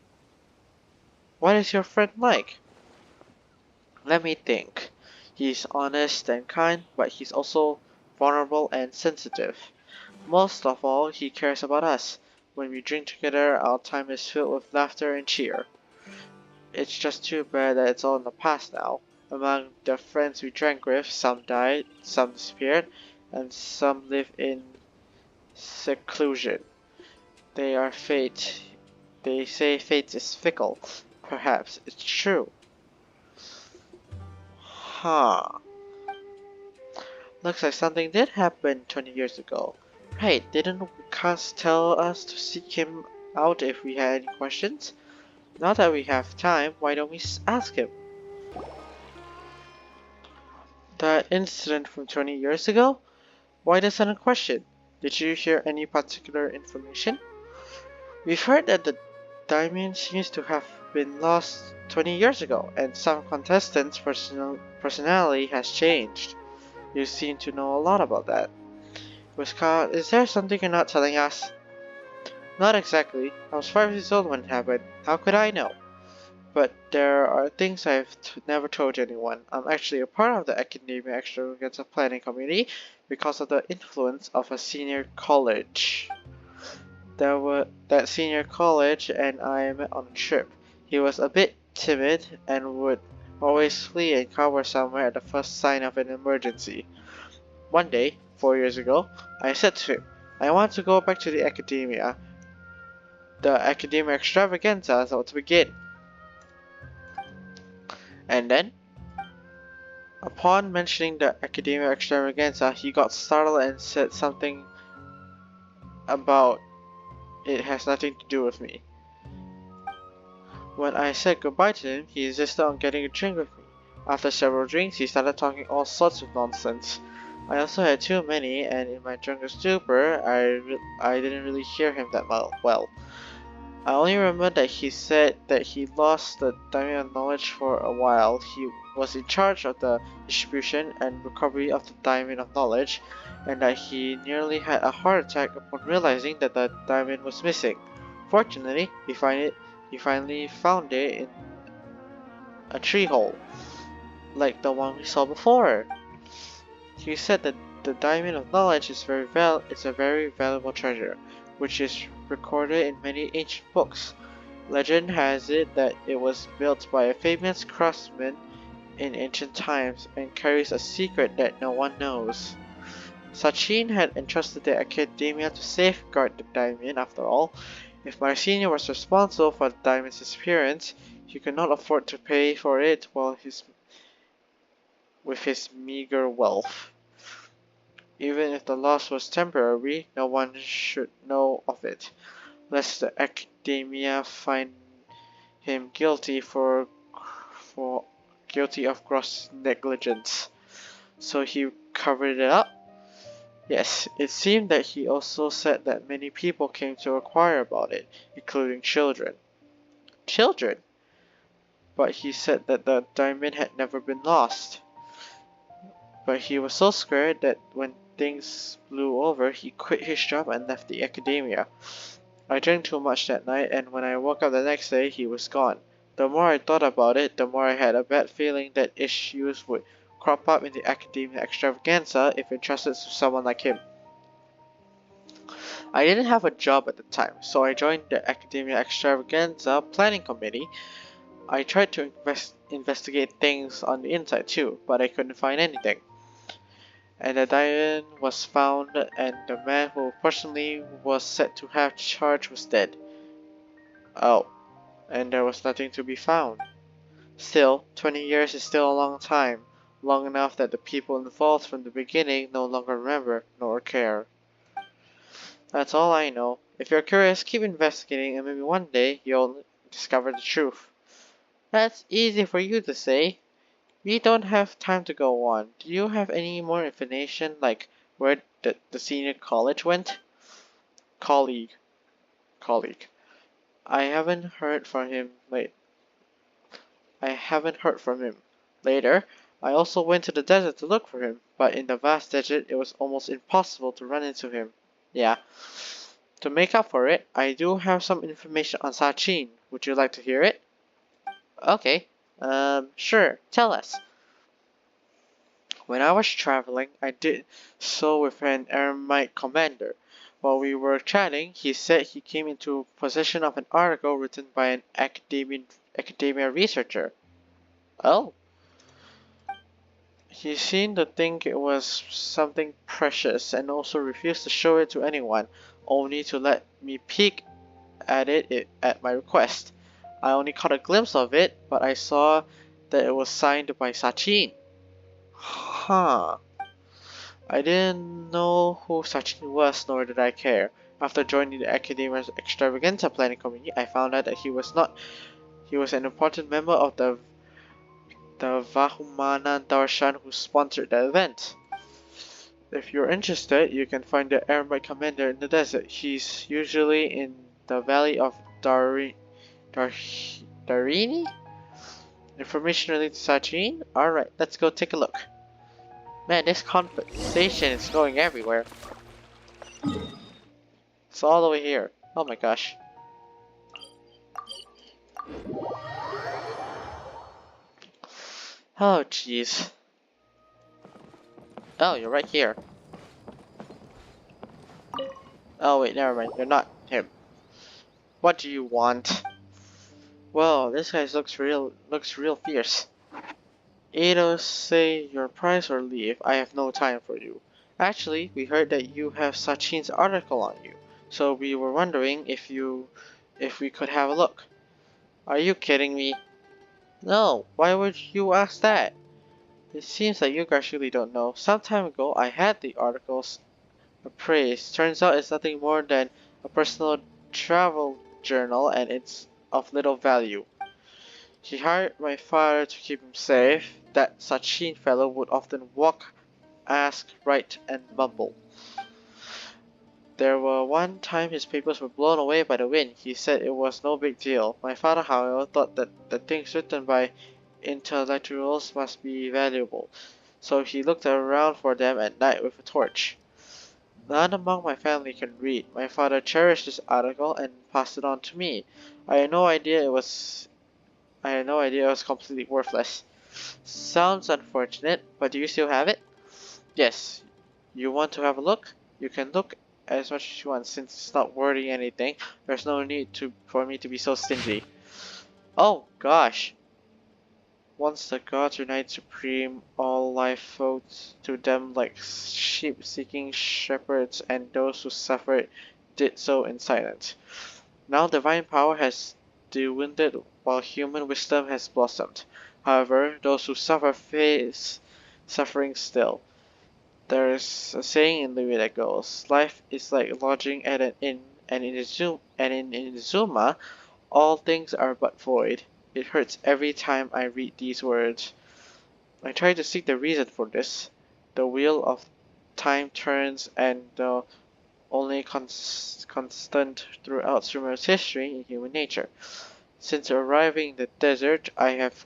What is your friend like? Let me think. He's honest and kind, but he's also vulnerable and sensitive. Most of all, he cares about us. When we drink together, our time is filled with laughter and cheer. It's just too bad that it's all in the past now. Among the friends we drank with, some died, some disappeared, and some live in seclusion. They say fate is fickle. Perhaps it's true. Looks like something did happen 20 years ago. Right, didn't Cass tell us to seek him out if we had any questions? Now that we have time, why don't we ask him? The incident from 20 years ago? Why the sudden question? Did you hear any particular information? We've heard that the diamond seems to have been lost 20 years ago, and some contestants' personality has changed. You seem to know a lot about that. Is there something you're not telling us? Not exactly. I was 5 years old when it happened. How could I know? But there are things I've never told anyone. I'm actually a part of the Academia Extravaganza Planning Committee because of the influence of a senior college. That senior college and I met on a trip. He was a bit timid and would always flee and cower somewhere at the first sign of an emergency. One day, 4 years ago, I said to him, I want to go back to the Academia. The Academia Extravaganza is about to begin. And then, upon mentioning the Academia Extravaganza, he got startled and said something about it has nothing to do with me. When I said goodbye to him, he insisted on getting a drink with me. After several drinks, he started talking all sorts of nonsense. I also had too many, and in my drunken stupor, I didn't really hear him that well. I only remember that he said that he lost the Diamond of Knowledge for a while. He was in charge of the distribution and recovery of the Diamond of Knowledge, and that he nearly had a heart attack upon realizing that the diamond was missing. Fortunately, he finally found it in a tree hole, like the one we saw before. He said that the Diamond of Knowledge is a very valuable treasure, which is recorded in many ancient books. Legend has it that it was built by a famous craftsman in ancient times and carries a secret that no one knows. Sachin had entrusted the Academia to safeguard the diamond. After all, if my senior was responsible for the diamond's disappearance, he could not afford to pay for it with his meager wealth. Even if the loss was temporary, no one should know of it, lest the Academia find him guilty guilty of gross negligence. So he covered it up? Yes, it seemed that he also said that many people came to inquire about it, including children. Children? But he said that the diamond had never been lost. But he was so scared that when things blew over, he quit his job and left the Academia. I drank too much that night, and when I woke up the next day, he was gone. The more I thought about it, the more I had a bad feeling that issues would crop up in the Academia Extravaganza if entrusted to someone like him. I didn't have a job at the time, so I joined the Academia Extravaganza Planning Committee. I tried to investigate things on the inside too, but I couldn't find anything. And the diamond was found, and the man who personally was set to have charge was dead. Oh, and there was nothing to be found. Still, 20 years is still a long time, long enough that the people involved from the beginning no longer remember nor care. That's all I know. If you're curious, keep investigating and maybe one day you'll discover the truth. That's easy for you to say. We don't have time to go on. Do you have any more information, like where the senior college went? Colleague. I haven't heard from him later. I also went to the desert to look for him, but in the vast desert it was almost impossible to run into him. Yeah. To make up for it, I do have some information on Sachin. Would you like to hear it? Okay. Sure. Tell us. When I was traveling, I did so with an Eremite commander. While we were chatting, he said he came into possession of an article written by an academia researcher. Oh. He seemed to think it was something precious and also refused to show it to anyone, only to let me peek at it at my request. I only caught a glimpse of it, but I saw that it was signed by Sachin. Huh. I didn't know who Sachin was, nor did I care. After joining the Academia's extravaganza planning committee, I found out that he was an important member of the Vahumana Darshan who sponsored the event. If you're interested, you can find the Airby commander in the desert. He's usually in the valley of Darini? Information related to Sachin? Alright, let's go take a look. Man, this conversation is going everywhere. It's all the way here. Oh my gosh. Oh jeez. Oh, you're right here. Oh wait, never mind. You're not him. What do you want? Well, this guy looks real fierce. Either say your price or leave. I have no time for you. Actually, we heard that you have Sachin's article on you, so we were wondering if we could have a look. Are you kidding me? No, why would you ask that? It seems like you guys really don't know. Some time ago, I had the articles appraised. Turns out it's nothing more than a personal travel journal, and it's of little value. He hired my father to keep him safe. That Sachin fellow would often walk, ask, write, and mumble. There were one time his papers were blown away by the wind. He said it was no big deal. My father, however, thought that the things written by intellectuals must be valuable, so he looked around for them at night with a torch. None among my family can read. My father cherished this article and passed it on to me. I had no idea it was completely worthless. Sounds unfortunate, but do you still have it? Yes. You want to have a look? You can look as much as you want. Since it's not worth anything, there's no need for me to be so stingy. Oh gosh. Once the gods united supreme, all life flows to them like sheep seeking shepherds, and those who suffered did so in silence. Now divine power has dwindled while human wisdom has blossomed. However, those who suffer face suffering still. There is a saying in the way that goes, life is like lodging at an inn, and in Inazuma, all things are but void. It hurts every time I read these words. I try to seek the reason for this. The wheel of time turns, and the only constant throughout Sumeru's history in human nature. Since arriving in the desert, I have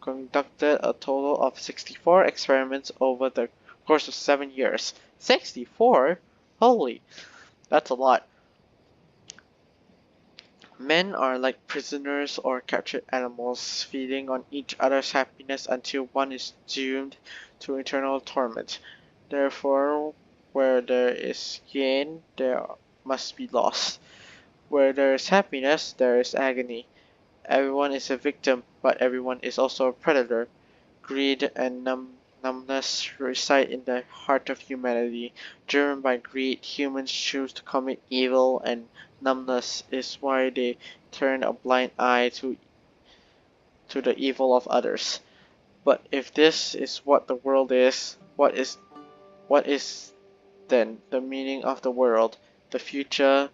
conducted a total of 64 experiments over the course of 7 years. 64? Holy, that's a lot. Men are like prisoners or captured animals, feeding on each other's happiness until one is doomed to eternal torment. Therefore, where there is gain, there must be loss. Where there is happiness, there is agony. Everyone is a victim, but everyone is also a predator. Greed and numbness reside in the heart of humanity. Driven by greed, humans choose to commit evil, and numbness is why they turn a blind eye to the evil of others. But if this is what the world is, what is then the meaning of the world? The future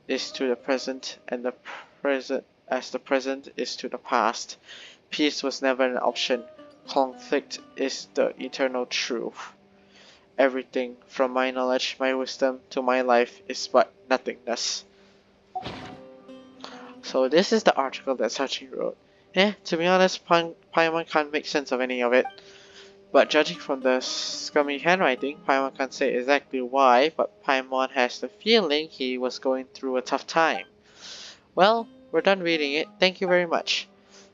is to the present, and the present is to the past. Peace was never an option. Conflict is the eternal truth. Everything, from my knowledge, my wisdom, to my life, is but nothingness. So this is the article that Sachin wrote. To be honest, Paimon can't make sense of any of it. But judging from the scummy handwriting, Paimon can't say exactly why, but Paimon has the feeling he was going through a tough time. Well, we're done reading it. Thank you very much.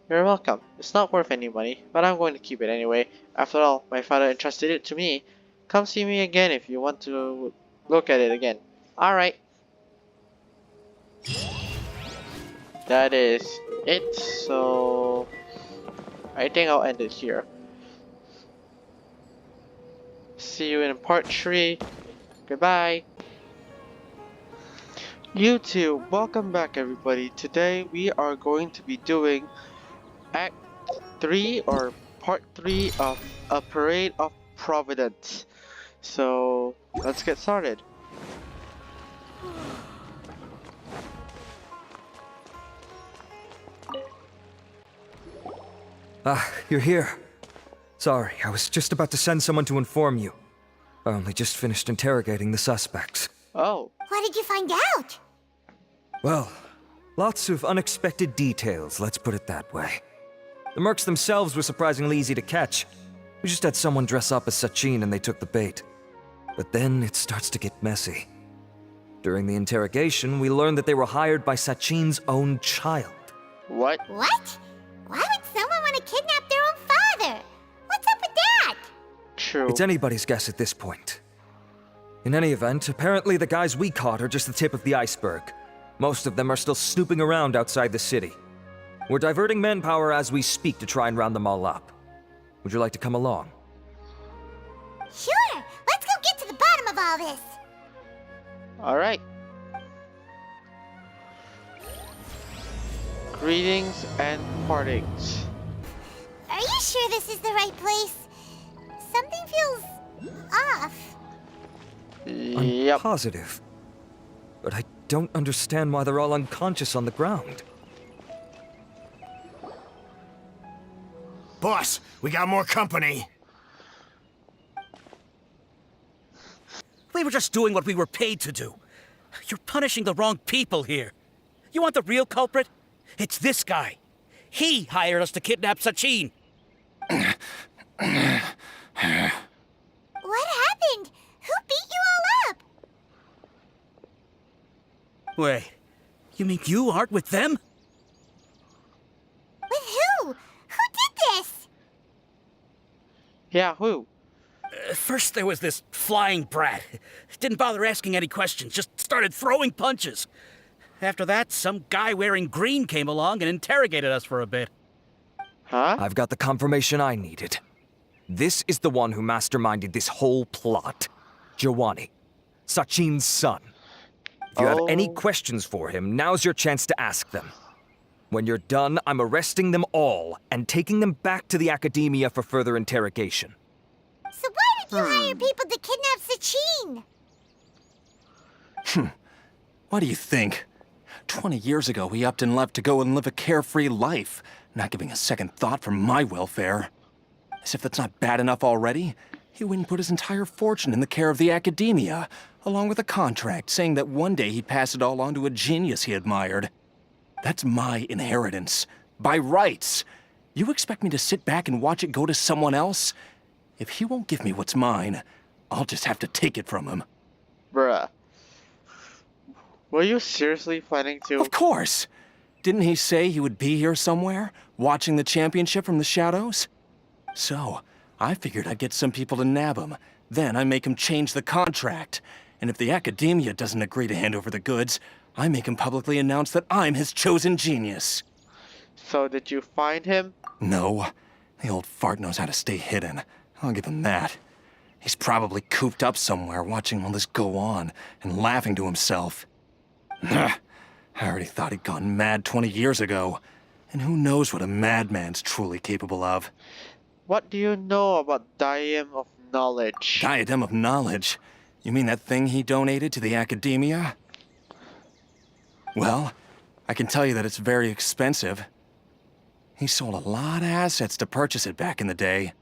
You're welcome. It's not worth any money, but I'm going to keep it anyway. After all, my father entrusted it to me. Come see me again if you want to look at it again. Alright. That is it, so I think I'll end it here. See you in part 3. Goodbye. YouTube, welcome back everybody. Today we are going to be doing Act 3 or Part 3 of A Parade of Providence. So let's get started. Ah, you're here. Sorry, I was just about to send someone to inform you. I only just finished interrogating the suspects. Oh. What did you find out? Well, lots of unexpected details, let's put it that way. The mercs themselves were surprisingly easy to catch. We just had someone dress up as Sachin and they took the bait. But then it starts to get messy. During the interrogation, we learned that they were hired by Sachin's own child. What? What? Why would someone want to kidnap their own father? What's up with that? True. It's anybody's guess at this point. In any event, apparently the guys we caught are just the tip of the iceberg. Most of them are still snooping around outside the city. We're diverting manpower as we speak to try and round them all up. Would you like to come along? Sure! Let's go get to the bottom of all this! Alright. Greetings and partings. Are you sure this is the right place? Something feels off. I'm positive. But I don't understand why they're all unconscious on the ground. Boss, we got more company. We were just doing what we were paid to do. You're punishing the wrong people here. You want the real culprit? It's this guy. He hired us to kidnap Sachin. What happened? Who beat you all up? Wait, you mean you aren't with them? With who? Who did this? Yeah, who? First there was this flying brat. Didn't bother asking any questions, just started throwing punches. After that, some guy wearing green came along and interrogated us for a bit. Huh? I've got the confirmation I needed. This is the one who masterminded this whole plot. Jawani, Sachin's son. If you have any questions for him, now's your chance to ask them. When you're done, I'm arresting them all and taking them back to the academia for further interrogation. So why would you hire people to kidnap Sachin? What do you think? 20 years ago, he upped and left to go and live a carefree life, not giving a second thought for my welfare. As if that's not bad enough already, he went and put his entire fortune in the care of the academia, along with a contract saying that one day he'd pass it all on to a genius he admired. That's my inheritance, by rights. You expect me to sit back and watch it go to someone else? If he won't give me what's mine, I'll just have to take it from him. Bruh. Were you seriously planning to? Of course! Didn't he say he would be here somewhere, watching the championship from the shadows? So, I figured I'd get some people to nab him. Then I make him change the contract. And if the academia doesn't agree to hand over the goods, I make him publicly announce that I'm his chosen genius. So did you find him? No. The old fart knows how to stay hidden. I'll give him that. He's probably cooped up somewhere watching all this go on and laughing to himself. I already thought he'd gone mad 20 years ago. And who knows what a madman's truly capable of. What do you know about Diadem of Knowledge? Diadem of Knowledge? You mean that thing he donated to the academia? Well, I can tell you that it's very expensive. He sold a lot of assets to purchase it back in the day.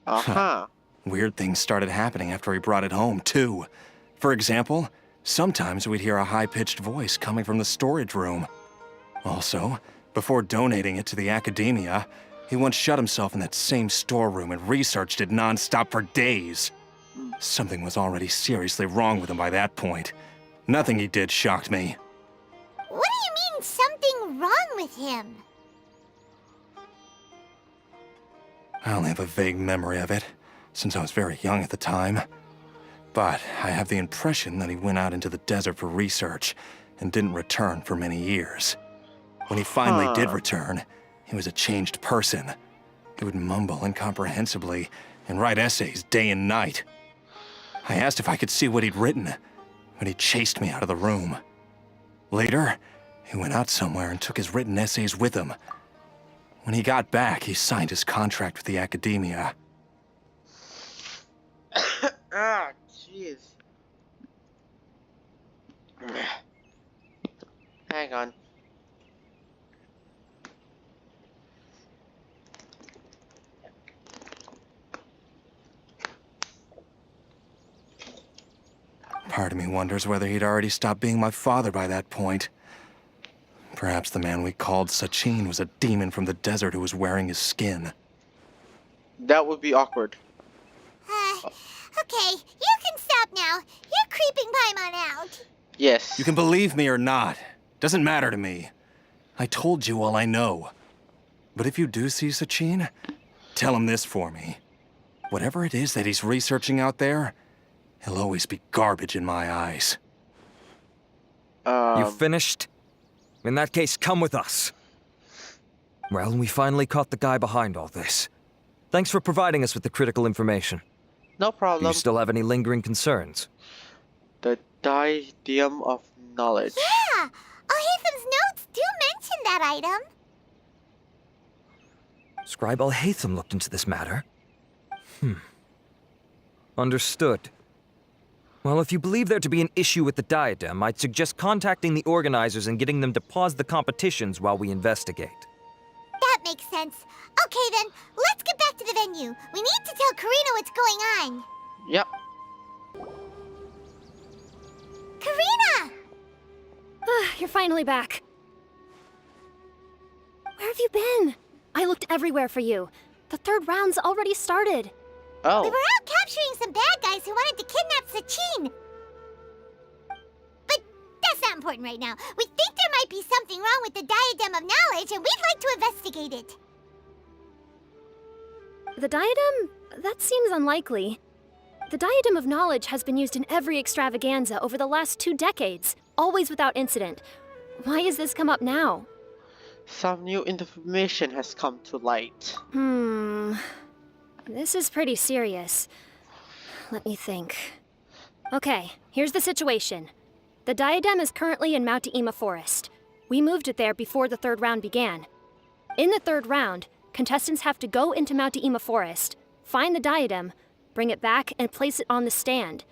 Uh-huh. Weird things started happening after he brought it home, too. For example, sometimes we'd hear a high-pitched voice coming from the storage room. Also, before donating it to the academia, he once shut himself in that same storeroom and researched it non-stop for days. Something was already seriously wrong with him by that point. Nothing he did shocked me. What do you mean, something wrong with him? I only have a vague memory of it, since I was very young at the time. But I have the impression that he went out into the desert for research and didn't return for many years. When he finally did return, he was a changed person. He would mumble incomprehensibly and write essays day and night. I asked if I could see what he'd written, but he chased me out of the room. Later, he went out somewhere and took his written essays with him. When he got back, he signed his contract with the academia. Part of me wonders whether he'd already stopped being my father by that point. Perhaps the man we called Sachin was a demon from the desert who was wearing his skin. That would be awkward. Okay, you can stop now. You're creeping Paimon out. Yes. You can believe me or not. Doesn't matter to me. I told you all I know. But if you do see Sachin, tell him this for me. Whatever it is that he's researching out there, he'll always be garbage in my eyes. You finished? In that case, come with us. Well, we finally caught the guy behind all this. Thanks for providing us with the critical information. No problem. Do you still have any lingering concerns? The diadem of knowledge. Yeah! Al-Haytham's notes do mention that item. Scribe Al-Haytham looked into this matter. Understood. Well, if you believe there to be an issue with the diadem, I'd suggest contacting the organizers and getting them to pause the competitions while we investigate. That makes sense. Okay then, let's get back to the venue. We need to tell Karina what's going on. Yep. Karina! You're finally back. Where have you been? I looked everywhere for you. The third round's already started. Oh. We were out capturing some bad guys who wanted to kidnap Sachin. But that's not important right now. We think there might be something wrong with the Diadem of Knowledge, and we'd like to investigate it. The diadem? That seems unlikely. The Diadem of Knowledge has been used in every extravaganza over the last 2 decades, always without incident. Why has this come up now? Some new information has come to light. This is pretty serious. Let me think. Okay, here's the situation. The diadem is currently in Mount Deima Forest. We moved it there before the third round began. In the third round, contestants have to go into Mount Deima Forest, find the diadem, bring it back, and place it on the stand.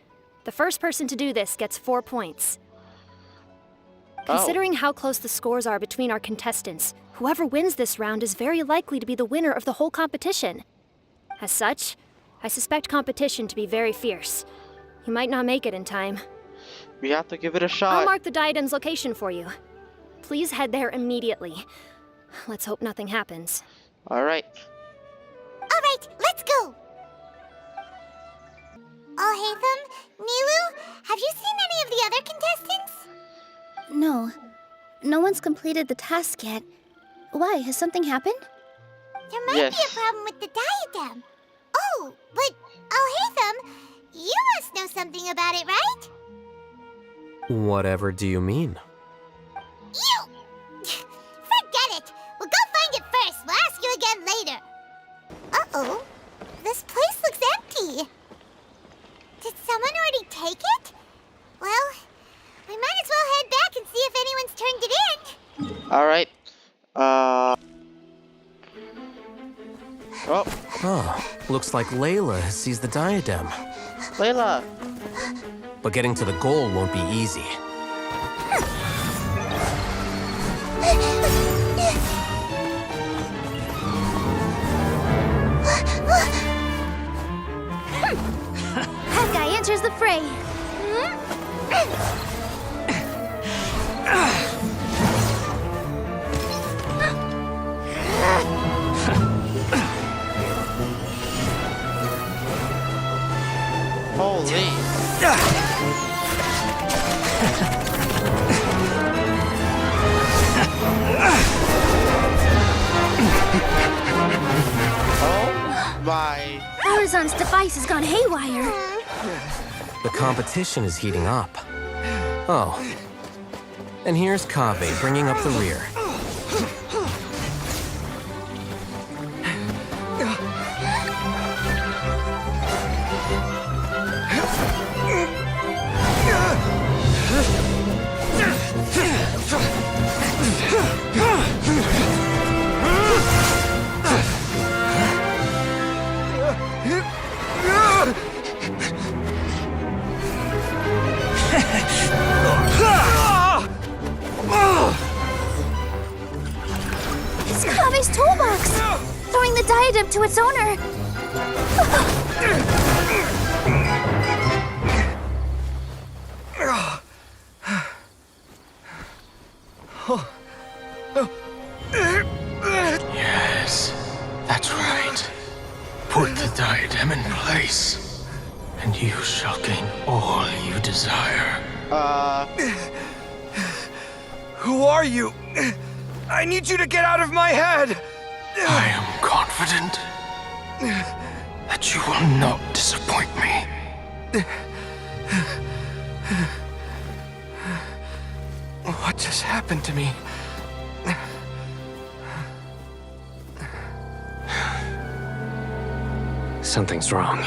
The first person to do this gets 4 points. Considering how close the scores are between our contestants, whoever wins this round is very likely to be the winner of the whole competition. As such, I suspect competition to be very fierce. You might not make it in time. We have to give it a shot. I'll mark the diadem's location for you. Please head there immediately. Let's hope nothing happens. Alright. Alright, let's go! Al-Haytham, Nilu, have you seen any of the other contestants? No. No one's completed the task yet. Why? Has something happened? There might be a problem with the diadem. Oh, but Al-Haytham, you must know something about it, right? Whatever do you mean? You! Forget it! We'll go find it first. We'll ask you again later. Uh-oh. This place looks empty. Did someone already take it? Well, we might as well head back and see if anyone's turned it in. Alright. Oh, looks like Layla sees the diadem. Layla! But getting to the goal won't be easy. Hawkeye enters the fray. Holy. Oh my. Arizon's device has gone haywire. The competition is heating up. Oh. And here's Kaveh bringing up the rear. It's Kave's toolbox! Throwing the diadem to its owner! Yes, that's right. Put the diadem in place, and you shall gain all you desire. Who are you? I need you to get out of my head! I am confident that you will not disappoint me. What just happened to me? Something's wrong.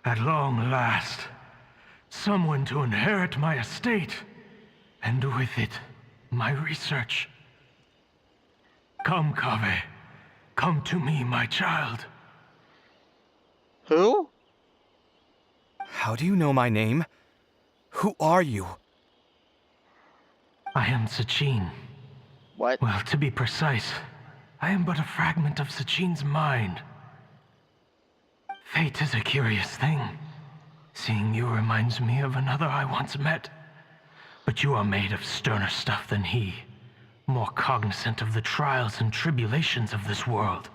At long last, someone to inherit my estate, and with it, my research. Come, Kaveh. Come to me, my child. Who? How do you know my name? Who are you? I am Sachin. What? Well, to be precise, I am but a fragment of Sachin's mind. Fate is a curious thing. Seeing you reminds me of another I once met. But you are made of sterner stuff than he, more cognizant of the trials and tribulations of this world.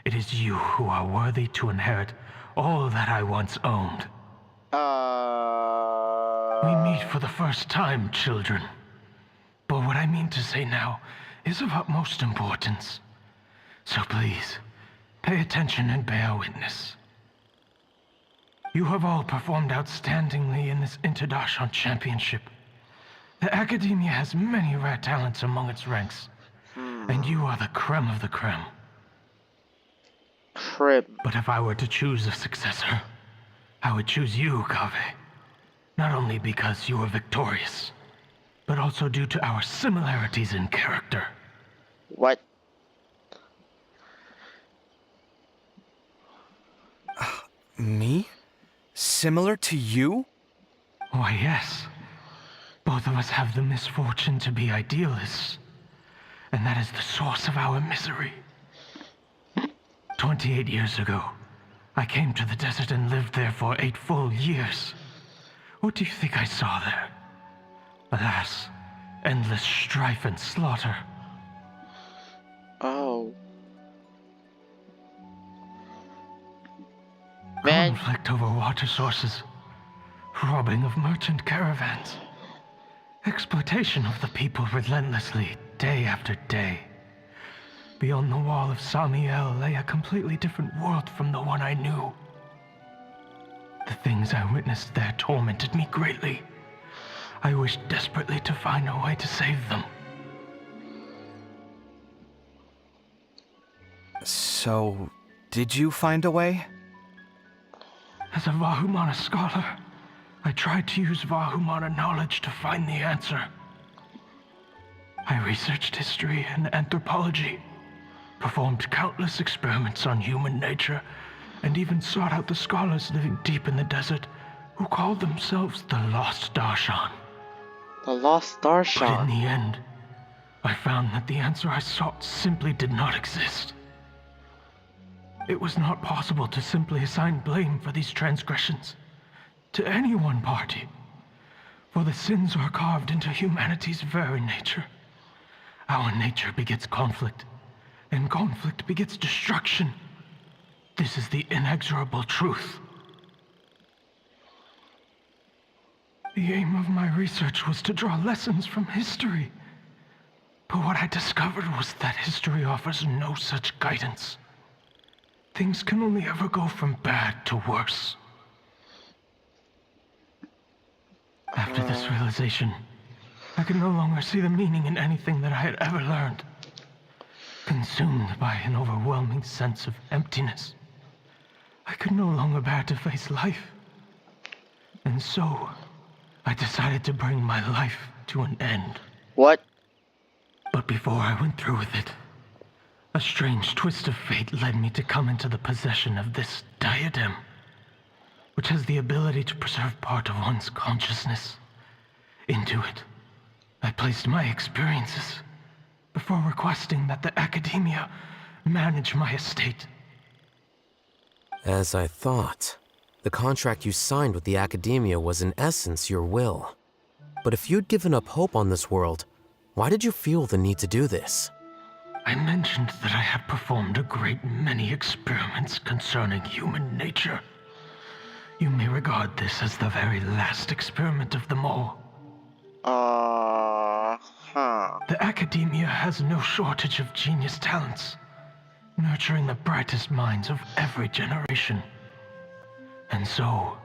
It is you who are worthy to inherit all that I once owned. We meet for the first time, children. But what I mean to say now is of utmost importance. So please, pay attention and bear witness. You have all performed outstandingly in this Interdarshan Championship. The Academia has many rare talents among its ranks, and you are the creme of the creme. But if I were to choose a successor, I would choose you, Kaveh. Not only because you were victorious, but also due to our similarities in character. What? Me? Similar to you? Why, yes. Both of us have the misfortune to be idealists, and that is the source of our misery. 28 years ago, I came to the desert and lived there for 8 full years. What do you think I saw there? Alas, endless strife and slaughter. Oh. Man. Conflict over water sources, robbing of merchant caravans, exploitation of the people relentlessly, day after day. Beyond the wall of Samiel lay a completely different world from the one I knew. The things I witnessed there tormented me greatly. I wished desperately to find a way to save them. So, did you find a way? As a Vahumana scholar, I tried to use Vahumana knowledge to find the answer. I researched history and anthropology, performed countless experiments on human nature, and even sought out the scholars living deep in the desert who called themselves the Lost Darshan. The Lost Darshan? But in the end, I found that the answer I sought simply did not exist. It was not possible to simply assign blame for these transgressions to any one party, for the sins are carved into humanity's very nature. Our nature begets conflict, and conflict begets destruction. This is the inexorable truth. The aim of my research was to draw lessons from history, but what I discovered was that history offers no such guidance. Things can only ever go from bad to worse. After this realization, I could no longer see the meaning in anything that I had ever learned. Consumed by an overwhelming sense of emptiness, I could no longer bear to face life. And so, I decided to bring my life to an end. What? But before I went through with it, a strange twist of fate led me to come into the possession of this diadem, which has the ability to preserve part of one's consciousness. Into it, I placed my experiences before requesting that the Academia manage my estate. As I thought, the contract you signed with the Academia was in essence your will. But if you'd given up hope on this world, why did you feel the need to do this? I mentioned that I had performed a great many experiments concerning human nature. You may regard this as the very last experiment of them all. The Academia has no shortage of genius talents, nurturing the brightest minds of every generation. And so,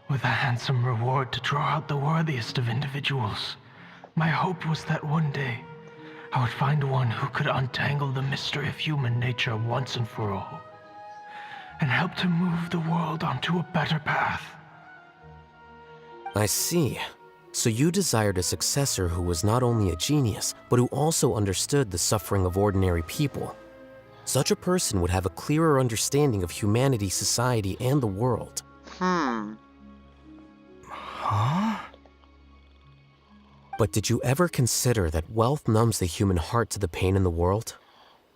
with a handsome reward to draw out the worthiest of individuals, my hope was that one day I would find one who could untangle the mystery of human nature once and for all, and help to move the world onto a better path. I see. So you desired a successor who was not only a genius, but who also understood the suffering of ordinary people. Such a person would have a clearer understanding of humanity, society, and the world. Huh? But did you ever consider that wealth numbs the human heart to the pain in the world?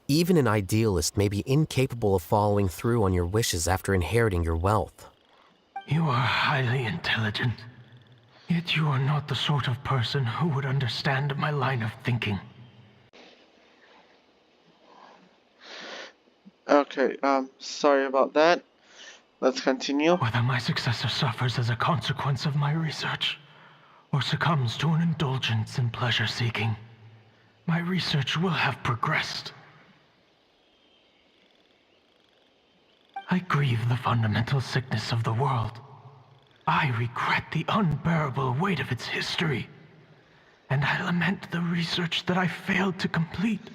Even an idealist may be incapable of following through on your wishes after inheriting your wealth. You are highly intelligent, yet you are not the sort of person who would understand my line of thinking. Okay, sorry about that. Let's continue. Whether my successor suffers as a consequence of my research, or succumbs to an indulgence in pleasure-seeking, my research will have progressed. I grieve the fundamental sickness of the world. I regret the unbearable weight of its history, and I lament the research that I failed to complete.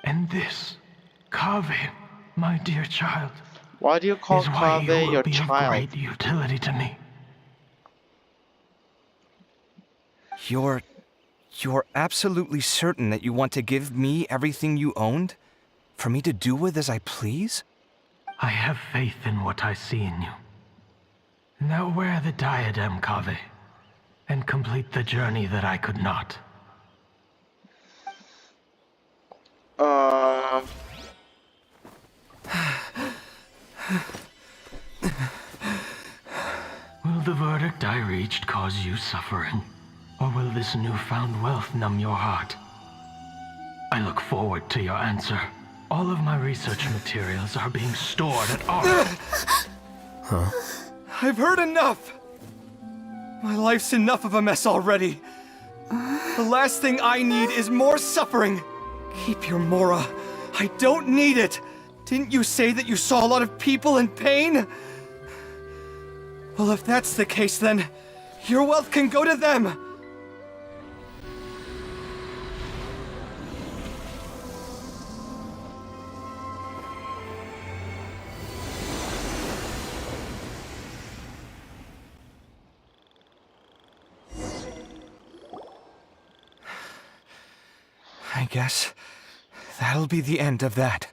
And this, Kaveh, my dear child, why do you call is why you Kaveh will your be child? of great utility to me. You're absolutely certain that you want to give me everything you owned? For me to do with as I please? I have faith in what I see in you. Now wear the diadem, Kaveh, and complete the journey that I could not. Will the verdict I reached cause you suffering? Or will this newfound wealth numb your heart? I look forward to your answer. All of my research materials are being stored at our... Huh? I've heard enough! My life's enough of a mess already. The last thing I need is more suffering. Keep your Mora. I don't need it. Didn't you say that you saw a lot of people in pain? Well, if that's the case, then your wealth can go to them. I guess that'll be the end of that.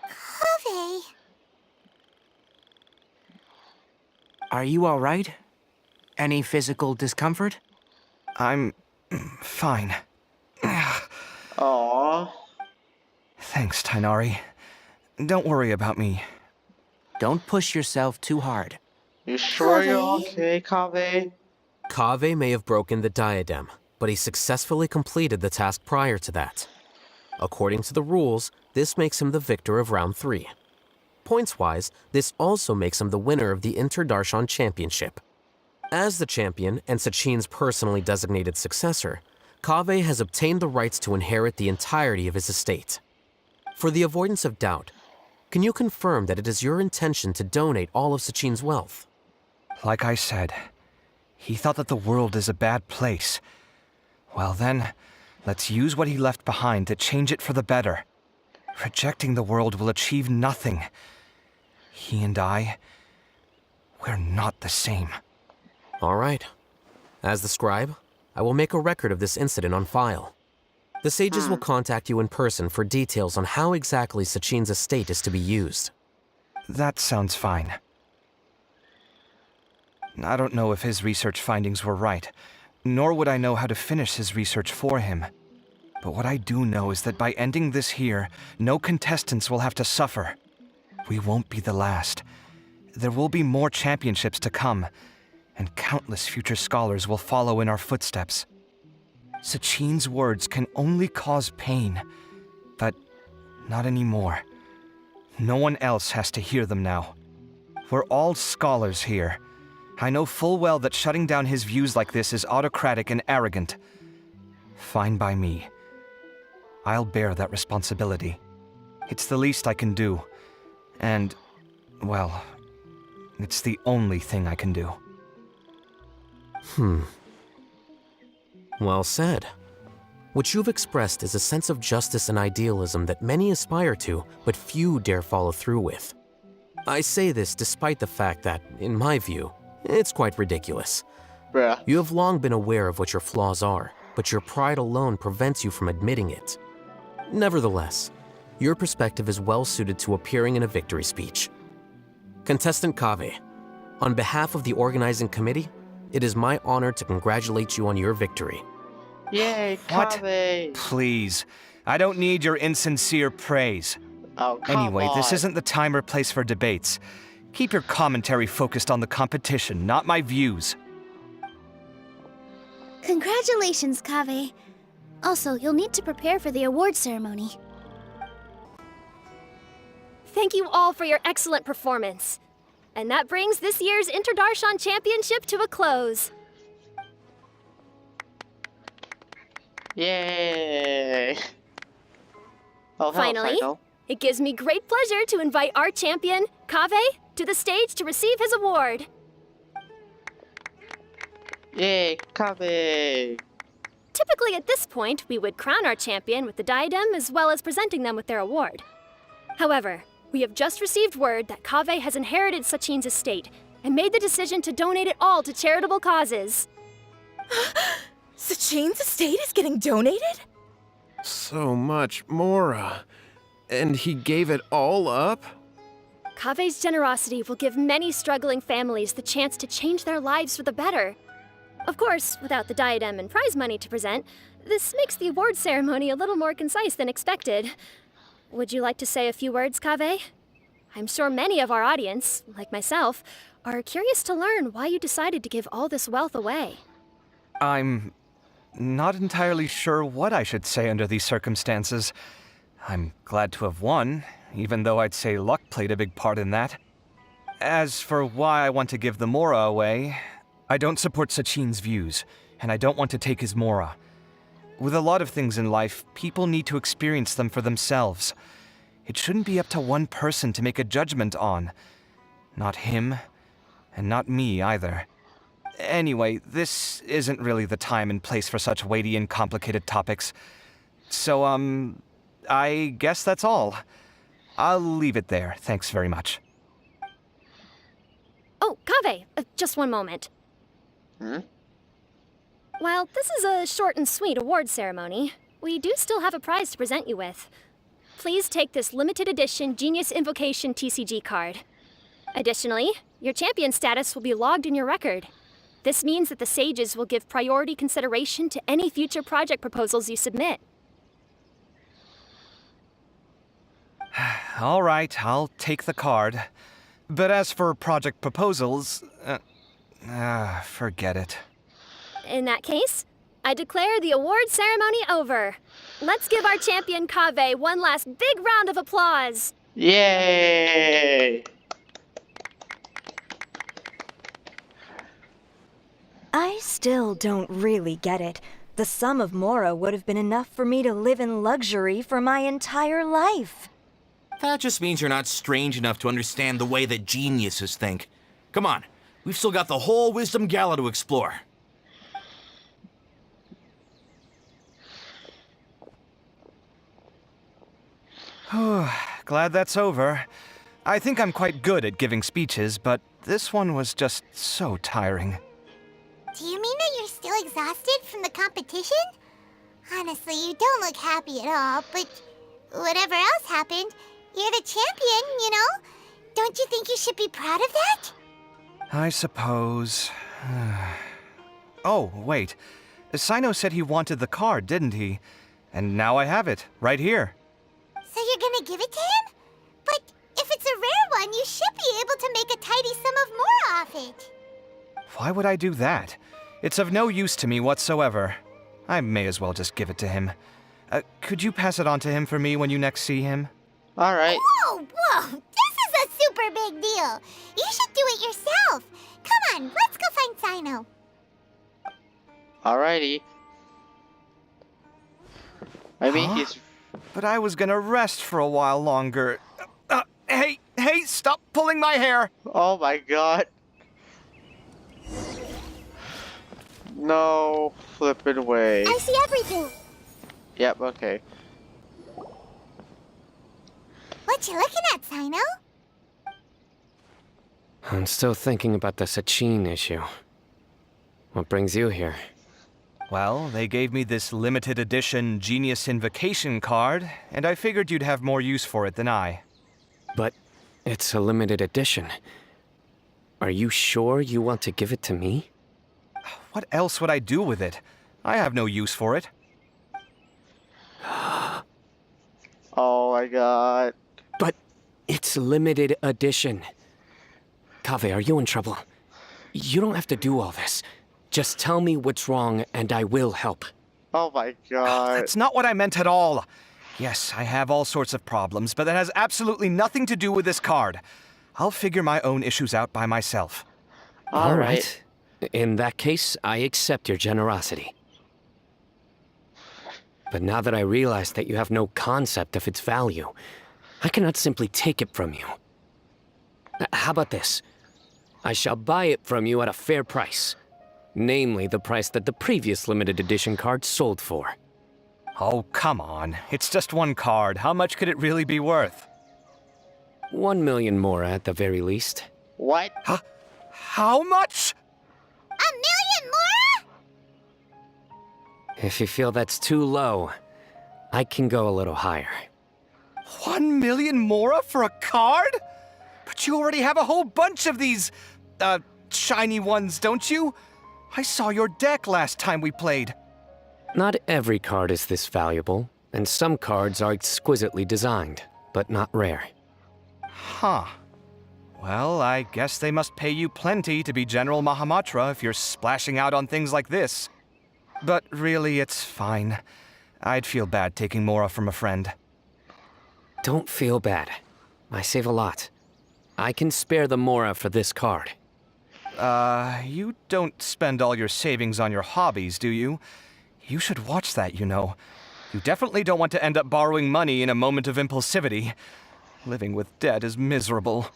Kaveh. Are you all right? Any physical discomfort? I'm fine. Aww. Thanks, Tainari. Don't worry about me. Don't push yourself too hard. You sure you're okay, Kaveh? Kaveh may have broken the diadem, but he successfully completed the task prior to that. According to the rules, this makes him the victor of round 3. Points-wise, this also makes him the winner of the Inter-Darshan Championship. As the champion and Sachin's personally designated successor, Kaveh has obtained the rights to inherit the entirety of his estate. For the avoidance of doubt, can you confirm that it is your intention to donate all of Sachin's wealth? Like I said, he thought that the world is a bad place. Well then, let's use what he left behind to change it for the better. Rejecting the world will achieve nothing. He and I, we're not the same. All right. As the scribe, I will make a record of this incident on file. The sages will contact you in person for details on how exactly Sachin's estate is to be used. That sounds fine. I don't know if his research findings were right, nor would I know how to finish his research for him. But what I do know is that by ending this here, no contestants will have to suffer. We won't be the last. There will be more championships to come, and countless future scholars will follow in our footsteps. Sachin's words can only cause pain, but not anymore. No one else has to hear them now. We're all scholars here. I know full well that shutting down his views like this is autocratic and arrogant. Fine by me. I'll bear that responsibility. It's the least I can do. And, well, it's the only thing I can do. Well said. What you've expressed is a sense of justice and idealism that many aspire to, but few dare follow through with. I say this despite the fact that, in my view, it's quite ridiculous. Bruh. You have long been aware of what your flaws are, but your pride alone prevents you from admitting it. Nevertheless, your perspective is well suited to appearing in a victory speech. Contestant Kaveh, on behalf of the organizing committee, it is my honor to congratulate you on your victory. Yay, What? Kaveh! Please, I don't need your insincere praise. Oh, come Anyway, this on. isn't the time or place for debates. Keep your commentary focused on the competition, not my views. Congratulations, Kaveh. Also, you'll need to prepare for the award ceremony. Thank you all for your excellent performance. And that brings this year's Interdarshan Championship to a close. Yay! Oh, hello, Finally, Final. it gives me great pleasure to invite our champion, Kaveh, to the stage to receive his award. Yay, Kaveh! Typically at this point, we would crown our champion with the diadem as well as presenting them with their award. However, we have just received word that Kaveh has inherited Sachin's estate and made the decision to donate it all to charitable causes. Sachin's estate is getting donated? So much, Mora. And he gave it all up? Kaveh's generosity will give many struggling families the chance to change their lives for the better. Of course, without the diadem and prize money to present, this makes the award ceremony a little more concise than expected. Would you like to say a few words, Kaveh? I'm sure many of our audience, like myself, are curious to learn why you decided to give all this wealth away. I'm not entirely sure what I should say under these circumstances. I'm glad to have won, even though I'd say luck played a big part in that. As for why I want to give the Mora away, I don't support Sachin's views, and I don't want to take his Mora. With a lot of things in life, people need to experience them for themselves. It shouldn't be up to one person to make a judgment on. Not him, and not me either. Anyway, this isn't really the time and place for such weighty and complicated topics. So, I guess that's all. I'll leave it there. Thanks very much. Oh, Kaveh, just one moment. While this is a short and sweet award ceremony, we do still have a prize to present you with. Please take this limited edition Genius Invocation TCG card. Additionally, your champion status will be logged in your record. This means that the sages will give priority consideration to any future project proposals you submit. All right, I'll take the card. But as for project proposals, forget it. In that case, I declare the award ceremony over. Let's give our champion Kaveh one last big round of applause. Yay! I still don't really get it. The sum of Mora would have been enough for me to live in luxury for my entire life. That just means you're not strange enough to understand the way that geniuses think. Come on, we've still got the whole Wisdom Gala to explore. Glad that's over. I think I'm quite good at giving speeches, but this one was just so tiring. Do you mean that you're still exhausted from the competition? Honestly, you don't look happy at all, but whatever else happened, you're the champion, you know? Don't you think you should be proud of that? I suppose. Oh, wait. Sino said he wanted the card, didn't he? And now I have it, right here. So you're gonna give it to him? But if it's a rare one, you should be able to make a tidy sum of more off it. Why would I do that? It's of no use to me whatsoever. I may as well just give it to him. Could you pass it on to him for me when you next see him? Alright. Whoa, whoa! This is a super big deal! You should do it yourself! Come on, let's go find Sino. Alrighty. I mean, he's... But I was gonna rest for a while longer. Hey, stop pulling my hair! Oh my god. No flippin' way. I see everything. Yep, okay. What you looking at, Sino? I'm still thinking about the Sachin issue. What brings you here? Well, they gave me this limited edition Genius Invocation card, and I figured you'd have more use for it than I. But it's a limited edition. Are you sure you want to give it to me? What else would I do with it? I have no use for it. Oh my god. But it's limited edition. Kaveh, are you in trouble? You don't have to do all this. Just tell me what's wrong and I will help. Oh my god. That's not what I meant at all. Yes, I have all sorts of problems, but that has absolutely nothing to do with this card. I'll figure my own issues out by myself. All right. In that case, I accept your generosity. But now that I realize that you have no concept of its value, I cannot simply take it from you. How about this? I shall buy it from you at a fair price. Namely, the price that the previous limited edition card sold for. Oh, come on. It's just one card. How much could it really be worth? 1 million more at the very least. What? How much? 1 million more? If you feel that's too low, I can go a little higher. 1 million mora for a card? But you already have a whole bunch of these, shiny ones, don't you? I saw your deck last time we played. Not every card is this valuable, and some cards are exquisitely designed, but not rare. Huh. Well, I guess they must pay you plenty to be General Mahamatra if you're splashing out on things like this. But really, it's fine. I'd feel bad taking mora from a friend. Don't feel bad. I save a lot. I can spare the mora for this card. You don't spend all your savings on your hobbies, do you? You should watch that, you know. You definitely don't want to end up borrowing money in a moment of impulsivity. Living with debt is miserable.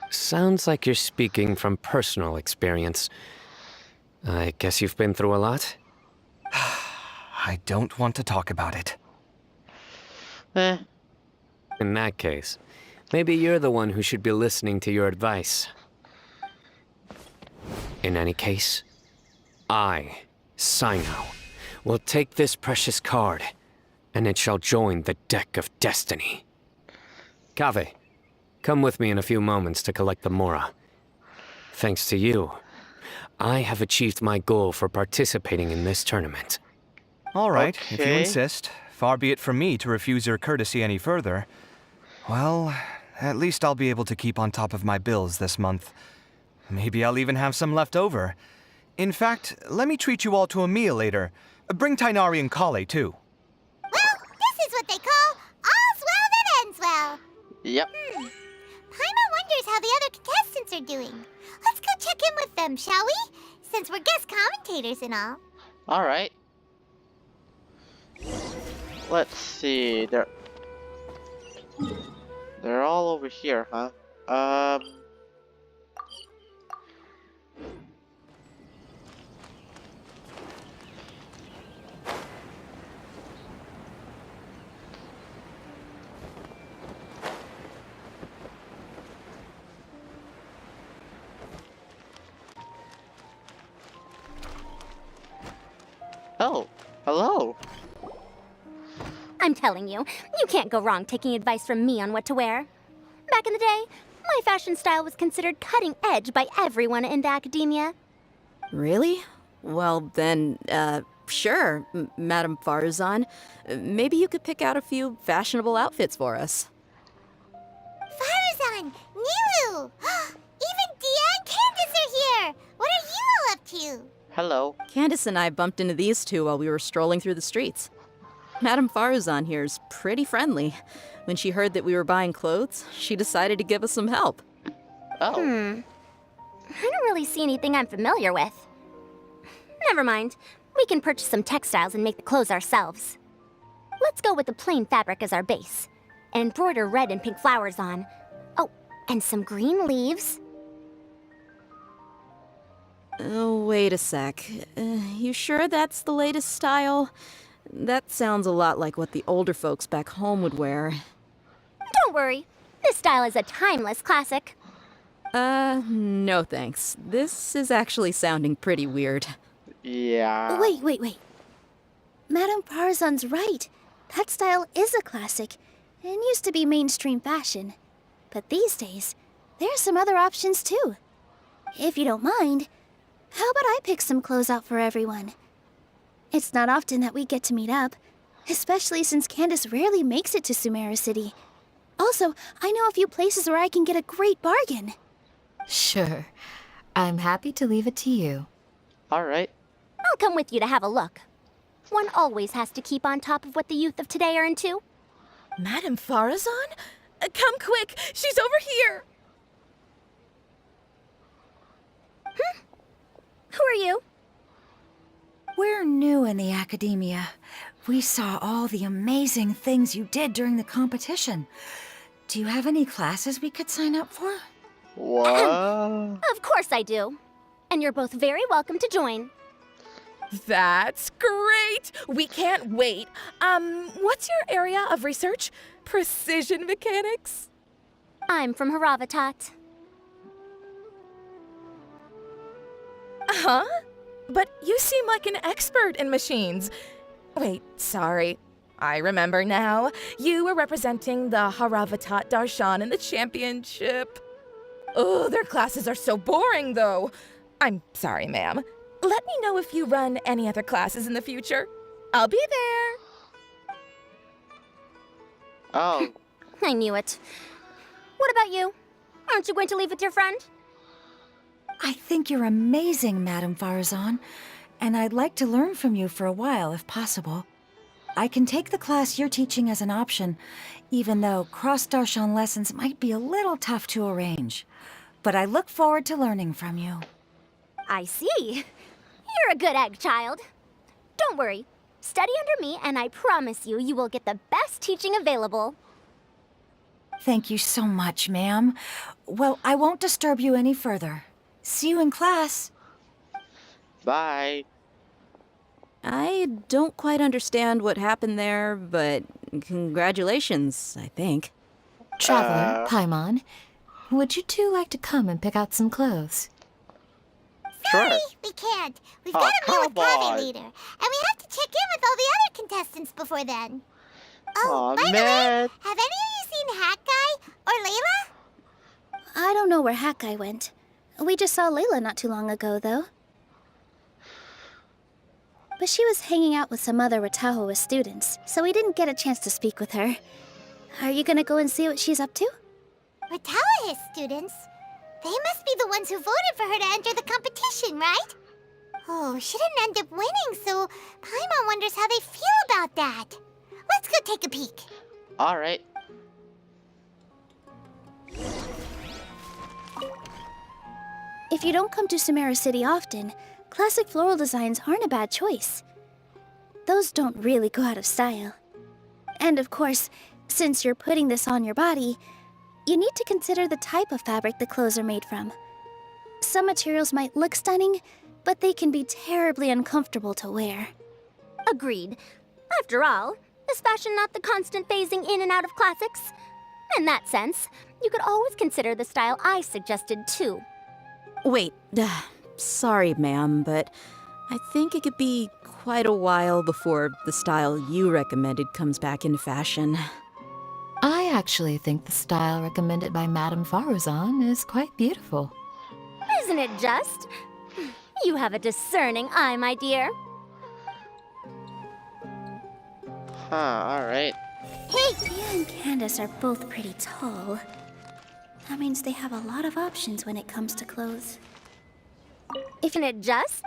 Sounds like you're speaking from personal experience. I guess you've been through a lot? I don't want to talk about it. In that case, maybe you're the one who should be listening to your advice. In any case, I, Sino, will take this precious card, and it shall join the deck of destiny. Kaveh, come with me in a few moments to collect the mora. Thanks to you, I have achieved my goal for participating in this tournament. All right, if you Okay. insist. Far be it from me to refuse your courtesy any further. Well, at least I'll be able to keep on top of my bills this month. Maybe I'll even have some left over. In fact, let me treat you all to a meal later. Bring Tainari and Kale, too. Well, this is what they call all's well that ends well. Yep. Paimon wonders how the other contestants are doing. Let's go check in with them, shall we? Since we're guest commentators and all. Alright. Let's see. They're all over here, huh? Oh, hello. I'm telling you, you can't go wrong taking advice from me on what to wear. Back in the day, my fashion style was considered cutting edge by everyone in the academia. Really? Well, then, sure, Madame Farazan. Maybe you could pick out a few fashionable outfits for us. Farazan! Nilu! Even Dia and Candace are here! What are you all up to? Hello. Candace and I bumped into these two while we were strolling through the streets. Madame Farazan here's pretty friendly. When she heard that we were buying clothes, she decided to give us some help. Oh. I don't really see anything I'm familiar with. Never mind. We can purchase some textiles and make the clothes ourselves. Let's go with the plain fabric as our base. And embroider red and pink flowers on. Oh, and some green leaves. Wait a sec. You sure that's the latest style? That sounds a lot like what the older folks back home would wear. Don't worry. This style is a timeless classic. No thanks. This is actually sounding pretty weird. Yeah. Wait. Madame Farazan's right. That style is a classic and used to be mainstream fashion. But these days, there are some other options too. If you don't mind, how about I pick some clothes out for everyone? It's not often that we get to meet up, especially since Candace rarely makes it to Sumeru City. Also, I know a few places where I can get a great bargain. Sure. I'm happy to leave it to you. Alright. I'll come with you to have a look. One always has to keep on top of what the youth of today are into. Madame Farazan? Come quick! She's over here! Who are you? We're new in the academia. We saw all the amazing things you did during the competition. Do you have any classes we could sign up for? What? Of course I do. And you're both very welcome to join. That's great! We can't wait. What's your area of research? Precision mechanics? I'm from Haravatat. Huh? But you seem like an expert in machines. Wait, sorry. I remember now. You were representing the Haravatat Darshan in the championship. Oh, their classes are so boring, though. I'm sorry, ma'am. Let me know if you run any other classes in the future. I'll be there. Oh. I knew it. What about you? Aren't you going to leave with your friend? I think you're amazing, Madame Farazan, and I'd like to learn from you for a while, if possible. I can take the class you're teaching as an option, even though cross-Darshan lessons might be a little tough to arrange. But I look forward to learning from you. I see. You're a good egg, child. Don't worry. Study under me, and I promise you, you will get the best teaching available. Thank you so much, ma'am. Well, I won't disturb you any further. See you in class. Bye. I don't quite understand what happened there, but congratulations, I think. Traveler, Paimon, would you two like to come and pick out some clothes? Sorry, we can't. We've got to meet with Pavi later, and we have to check in with all the other contestants before then. Oh, by the way, have any of you seen Hat Guy or Layla? I don't know where Hat Guy went. We just saw Layla not too long ago, though. But she was hanging out with some other Ratahoa students, so we didn't get a chance to speak with her. Are you gonna go and see what she's up to? Ratahoa students? They must be the ones who voted for her to enter the competition, right? Oh, she didn't end up winning, so Paimon wonders how they feel about that. Let's go take a peek. Alright. If you don't come to Sumeru City often, classic floral designs aren't a bad choice. Those don't really go out of style. And of course, since you're putting this on your body, you need to consider the type of fabric the clothes are made from. Some materials might look stunning, but they can be terribly uncomfortable to wear. Agreed. After all, is fashion not the constant phasing in and out of classics? In that sense, you could always consider the style I suggested too. Wait, sorry, ma'am, but I think it could be quite a while before the style you recommended comes back into fashion. I actually think the style recommended by Madame Faruzan is quite beautiful. Isn't it just? You have a discerning eye, my dear. Alright. Hey! Thea and Candace are both pretty tall. That means they have a lot of options when it comes to clothes. Isn't it just?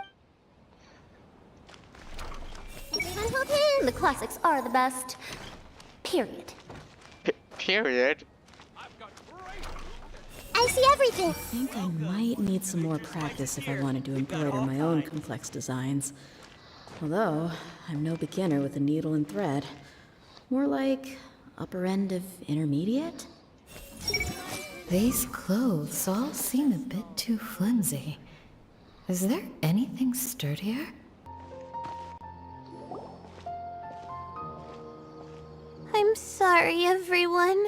The classics are the best. Period. Period? I see everything! I think I might need some more practice if I wanted to embroider my own complex designs. Although, I'm no beginner with a needle and thread. More like upper end of intermediate? These clothes all seem a bit too flimsy. Is there anything sturdier? I'm sorry, everyone.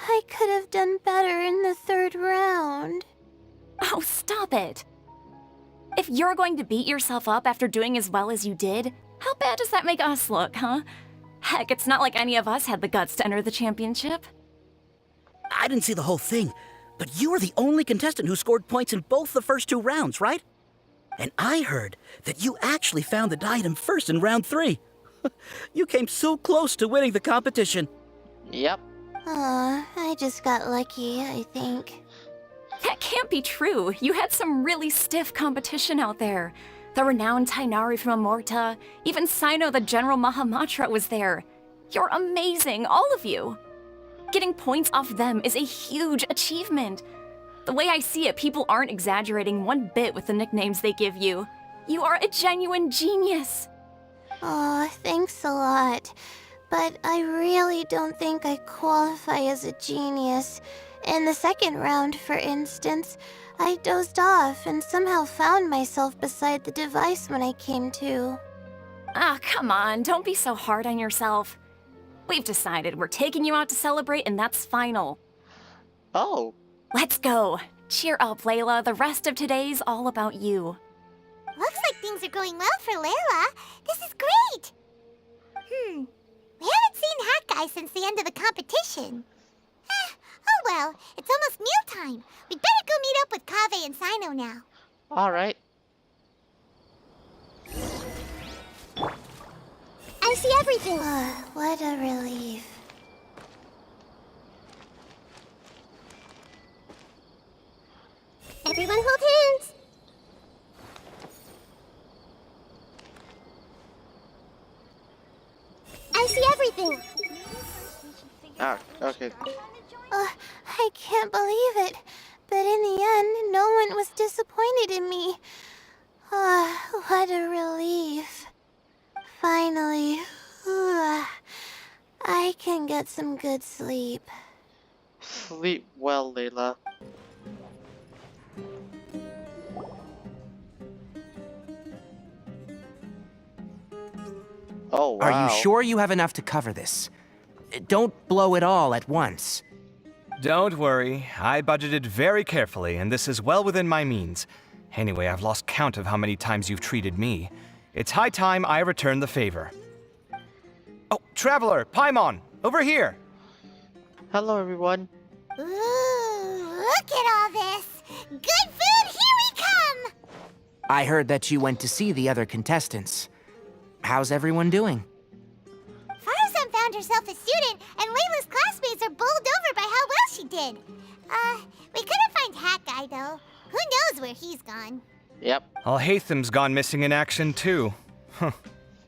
I could have done better in the third round. Oh, stop it! If you're going to beat yourself up after doing as well as you did, how bad does that make us look, huh? Heck, it's not like any of us had the guts to enter the championship. I didn't see the whole thing, but you were the only contestant who scored points in both the first 2 rounds, right? And I heard that you actually found the diadem first in round 3. You came so close to winning the competition. Yep. I just got lucky, I think. That can't be true. You had some really stiff competition out there. The renowned Tainari from Amorta, even Sino the General Mahamatra was there. You're amazing, all of you. Getting points off them is a huge achievement. The way I see it, people aren't exaggerating one bit with the nicknames they give you. You are a genuine genius. Aw, thanks a lot. But I really don't think I qualify as a genius. In the second round, for instance, I dozed off and somehow found myself beside the device when I came to. Ah, come on, don't be so hard on yourself. We've decided we're taking you out to celebrate, and that's final. Oh. Let's go. Cheer up, Layla. The rest of today's all about you. Looks like things are going well for Layla. This is great! We haven't seen Hat Guy since the end of the competition. Oh well, it's almost mealtime. We'd better go meet up with Kaveh and Sino now. Alright. I see everything. What a relief. Everyone hold hands. I see everything. Ah, okay. I can't believe it. But in the end, no one was disappointed in me. What a relief. Finally, I can get some good sleep. Sleep well, Layla. Oh, wow. Are you sure you have enough to cover this? Don't blow it all at once. Don't worry, I budgeted very carefully, and this is well within my means. Anyway, I've lost count of how many times you've treated me. It's high time I return the favor. Oh, Traveler, Paimon, over here! Hello, everyone. Ooh, look at all this! Good food, here we come! I heard that you went to see the other contestants. How's everyone doing? Faruzan found herself a student, and Layla's classmates are bowled over by how well she did. We couldn't find Hat Guy, though. Who knows where he's gone? Yep. Al-Haytham's gone missing in action, too. Huh.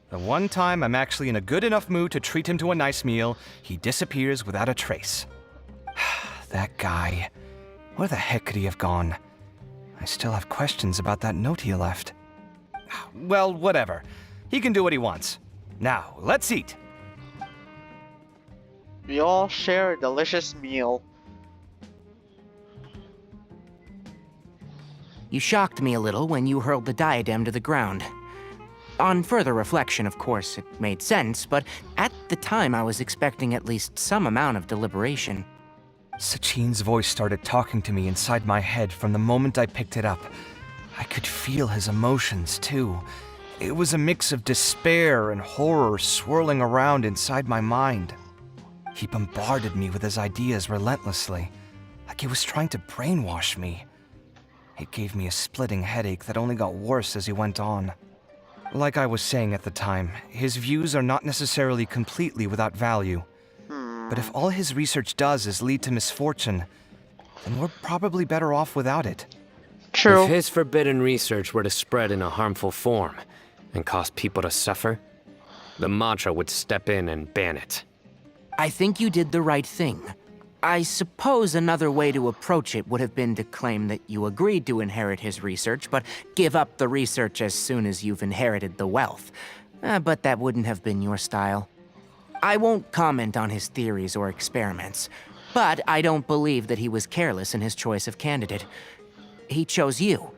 The one time I'm actually in a good enough mood to treat him to a nice meal, he disappears without a trace. That guy. Where the heck could he have gone? I still have questions about that note he left. Well, whatever. He can do what he wants. Now, let's eat. We all share a delicious meal. You shocked me a little when you hurled the diadem to the ground. On further reflection, of course, it made sense, but at the time I was expecting at least some amount of deliberation. Sachin's voice started talking to me inside my head from the moment I picked it up. I could feel his emotions, too. It was a mix of despair and horror swirling around inside my mind. He bombarded me with his ideas relentlessly, like he was trying to brainwash me. It gave me a splitting headache that only got worse as he went on. Like I was saying at the time, his views are not necessarily completely without value. But if all his research does is lead to misfortune, then we're probably better off without it. True. If his forbidden research were to spread in a harmful form and cause people to suffer, the Matra would step in and ban it. I think you did the right thing. I suppose another way to approach it would have been to claim that you agreed to inherit his research, but give up the research as soon as you've inherited the wealth. But that wouldn't have been your style. I won't comment on his theories or experiments, but I don't believe that he was careless in his choice of candidate. He chose you.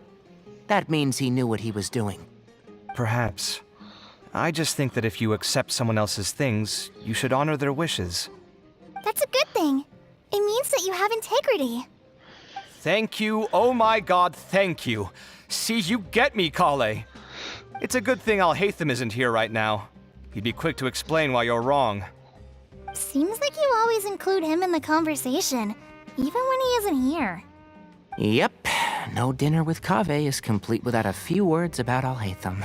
That means he knew what he was doing. Perhaps. I just think that if you accept someone else's things, you should honor their wishes. That's a good thing. It means that you have integrity. Thank you, oh my god, thank you. See, you get me, Kale. It's a good thing Alhaitham isn't here right now. He'd be quick to explain why you're wrong. Seems like you always include him in the conversation, even when he isn't here. Yep, no dinner with Kave is complete without a few words about Alhaitham.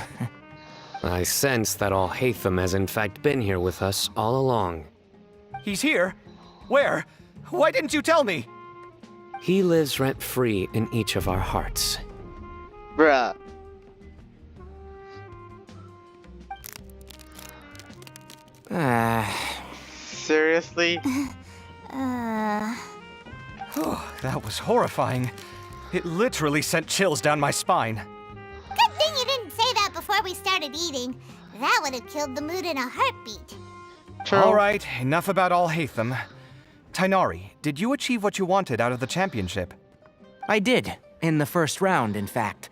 I sense that Alhaitham has in fact been here with us all along. He's here? Where? Why didn't you tell me? He lives rent-free in each of our hearts. Bruh. Seriously? Oh, that was horrifying. It literally sent chills down my spine. Good thing you didn't say that before we started eating. That would have killed the mood in a heartbeat. All right, enough about Alhaitham. Tainari, did you achieve what you wanted out of the championship? I did, in the first round, in fact.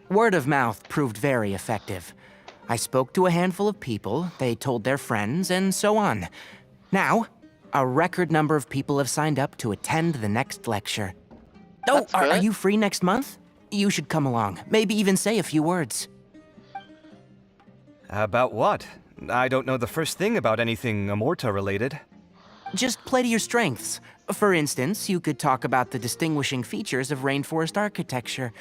Word of mouth proved very effective. I spoke to a handful of people, they told their friends, and so on. Now, a record number of people have signed up to attend the next lecture. Oh, are you free next month? You should come along, maybe even say a few words. About what? I don't know the first thing about anything Amorta-related. Just play to your strengths. For instance, you could talk about the distinguishing features of rainforest architecture,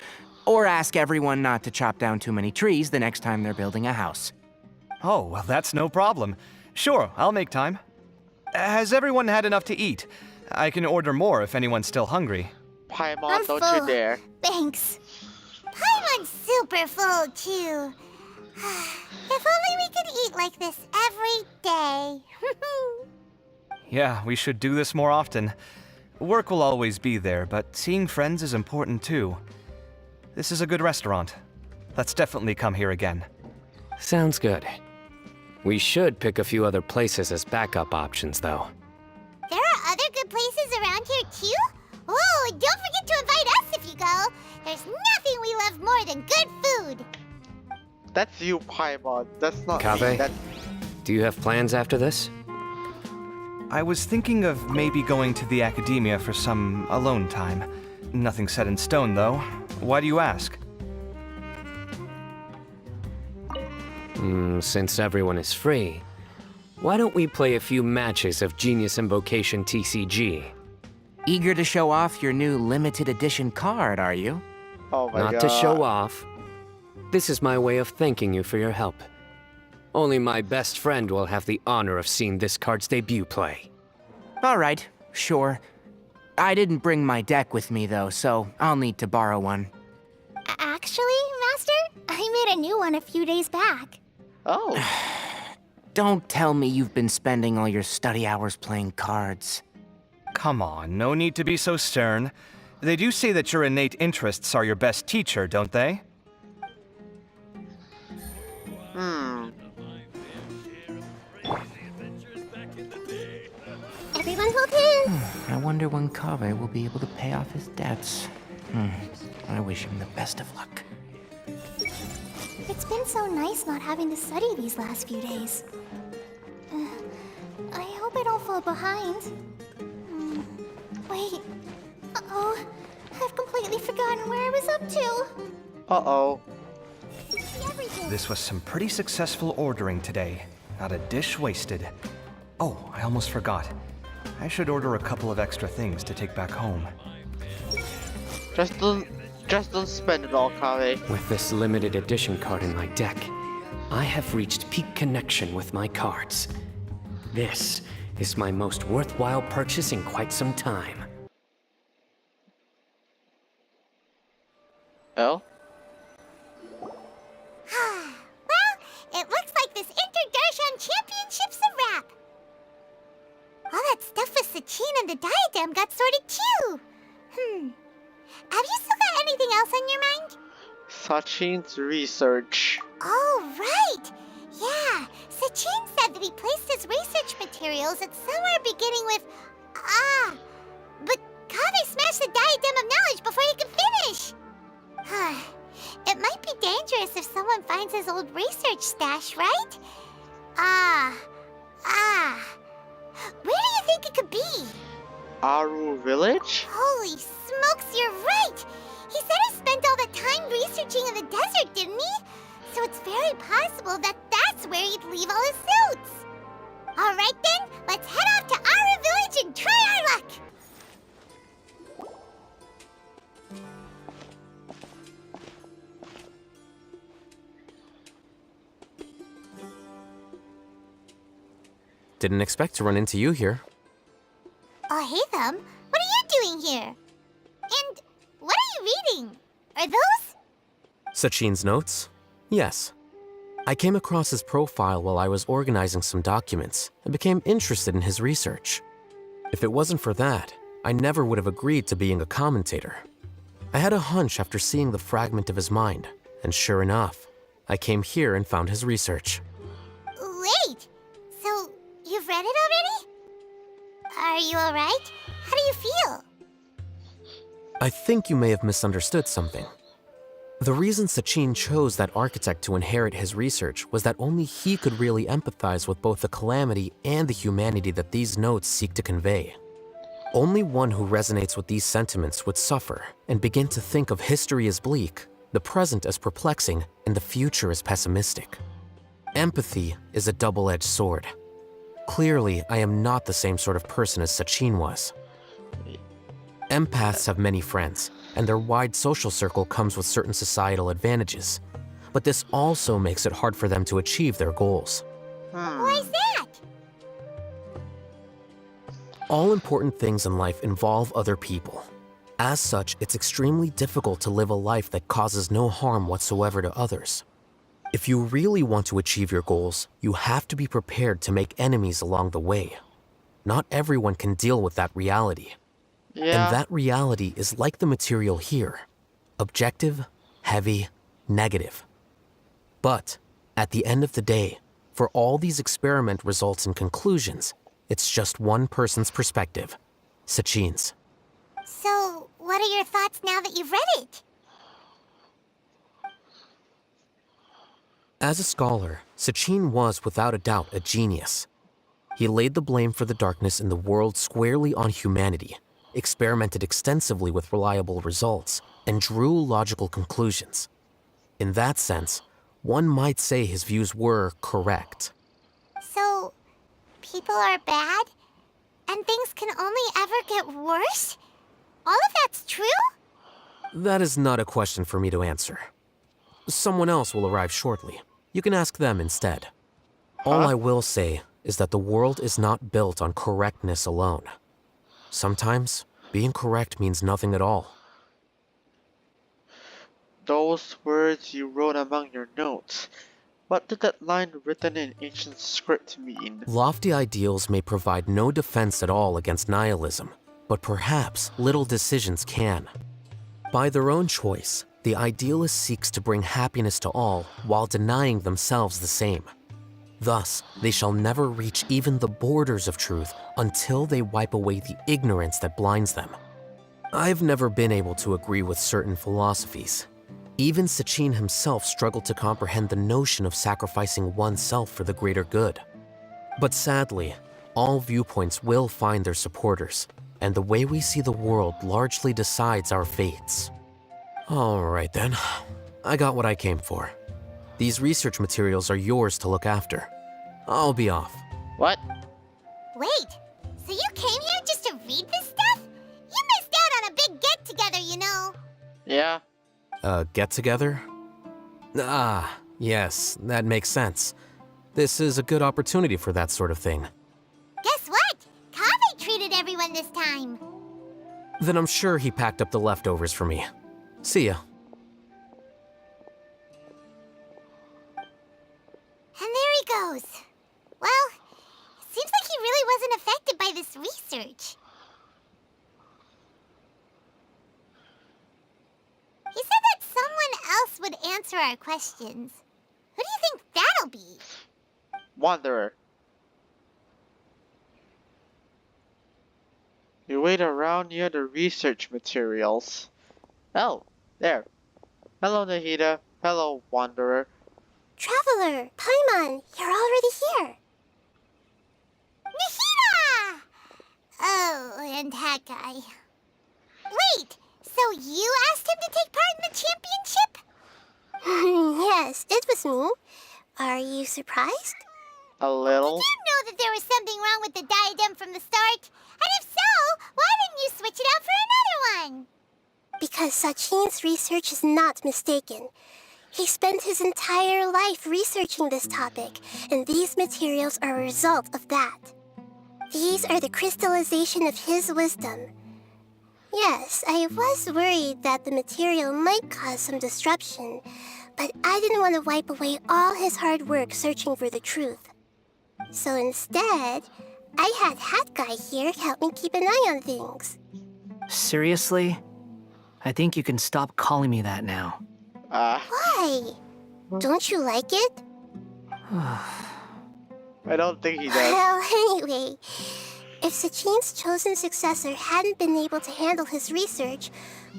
or ask everyone not to chop down too many trees the next time they're building a house. Oh, well, that's no problem. Sure, I'll make time. Has everyone had enough to eat? I can order more if anyone's still hungry. Paimon, don't you dare. Thanks. Paimon's super full, too. If only we could eat like this every day. Yeah, we should do this more often. Work will always be there, but seeing friends is important too. This is a good restaurant. Let's definitely come here again. Sounds good. We should pick a few other places as backup options, though. There are other good places around here, too? Oh, and don't forget to invite us if you go. There's nothing we love more than good food. That's you, Paimon. That's not Kave, me. do you have plans after this? I was thinking of maybe going to the academia for some alone time. Nothing set in stone, though. Why do you ask? Since everyone is free, why don't we play a few matches of Genius Invocation TCG? Eager to show off your new limited edition card, are you? Oh my god. Not to show off. This is my way of thanking you for your help. Only my best friend will have the honor of seeing this card's debut play. All right, sure. I didn't bring my deck with me, though, so I'll need to borrow one. Actually, Master, I made a new one a few days back. Oh. Don't tell me you've been spending all your study hours playing cards. Come on, no need to be so stern. They do say that your innate interests are your best teacher, don't they? Everyone hold hands. I wonder when Kave will be able to pay off his debts. I wish him the best of luck. It's been so nice not having to study these last few days. I hope I don't fall behind. Wait. Uh-oh. I've completely forgotten where I was up to. Uh-oh. This was some pretty successful ordering today. Not a dish wasted. Oh, I almost forgot. I should order a couple of extra things to take back home. Just don't spend it all, Kave. With this limited edition card in my deck, I have reached peak connection with my cards. This is my most worthwhile purchase in quite some time. Oh? Well, it looks like this Inter-Darshan Championship's a wrap. All that stuff with Sachin and the diadem got sorted too. Have you still got anything else on your mind? Sachin's research. Oh, right! Yeah, Sachin said that he placed his research materials at somewhere beginning with but Kaveh smashed the diadem of knowledge before he could finish! It might be dangerous if someone finds his old research stash, right? Where do you think it could be? Aru Village? Holy smokes, you're right! He said he spent all that time researching in the desert, didn't he? So it's very possible that that's where he'd leave all his suits. Alright then, let's head off to Aru Village and try our luck! Didn't expect to run into you here. Oh, hey them. What are you doing here? And what are you reading? Are those? Sachin's notes? Yes. I came across his profile while I was organizing some documents and became interested in his research. If it wasn't for that, I never would have agreed to being a commentator. I had a hunch after seeing the fragment of his mind, and sure enough, I came here and found his research. Wait! So, you've read it already? Are you alright? How do you feel? I think you may have misunderstood something. The reason Sachin chose that architect to inherit his research was that only he could really empathize with both the calamity and the humanity that these notes seek to convey. Only one who resonates with these sentiments would suffer and begin to think of history as bleak, the present as perplexing, and the future as pessimistic. Empathy is a double-edged sword. Clearly, I am not the same sort of person as Sachin was. Empaths have many friends, and their wide social circle comes with certain societal advantages. But this also makes it hard for them to achieve their goals. Why's that? All important things in life involve other people. As such, it's extremely difficult to live a life that causes no harm whatsoever to others. If you really want to achieve your goals, you have to be prepared to make enemies along the way. Not everyone can deal with that reality. Yeah. And that reality is like the material here. Objective, heavy, negative. But, at the end of the day, for all these experiment results and conclusions, it's just one person's perspective, Sachin's. So, what are your thoughts now that you've read it? As a scholar, Sachin was without a doubt a genius. He laid the blame for the darkness in the world squarely on humanity, experimented extensively with reliable results, and drew logical conclusions. In that sense, one might say his views were correct. So, people are bad? And things can only ever get worse? All of that's true? That is not a question for me to answer. Someone else will arrive shortly. You can ask them instead. All I will say is that the world is not built on correctness alone. Sometimes, being correct means nothing at all. Those words you wrote among your notes. What did that line written in ancient script mean? Lofty ideals may provide no defense at all against nihilism, but perhaps little decisions can. By their own choice, the idealist seeks to bring happiness to all while denying themselves the same. Thus, they shall never reach even the borders of truth until they wipe away the ignorance that blinds them. I've never been able to agree with certain philosophies. Even Sachin himself struggled to comprehend the notion of sacrificing oneself for the greater good. But sadly, all viewpoints will find their supporters, and the way we see the world largely decides our fates. All right then, I got what I came for. These research materials are yours to look after. I'll be off. What? Wait, so you came here just to read this stuff? You missed out on a big get-together, you know. Yeah. Get-together? Ah, yes, that makes sense. This is a good opportunity for that sort of thing. Guess what? Kaveh treated everyone this time. Then I'm sure he packed up the leftovers for me. See ya. And there he goes. Well, it seems like he really wasn't affected by this research. He said that someone else would answer our questions. Who do you think that'll be? Wanderer. You wait around near the research materials. Oh, there. Hello, Nahida. Hello, Wanderer. Traveler, Paimon, you're already here. Nahida! Oh, and that guy. Wait, so you asked him to take part in the championship? Yes, it was me. Are you surprised? A little. Did you know that there was something wrong with the diadem from the start? And if so, why didn't you switch it out for another one? Because Sachin's research is not mistaken. He spent his entire life researching this topic, and these materials are a result of that. These are the crystallization of his wisdom. Yes, I was worried that the material might cause some disruption, but I didn't want to wipe away all his hard work searching for the truth. So instead, I had Hat Guy here help me keep an eye on things. Seriously? I think you can stop calling me that now. Why? Don't you like it? I don't think he does. Well, anyway, if Sachin's chosen successor hadn't been able to handle his research,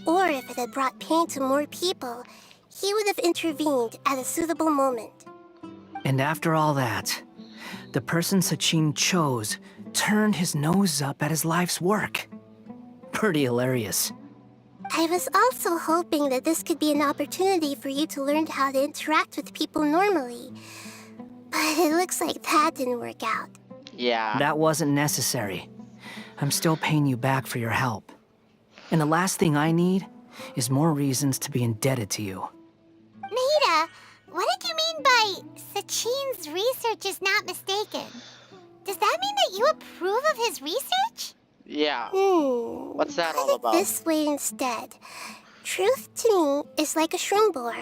or if it had brought pain to more people, he would have intervened at a suitable moment. And after all that, the person Sachin chose turned his nose up at his life's work. Pretty hilarious. I was also hoping that this could be an opportunity for you to learn how to interact with people normally. But it looks like that didn't work out. Yeah. That wasn't necessary. I'm still paying you back for your help. And the last thing I need is more reasons to be indebted to you. Nahida, what did you mean by Sachin's research is not mistaken? Does that mean that you approve of his research? Yeah. What's that all about? This way instead. Truth to me is like a shroom boar.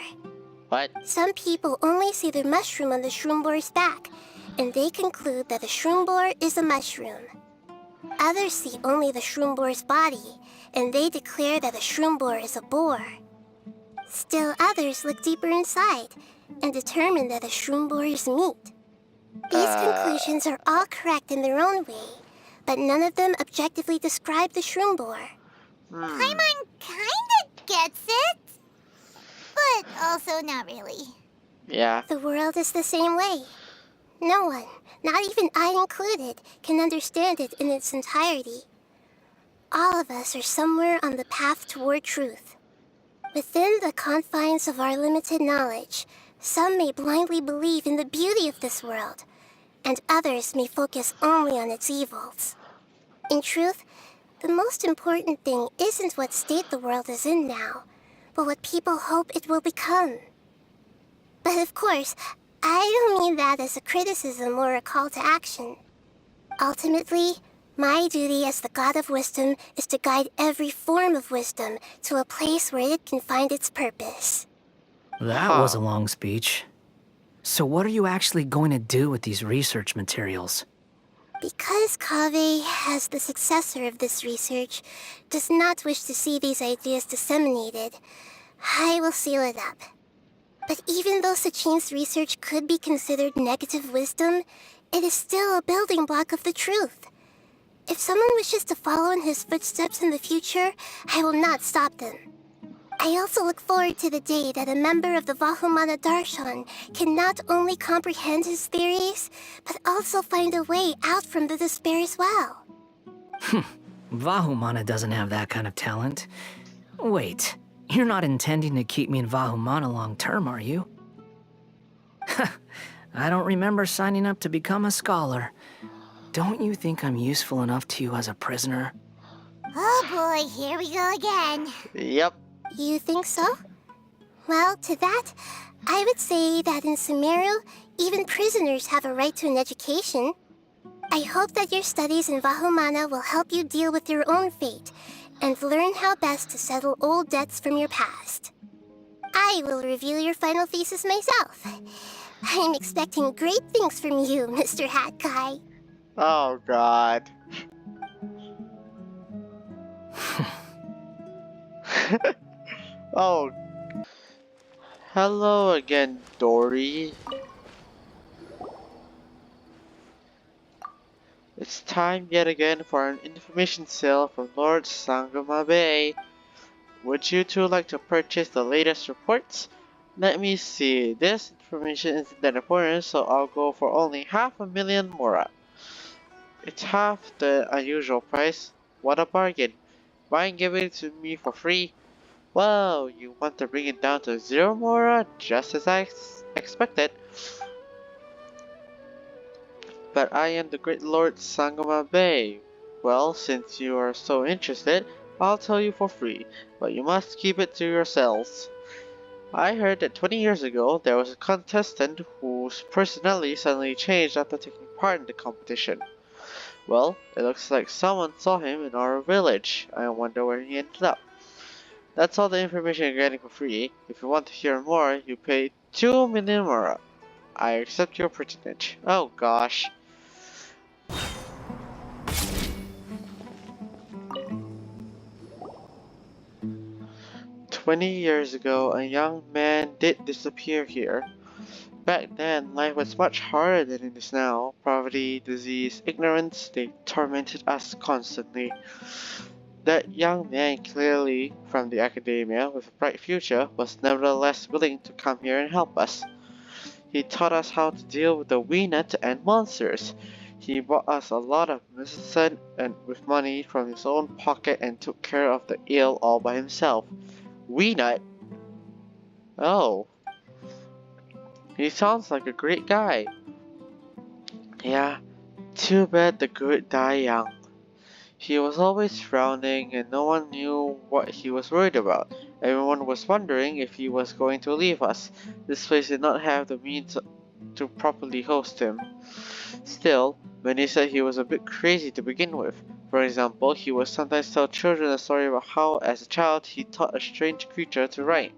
What? Some people only see the mushroom on the shroom boar's back, and they conclude that the shroom boar is a mushroom. Others see only the shroom boar's body, and they declare that the shroom boar is a boar. Still others look deeper inside, and determine that the shroom boar is meat. These conclusions are all correct in their own way, but none of them objectively describe the shroom boar. Paimon kinda gets it, but also not really. Yeah. The world is the same way. No one, not even I included, can understand it in its entirety. All of us are somewhere on the path toward truth. Within the confines of our limited knowledge, some may blindly believe in the beauty of this world, and others may focus only on its evils. In truth, the most important thing isn't what state the world is in now, but what people hope it will become. But of course, I don't mean that as a criticism or a call to action. Ultimately, my duty as the God of Wisdom is to guide every form of wisdom to a place where it can find its purpose. That was a long speech. So what are you actually going to do with these research materials? Because Kaveh, as the successor of this research, does not wish to see these ideas disseminated, I will seal it up. But even though Sachin's research could be considered negative wisdom, it is still a building block of the truth. If someone wishes to follow in his footsteps in the future, I will not stop them. I also look forward to the day that a member of the Vahumana Darshan can not only comprehend his theories, but also find a way out from the despair as well. Vahumana doesn't have that kind of talent. Wait, You're not intending to keep me in Vahumana long term, are you? I don't remember signing up to become a scholar. Don't you think I'm useful enough to you as a prisoner? Oh boy, here we go again. Yep. You think so? Well, to that, I would say that in Sumeru, even prisoners have a right to an education. I hope that your studies in Vahumana will help you deal with your own fate and learn how best to settle old debts from your past. I will review your final thesis myself. I'm expecting great things from you, Mr. Hat Guy. Oh god. Oh. Hello again, Dory. It's time yet again for an information sale from Lord Sangoma Bay. Would you two like to purchase the latest reports? Let me see, this information isn't that important, so I'll go for only 500,000 mora. It's half the unusual price. What a bargain. Mind giving it to me for free? Whoa, you want to bring it down to 0 mora? Just as I expected. But I am the great Lord Sangoma Bay. Well, since you are so interested, I'll tell you for free, but you must keep it to yourselves. I heard that 20 years ago, there was a contestant whose personality suddenly changed after taking part in the competition. Well, it looks like someone saw him in our village. I wonder where he ended up. That's all the information you're getting for free. If you want to hear more, you pay 2 million mora. I accept your patronage. Oh gosh. "20 years ago, a young man did disappear here. Back then, life was much harder than it is now. Poverty, disease, ignorance, they tormented us constantly. That young man, clearly from the academia with a bright future, was nevertheless willing to come here and help us. He taught us how to deal with the Weenet and monsters. He bought us a lot of medicine and with money from his own pocket and took care of the ill all by himself. Weenet? Oh. He sounds like a great guy. Yeah, too bad the good die young. He was always frowning and no one knew what he was worried about. Everyone was wondering if he was going to leave us. This place did not have the means to properly host him. Still, many said he was a bit crazy to begin with. For example, he would sometimes tell children a story about how, as a child, he taught a strange creature to write.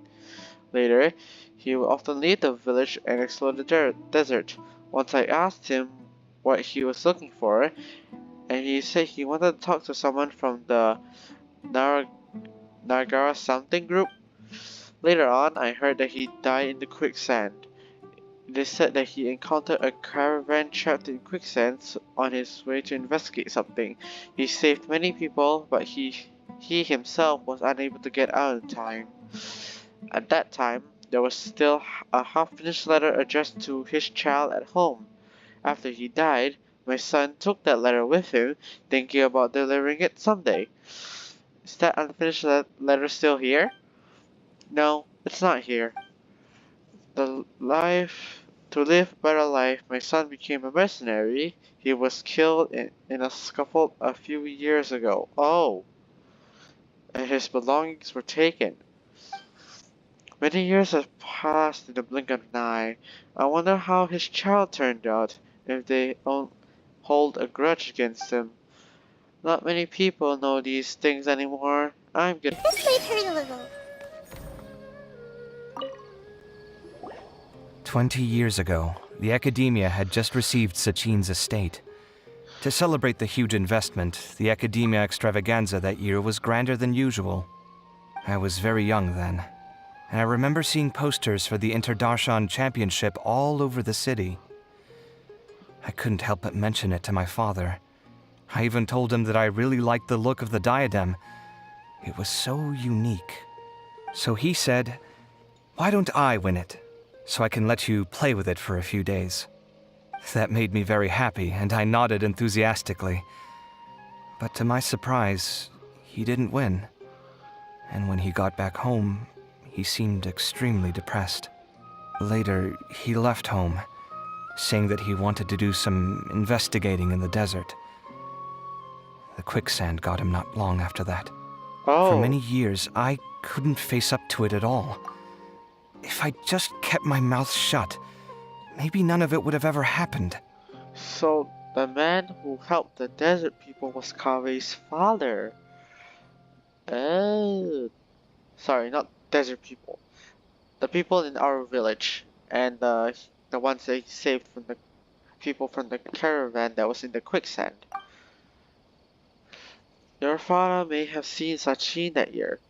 Later, he would often leave the village and explore the desert. Once I asked him what he was looking for, and he said he wanted to talk to someone from the Nagara something group. Later on, I heard that he died in the quicksand. They said that he encountered a caravan trapped in quicksand on his way to investigate something. He saved many people, but he himself was unable to get out in time. At that time, there was still a half-finished letter addressed to his child at home. After he died, my son took that letter with him, thinking about delivering it someday. Is that unfinished letter still here? No, it's not here. To live a better life, my son became a mercenary. He was killed in a scuffle a few years ago. Oh! And his belongings were taken. Many years have passed in the blink of an eye. I wonder how his child turned out, if they hold a grudge against him. Not many people know these things anymore. I'm good. This might hurt a little. 20 years ago, the Academia had just received Sachin's estate. To celebrate the huge investment, the Academia extravaganza that year was grander than usual. I was very young then, and I remember seeing posters for the Interdarshan Championship all over the city. I couldn't help but mention it to my father. I even told him that I really liked the look of the diadem. It was so unique. So he said, "Why don't I win it, so I can let you play with it for a few days?" That made me very happy, and I nodded enthusiastically. But to my surprise, he didn't win. And when he got back home, he seemed extremely depressed. Later, he left home, saying that he wanted to do some investigating in the desert. The quicksand got him not long after that. For many years, I couldn't face up to it at all. If I just kept my mouth shut, maybe none of it would have ever happened. So, the man who helped the desert people was Kave's father. Oh. Sorry, not desert people. The people in our village. And the ones they saved from the people from the caravan that was in the quicksand. Your father may have seen Sachin that year.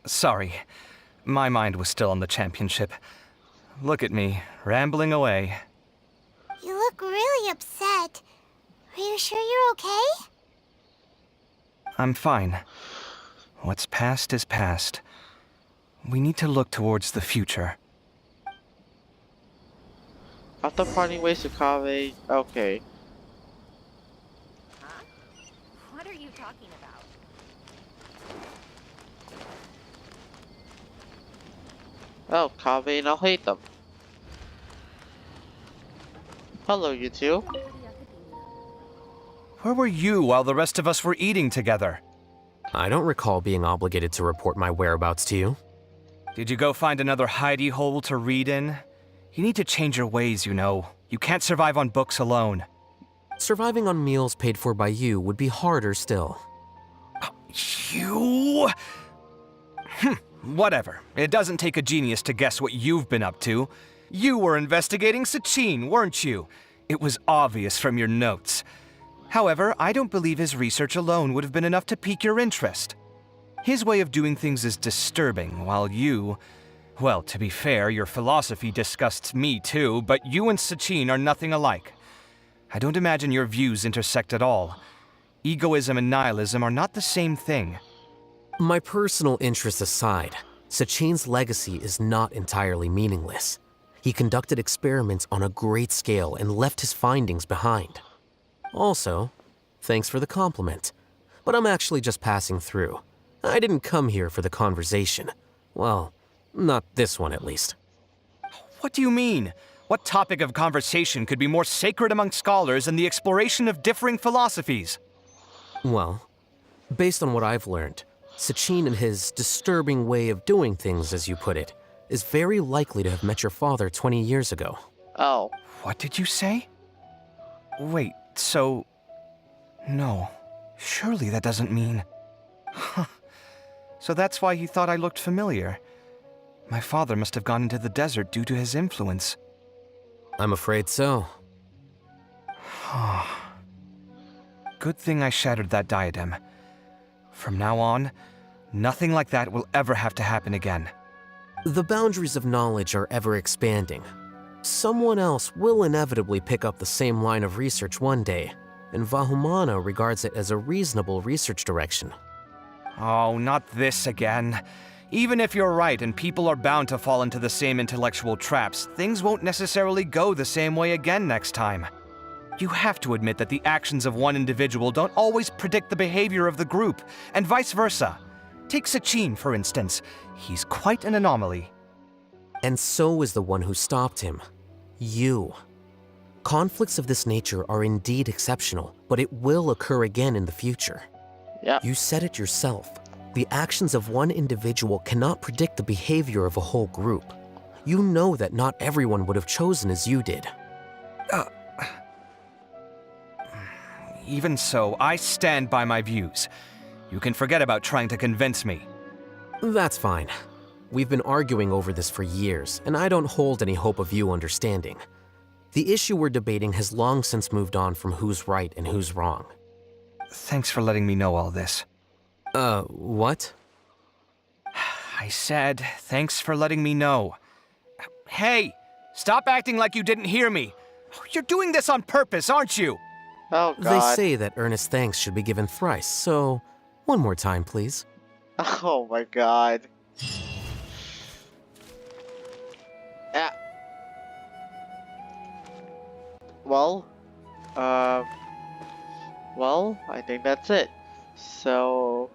Sorry, my mind was still on the championship. Look at me, rambling away. You look really upset. Are you sure you're okay? I'm fine. What's past is past. We need to look towards the future. After parting ways with Kaveh, okay. Huh? What are you talking about? Oh, Kaveh and I'll hate them. Hello, you two. Where were you while the rest of us were eating together? I don't recall being obligated to report my whereabouts to you. Did you go find another hidey hole to read in? You need to change your ways, you know. You can't survive on books alone. Surviving on meals paid for by you would be harder still. You? Whatever. It doesn't take a genius to guess what you've been up to. You were investigating Sachin, weren't you? It was obvious from your notes. However, I don't believe his research alone would have been enough to pique your interest. His way of doing things is disturbing, while you... Well, to be fair, your philosophy disgusts me too, but you and Sachin are nothing alike. I don't imagine your views intersect at all. Egoism and nihilism are not the same thing. My personal interests aside, Sachin's legacy is not entirely meaningless. He conducted experiments on a great scale and left his findings behind. Also, thanks for the compliment, but I'm actually just passing through. I didn't come here for the conversation. Well, not this one at least. What do you mean? What topic of conversation could be more sacred among scholars than the exploration of differing philosophies? Well, based on what I've learned, Sachin and his disturbing way of doing things, as you put it, is very likely to have met your father 20 years ago. Oh. What did you say? Wait, so... No. Surely that doesn't mean... Huh. So that's why he thought I looked familiar. My father must have gone into the desert due to his influence. I'm afraid so. Good thing I shattered that diadem. From now on, nothing like that will ever have to happen again. The boundaries of knowledge are ever expanding. Someone else will inevitably pick up the same line of research one day, and Vahumana regards it as a reasonable research direction. Oh, not this again. Even if you're right and people are bound to fall into the same intellectual traps, things won't necessarily go the same way again next time. You have to admit that the actions of one individual don't always predict the behavior of the group, and vice versa. Take Sachin, for instance. He's quite an anomaly. And so is the one who stopped him. You. Conflicts of this nature are indeed exceptional, but it will occur again in the future. Yeah. You said it yourself. The actions of one individual cannot predict the behavior of a whole group. You know that not everyone would have chosen as you did. Even so, I stand by my views. You can forget about trying to convince me. That's fine. We've been arguing over this for years, and I don't hold any hope of you understanding. The issue we're debating has long since moved on from who's right and who's wrong. Thanks for letting me know all this. What? I said, thanks for letting me know. Hey, stop acting like you didn't hear me. You're doing this on purpose, aren't you? Oh, God. They say that earnest thanks should be given thrice, so one more time, please. Oh my God. Yeah. Well, I think that's it. So,